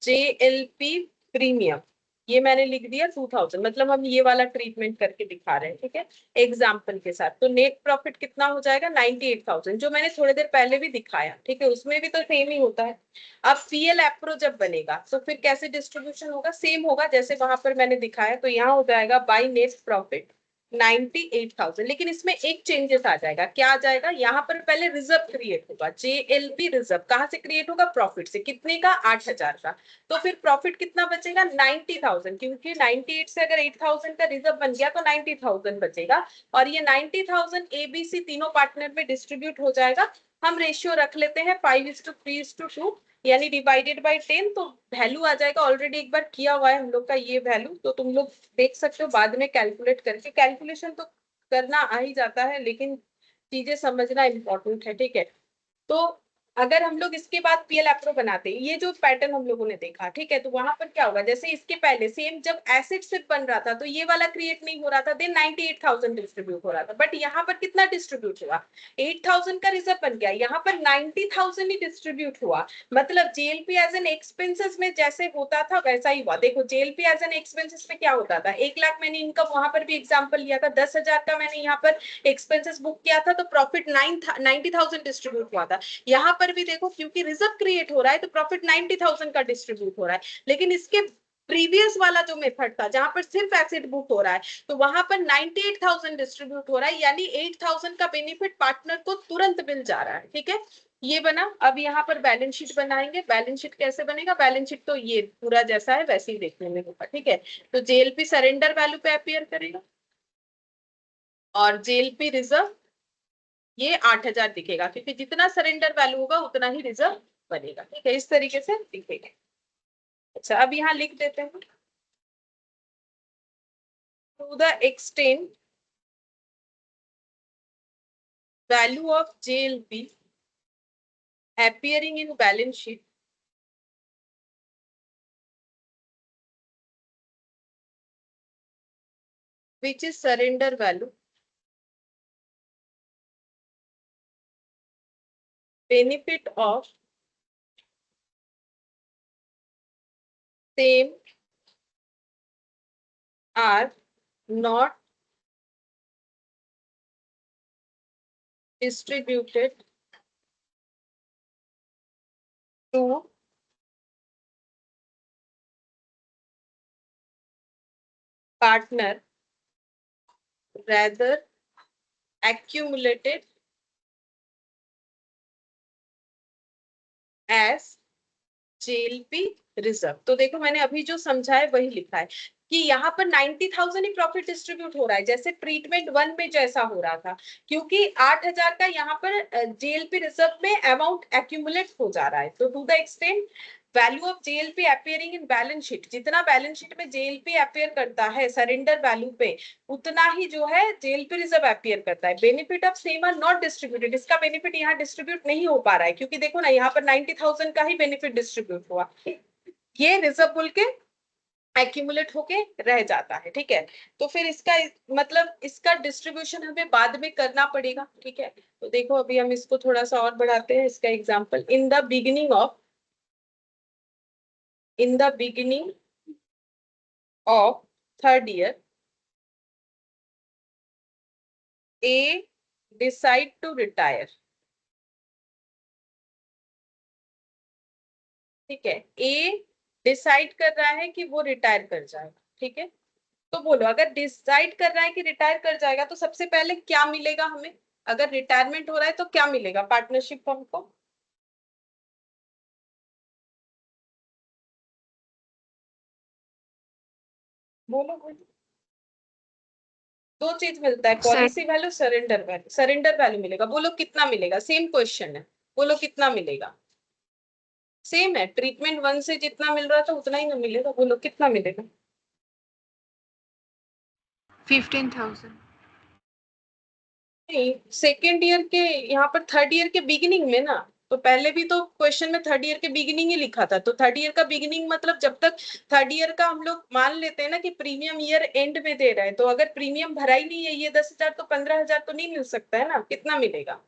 जेएलपी प्रीमियम, ये मैंने लिख दिया 2,000, मतलब हम ये वाला ट्रीटमेंट करके दिखा रहे हैं, ठीक है, एग्जाम्पल के साथ। तो नेट प्रॉफिट कितना हो जाएगा, 98,000, जो मैंने थोड़ी देर पहले भी दिखाया, ठीक है, उसमें भी तो सेम ही होता है। अब पीएल एप्रो जब बनेगा तो फिर कैसे डिस्ट्रीब्यूशन होगा, सेम होगा जैसे वहां पर मैंने दिखाया। तो यहाँ हो जाएगा बाई नेट प्रॉफिट 98,000, लेकिन इसमें एक चेंजेस आ जाएगा। क्या आ जाएगा, यहाँ पर पहले रिजर्व क्रिएट होगा, जेएलपी रिजर्व कहाँ से क्रिएट होगा, प्रॉफिट से, कितने का, 8,000 का। तो फिर प्रॉफिट कितना बचेगा, 90,000, क्योंकि 98 से अगर 8,000 का रिजर्व बन गया तो 90,000 बचेगा। और ये 90,000 एबीसी तीनों पार्टनर में डिस्ट्रीब्यूट हो जाएगा। हम रेशियो रख लेते हैं 5:3:2, यानी डिवाइडेड बाई 10। तो वैल्यू आ जाएगा, ऑलरेडी एक बार किया हुआ है हम लोग का ये वैल्यू, तो तुम लोग देख सकते हो बाद में कैलकुलेट करके। कैलकुलेशन तो करना आ ही जाता है, लेकिन चीजें समझना इंपॉर्टेंट है, ठीक है। तो अगर हम लोग इसके बाद पीएल एप्रो बनाते हैं, ये जो पैटर्न हम लोगों ने देखा, ठीक है, तो वहां पर क्या होगा, जैसे इसके पहले सेम जब एसेट सिर्फ बन रहा था तो ये वाला क्रिएट नहीं हो रहा था, देन 98,000 डिस्ट्रीब्यूट हो रहा था, बट यहाँ पर कितना डिस्ट्रीब्यूट हुआ, 8,000 का रिजर्व बन गया, यहाँ पर 90,000 ही डिस्ट्रीब्यूट हुआ। मतलब जेएलपी एज एन एक्सपेंसेस में जैसे होता था वैसा ही हुआ। देखो जेएलपी एज एन एक्सपेंसेस में क्या होता था, 1 लाख मैंने इनकम वहां पर भी एग्जाम्पल लिया था, 10,000 का मैंने यहाँ पर एक्सपेंसेस बुक किया था, तो प्रॉफिट 90,000 डिस्ट्रीब्यूट हुआ था। यहाँ पर भी देखो क्योंकि रिजर्व क्रिएट हो रहा है तो प्रॉफिट 90,000 का डिस्ट्रीब्यूट हो रहा है, लेकिन इसके प्रीवियस वाला जो मेथड था जहां पर सिर्फ एसेट बुक हो रहा है, तो वहां पर 98,000 डिस्ट्रीब्यूट हो रहा है, यानी 8,000 का बेनिफिट पार्टनर को तुरंत मिल जा रहा है। ठीक है, ये बना। अब यहाँ पर बैलेंस शीट बनाएंगे। बैलेंस शीट कैसे बनेगा? बैलेंस शीट तो ये पूरा जैसा है वैसे ही देखने में होगा। ठीक है, तो जेएलपी सरेंडर वैल्यू पे अपियर करेगा और जेएलपी रिजर्व ये 8,000 दिखेगा, क्योंकि जितना सरेंडर वैल्यू होगा उतना ही रिजर्व बनेगा। ठीक है, इस तरीके से दिखेगा। अच्छा, अब यहाँ लिख देते हैं, to the extent value of JLP appearing in balance sheet which is surrender value, benefit of same are not distributed to partner, rather accumulated as JLP reserve. तो देखो मैंने अभी जो समझा है वही लिखा है कि यहाँ पर 90,000 ही प्रॉफिट डिस्ट्रीब्यूट हो रहा है, जैसे ट्रीटमेंट 1 में जैसा हो रहा था, क्योंकि 8,000 का यहाँ पर जेएलपी रिजर्व में अमाउंट एक्यूमुलेट हो जा रहा है। तो to the extent value of JLP appearing in balance sheet, जितना बैलेंस शीट में जेएलपी अपियर करता है सरेंडर वैल्यू पे, उतना ही जो है जेएलपी रिजर्व अपियर करता है। Benefit of same are not distributed, इसका बेनिफिट यहाँ डिस्ट्रीब्यूट नहीं हो पा रहा है, क्योंकि देखो ना यहाँ पर 90,000 का ही बेनिफिट डिस्ट्रीब्यूट हुआ, ये रिजर्व बोल के एक्यूमुलेट होके रह जाता है। ठीक है, तो फिर इसका मतलब इसका डिस्ट्रीब्यूशन हमें बाद में करना पड़ेगा। ठीक है, तो देखो अभी हम इसको थोड़ा सा और बढ़ाते हैं। इसका example, in the beginning of third year A decide to retire. ठीक है, ए डिसाइड कर रहा है कि वो रिटायर कर जाएगा। ठीक है, तो बोलो अगर डिसाइड कर रहा है कि रिटायर कर जाएगा तो सबसे पहले क्या मिलेगा हमें? अगर रिटायरमेंट हो रहा है तो क्या मिलेगा पार्टनरशिप फर्म को? बोलो बोलो। दो चीज मिलता है, Sir, policy value, surrender value. Surrender value मिलेगा, बोलो कितना मिलेगा? सेम क्वेश्चन है, बोलो कितना मिलेगा? सेम है, ट्रीटमेंट 1 से जितना मिल रहा था उतना ही ना मिलेगा, बोलो कितना मिलेगा? 15,000. नहीं, सेकेंड ईयर के, यहाँ पर थर्ड ईयर के बिगिनिंग में ना, तो पहले भी तो क्वेश्चन में थर्ड ईयर के बिगिनिंग ही लिखा था, तो थर्ड ईयर का बिगिनिंग मतलब जब तक थर्ड ईयर का हम लोग मान लेते हैं ना कि प्रीमियम ईयर एंड में दे रहे हैं, तो अगर प्रीमियम भरा ही नहीं है ये 10,000, तो 15,000 तो नहीं मिल सकता है ना, कितना मिलेगा?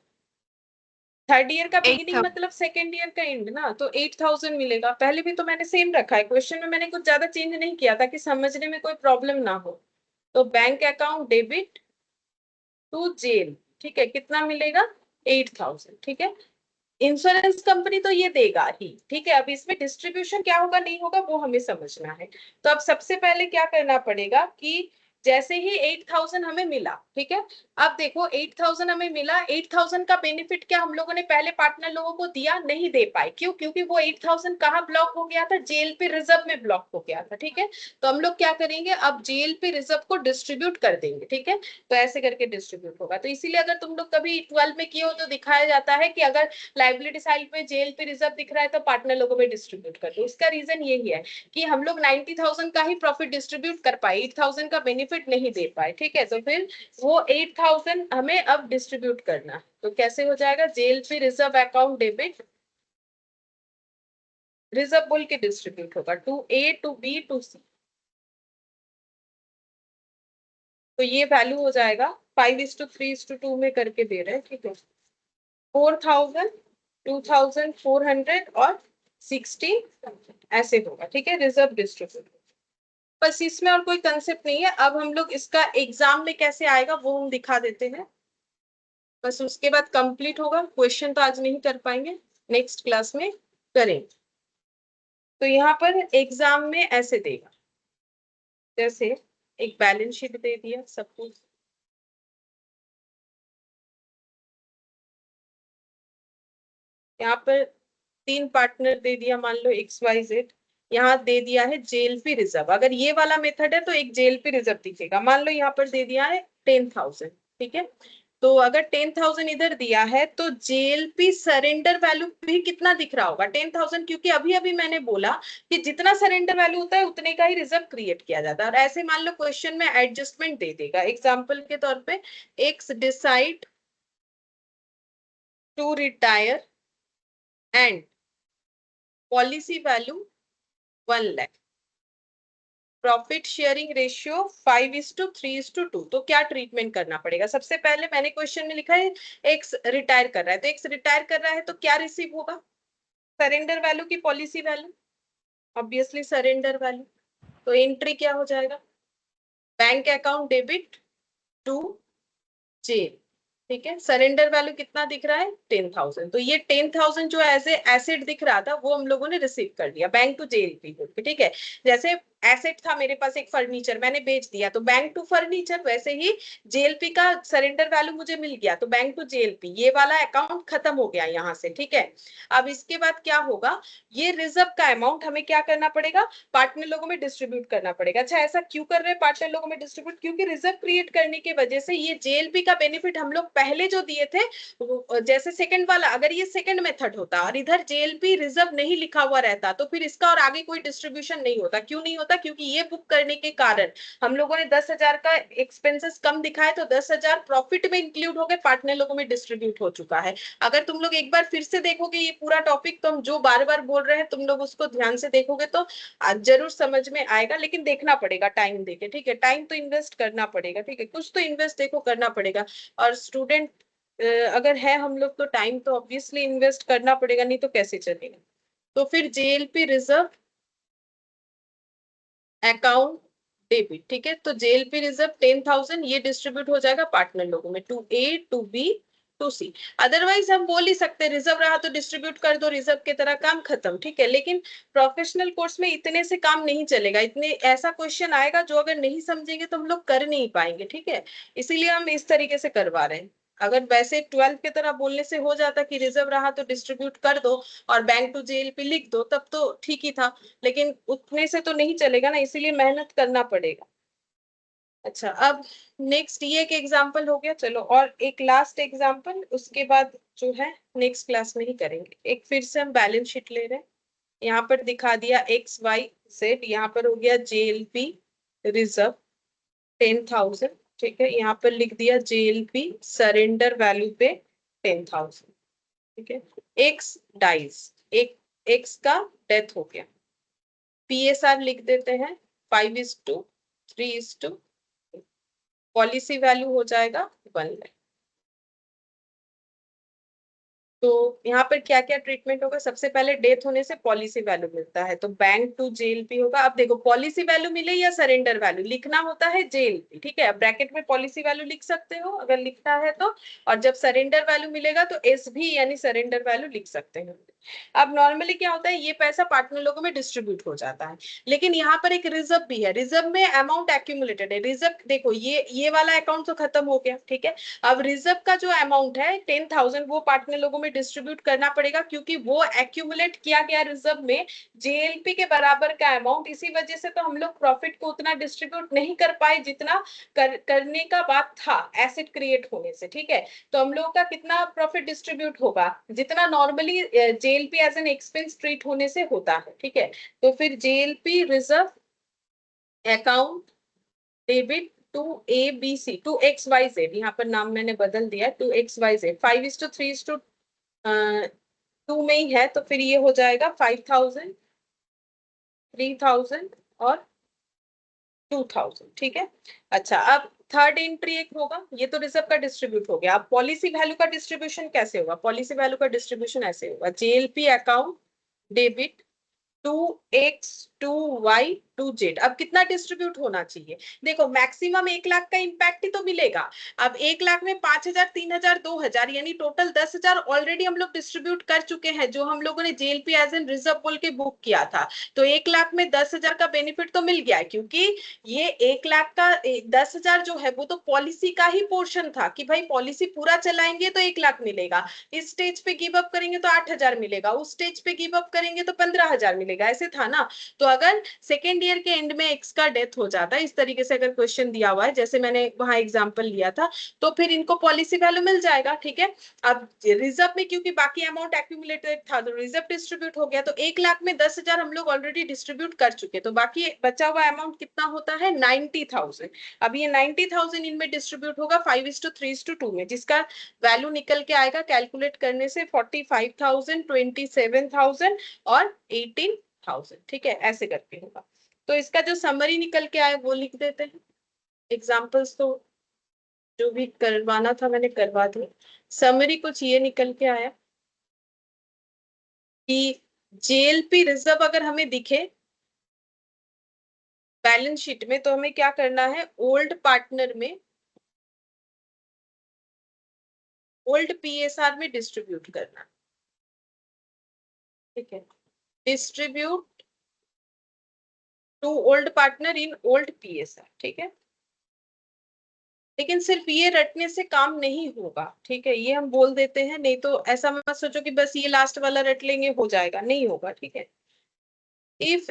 थर्ड ईयर का बिगिनिंग 8,000. मतलब सेकेंड ईयर का एंड ना, तो 8,000 मिलेगा। पहले भी तो मैंने सेम रखा है, क्वेश्चन में मैंने कुछ ज्यादा चेंज नहीं किया था कि समझने में कोई प्रॉब्लम ना हो। तो bank account debit to JLP, ठीक है, कितना मिलेगा? 8,000। ठीक है, इंश्योरेंस कंपनी तो ये देगा ही। ठीक है, अब इसमें डिस्ट्रीब्यूशन क्या होगा नहीं होगा वो हमें समझना है। तो अब सबसे पहले क्या करना पड़ेगा कि जैसे ही 8,000 हमें मिला, ठीक है, अब देखो 8,000 हमें मिला, 8,000 का बेनिफिट क्या हम लोगों ने पहले पार्टनर लोगों को दिया? नहीं दे पाए। क्यों? क्योंकि वो 8,000 कहाँ ब्लॉक हो गया था? जेएलपी रिजर्व में ब्लॉक हो गया था। ठीक है, तो हम लोग क्या करेंगे, अब जेएलपी रिजर्व को डिस्ट्रीब्यूट कर देंगे। ठीक है, तो ऐसे करके डिस्ट्रीब्यूट होगा। तो इसीलिए अगर तुम लोग कभी 12 में किए हो तो दिखाया जाता है कि अगर लाइबिलिटी साइड पे जेएलपी रिजर्व दिख रहा है तो पार्टनर लोगों में डिस्ट्रीब्यूट कर दो। इसका रीजन यही है कि हम लोग 90,000 का ही प्रॉफिट डिस्ट्रीब्यूट कर पाए, 8,000 का बेनिफिट नहीं दे पाए। ठीक है, तो फिर वो 8,000 हमें अब डिस्ट्रीब्यूट करना है। तो कैसे हो जाएगा? JLP reserve account debit reserve बोल के डिस्ट्रीब्यूट होगा to A to B to C. तो ये वैल्यू हो जाएगा 5:3:2 में करके दे रहे हैं। ठीक है, 4,000, 2,400 और 16 ऐसे होगा। ठीक है, रिजर्व डिस्ट्रीब्यूट। बस इसमें और कोई कंसेप्ट नहीं है। अब हम लोग इसका एग्जाम में कैसे आएगा वो हम दिखा देते हैं, बस उसके बाद कंप्लीट होगा। क्वेश्चन तो आज नहीं कर पाएंगे, नेक्स्ट क्लास में करेंगे। तो यहाँ पर एग्जाम में ऐसे देगा, जैसे एक बैलेंस शीट दे दिया सब कुछ, यहाँ पर 3 पार्टनर दे दिया, मान लो XYZ, यहाँ दे दिया है JLP रिजर्व। अगर ये वाला मेथड है तो एक JLP रिजर्व दिखेगा। मान लो यहाँ पर दे दिया है 10,000, ठीक है। तो अगर 10,000 इधर दिया है तो JLP सरेंडर वैल्यू भी कितना दिख रहा होगा, 10,000, क्योंकि अभी अभी मैंने बोला कि जितना सरेंडर वैल्यू होता है उतने का ही रिजर्व क्रिएट किया जाता है। और ऐसे मान लो क्वेश्चन में एडजस्टमेंट दे देगा, एग्जाम्पल के तौर पे X decide to retire and policy value 1 lakh, profit sharing ratio 5:3:2। तो क्या ट्रीटमेंट करना पड़ेगा? सबसे पहले मैंने क्वेश्चन में लिखा है एक्स रिटायर कर रहा है, तो एक्स रिटायर कर रहा है तो क्या रिसीव होगा, सरेंडर वैल्यू की policy value, obviously surrender value. तो एंट्री क्या हो जाएगा, bank account debit to JLP, ठीक है। सरेंडर वैल्यू कितना दिख रहा है, 10,000। तो ये 10,000 जो एज ए एसेट दिख रहा था वो हम लोगों ने रिसीव कर लिया बैंक टू जेएलपी, ठीक है। जैसे एसेट था मेरे पास एक फर्नीचर, मैंने बेच दिया तो बैंक टू फर्नीचर, वैसे ही जेएलपी का सरेंडर वैल्यू मुझे मिल गया तो बैंक टू जेएलपी, ये वाला अकाउंट खत्म हो गया यहाँ से, ठीक है। अब इसके बाद क्या होगा, ये रिजर्व का अमाउंट हमें क्या करना पड़ेगा, पार्टनर लोगों में डिस्ट्रीब्यूट करना पड़ेगा। अच्छा, ऐसा क्यों कर रहे हैं पार्टनर लोगों में डिस्ट्रीब्यूट, क्योंकि रिजर्व क्रिएट करने की वजह से ये जेएलपी का बेनिफिट हम लोग पहले जो दिए थे, जैसे सेकंड वाला, अगर ये सेकंड मेथड होता और इधर जेएलपी रिजर्व नहीं लिखा हुआ रहता तो फिर इसका और आगे कोई डिस्ट्रीब्यूशन नहीं होता। क्यों नहीं होता, क्योंकि ये बुक करने के कारण हम लोगों ने 10,000 का एक्सपेंसेस कम दिखाए तो 10,000 प्रॉफिट में इंक्लूड हो गए, पार्टनर लोगों में डिस्ट्रीब्यूट हो चुका है। अगर तुम लोग एक बार फिर से देखोगे ये पूरा टॉपिक, तो हम जो बार बार बोल रहे हैं तुम लोग उसको ध्यान से देखोगे तो जरूर समझ में आएगा, लेकिन देखना पड़ेगा टाइम देके, ठीक है। टाइम तो इन्वेस्ट करना पड़ेगा, ठीक है, कुछ तो इन्वेस्ट देखो करना पड़ेगा। और स्टूडेंट अगर है हम लोग तो टाइम तो ऑब्वियसली इन्वेस्ट करना पड़ेगा, नहीं तो कैसे चलेगा। तो फिर जेएलपी रिजर्व अकाउंट डेबिट, ठीक है। तो जेएलपी रिजर्व 10,000 ये डिस्ट्रीब्यूट हो जाएगा पार्टनर लोगों में, to A to B to C. Otherwise हम बोल ही सकते रिजर्व रहा तो डिस्ट्रीब्यूट कर दो, रिजर्व की तरह काम खत्म, ठीक है। लेकिन प्रोफेशनल कोर्स में इतने से काम नहीं चलेगा, इतने ऐसा क्वेश्चन आएगा जो अगर नहीं समझेंगे तो हम लोग कर नहीं पाएंगे, ठीक है। इसीलिए हम इस तरीके से करवा रहे हैं। अगर वैसे 12th की तरह बोलने से हो जाता कि रिजर्व रहा तो डिस्ट्रीब्यूट कर दो और बैंक टू जेएलपी लिख दो, तब तो ठीक ही था। लेकिन उतने से तो नहीं चलेगा ना, इसीलिए मेहनत करना पड़ेगा। अच्छा, अब नेक्स्ट ये एक एग्जांपल हो गया, चलो और एक लास्ट एग्जांपल, उसके बाद जो है नेक्स्ट क्लास में ही करेंगे। एक फिर से हम बैलेंस शीट ले रहे हैं, यहाँ पर दिखा दिया XYZ, यहाँ पर हो गया JLP रिजर्व 10,000, ठीक है। यहाँ पर लिख दिया JLP सरेंडर वैल्यू पे 10,000, ठीक है। एक्स डाइज, एक एक्स का डेथ हो गया, PSR लिख देते हैं 5:3:2, पॉलिसी वैल्यू हो जाएगा 1 लाख। तो यहाँ पर क्या क्या ट्रीटमेंट होगा, सबसे पहले डेथ होने से पॉलिसी वैल्यू मिलता है तो बैंक टू जेएलपी होगा। अब देखो पॉलिसी वैल्यू मिले या सरेंडर वैल्यू, लिखना होता है जेएलपी, ठीक है। अब ब्रैकेट में पॉलिसी वैल्यू लिख सकते हो अगर लिखना है तो, और जब सरेंडर वैल्यू मिलेगा तो एसवी यानी सरेंडर वैल्यू लिख सकते हैं। अब नॉर्मली क्या होता है, ये पैसा पार्टनर लोगों में डिस्ट्रीब्यूट हो जाता है, लेकिन यहाँ पर एक रिजर्व भी है, रिजर्व में अमाउंट एक्यूमुलेटेड है। रिजर्व देखो ये वाला अकाउंट तो खत्म हो गया, ठीक है। अब रिजर्व का जो अमाउंट है 10,000 वो पार्टनर लोगों में डिस्ट्रीब्यूट करना पड़ेगा, क्योंकि वो एक्यूमुलेट किया गया रिजर्व में जेएलपी के बराबर का अमाउंट। इसी वजह से तो हम लोग प्रॉफिट को उतना डिस्ट्रीब्यूट नहीं कर पाए जितना करने का बात था एसेट क्रिएट होने से, ठीक है। तो हम लोग का कितना प्रॉफिट डिस्ट्रीब्यूट होगा, जितना normally JLP as an expense treat होने से होता है, ठीक है। तो फिर JLP reserve account debit to ABC to XYZ, यहाँ पर नाम मैंने बदल दिया टू XYZ, 5:3:2 में ही है, तो फिर ये हो जाएगा 5,000, 3,000 और 2,000, ठीक है। अच्छा, अब थर्ड एंट्री एक होगा, ये तो रिजर्व का डिस्ट्रीब्यूट हो गया। अब पॉलिसी वैल्यू का डिस्ट्रीब्यूशन कैसे होगा, पॉलिसी वैल्यू का डिस्ट्रीब्यूशन ऐसे होगा, JLP account debit to to Y to Z. अब कितना डिस्ट्रीब्यूट होना चाहिए? देखो मैक्सिमम 1 लाख का इम्पैक्ट ही तो मिलेगा। अब 1 लाख में 5,000, 3,000, 2,000 यानी टोटल 10,000 ऑलरेडी हम लोग डिस्ट्रीब्यूट कर चुके हैं, जो हम लोगों ने जेएलपी एज एन रिजर्व बोल के बुक किया था। तो 1 लाख में 10,000 का बेनिफिट तो मिल गया है, क्योंकि ये 1 लाख का 10,000 जो है वो तो पॉलिसी का ही पोर्शन था कि भाई पॉलिसी पूरा चलाएंगे तो 1 लाख मिलेगा, इस स्टेज पे गिव अप करेंगे तो 8,000 मिलेगा, उस स्टेज पे गिव अप करेंगे तो 15,000 मिलेगा, ऐसे था ना। तो अगर सेकेंड ईयर के एंड में एक्स का डेथ हो जाता है, इस तरीके से अगर क्वेश्चन दिया हुआ है जैसे मैंने वहां एग्जांपल लिया था, तो फिर इनको पॉलिसी वैल्यू मिल जाएगा। ठीक है, अब रिजर्व में क्योंकि बाकी अमाउंट एक्यूमुलेटेड था तो रिजर्व डिस्ट्रीब्यूट हो गया, तो 1 लाख में 10,000 हम लोग ऑलरेडी डिस्ट्रीब्यूट कर चुके, तो बाकी बचा हुआ अमाउंट कितना होता है? 90,000। अब ये 90,000 इनमें डिस्ट्रीब्यूट होगा 5:3:2 में, जिसका वैल्यू निकल के आएगा कैलकुलेट करने से 45,000, 27,000 और 18,000। ठीक है, ऐसे करके होगा। तो इसका जो समरी निकल के आए वो लिख देते हैं। एग्जाम्पल्स तो जो भी करवाना था मैंने करवा दिया। समरी कुछ ये निकल के आया कि जेएलपी रिजर्व अगर हमें दिखे बैलेंस शीट में, तो हमें क्या करना है? ओल्ड पार्टनर में ओल्ड पीएसआर में डिस्ट्रीब्यूट करना। ठीक है, distribute to old partner in old PSR. ठीक है, लेकिन सिर्फ ये रटने से काम नहीं होगा। ठीक है, ये हम बोल देते हैं, नहीं तो ऐसा मत सोचो कि बस ये लास्ट वाला रट लेंगे हो जाएगा, नहीं होगा। ठीक है, if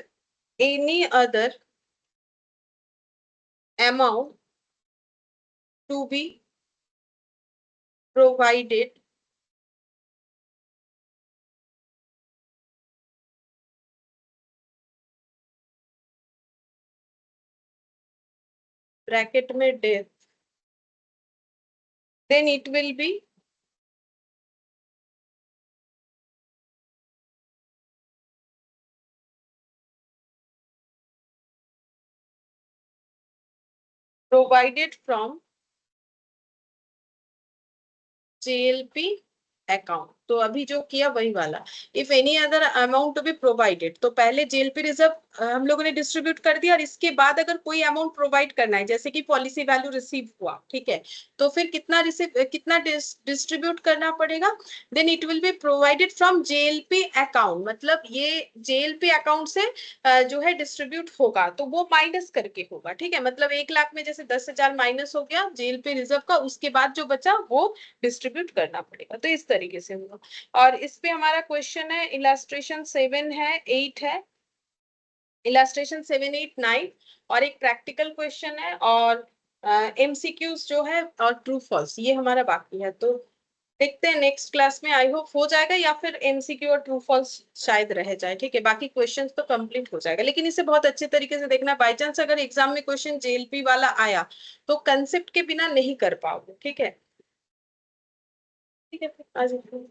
any other amount to be provided bracket में death, then it will be provided from JLP account. तो अभी जो किया वही वाला, if any other amount to be provided, तो पहले जेएलपी रिजर्व हम लोगों ने डिस्ट्रीब्यूट कर दिया, और इसके बाद अगर कोई अमाउंट प्रोवाइड करना है, जैसे कि पॉलिसी वैल्यू रिसीव हुआ, ठीक है, तो फिर कितना डिस्ट्रीब्यूट करना पड़ेगा? Then it will be provided from JLP account, मतलब ये जेएलपी अकाउंट से जो है डिस्ट्रीब्यूट होगा, तो वो माइनस करके होगा। ठीक है, मतलब 1 लाख में जैसे 10,000 माइनस हो गया जेएलपी रिजर्व का, उसके बाद जो बचा वो डिस्ट्रीब्यूट करना पड़ेगा। तो इस तरीके से होगा। और इस पे हमारा क्वेश्चन है इलास्ट्रेशन 7 है, 8 है, इलास्ट्रेशन 7, 8, 9 और एक प्रैक्टिकल क्वेश्चन है, और एमसीक्यूज जो है और ट्रू फॉल्स, ये हमारा बाकी है। तो देखते हैं नेक्स्ट क्लास में, आई होप हो जाएगा, या फिर एमसीक्यू और ट्रू फॉल्स शायद रह जाए। ठीक है, बाकी क्वेश्चंस तो कंप्लीट हो जाएगा, लेकिन इसे बहुत अच्छे तरीके से देखना। बाई चांस अगर एग्जाम में क्वेश्चन जेएलपी वाला आया तो कंसेप्ट के बिना नहीं कर पाओगे। ठीक है, ठीक है, फिर आ जाइए।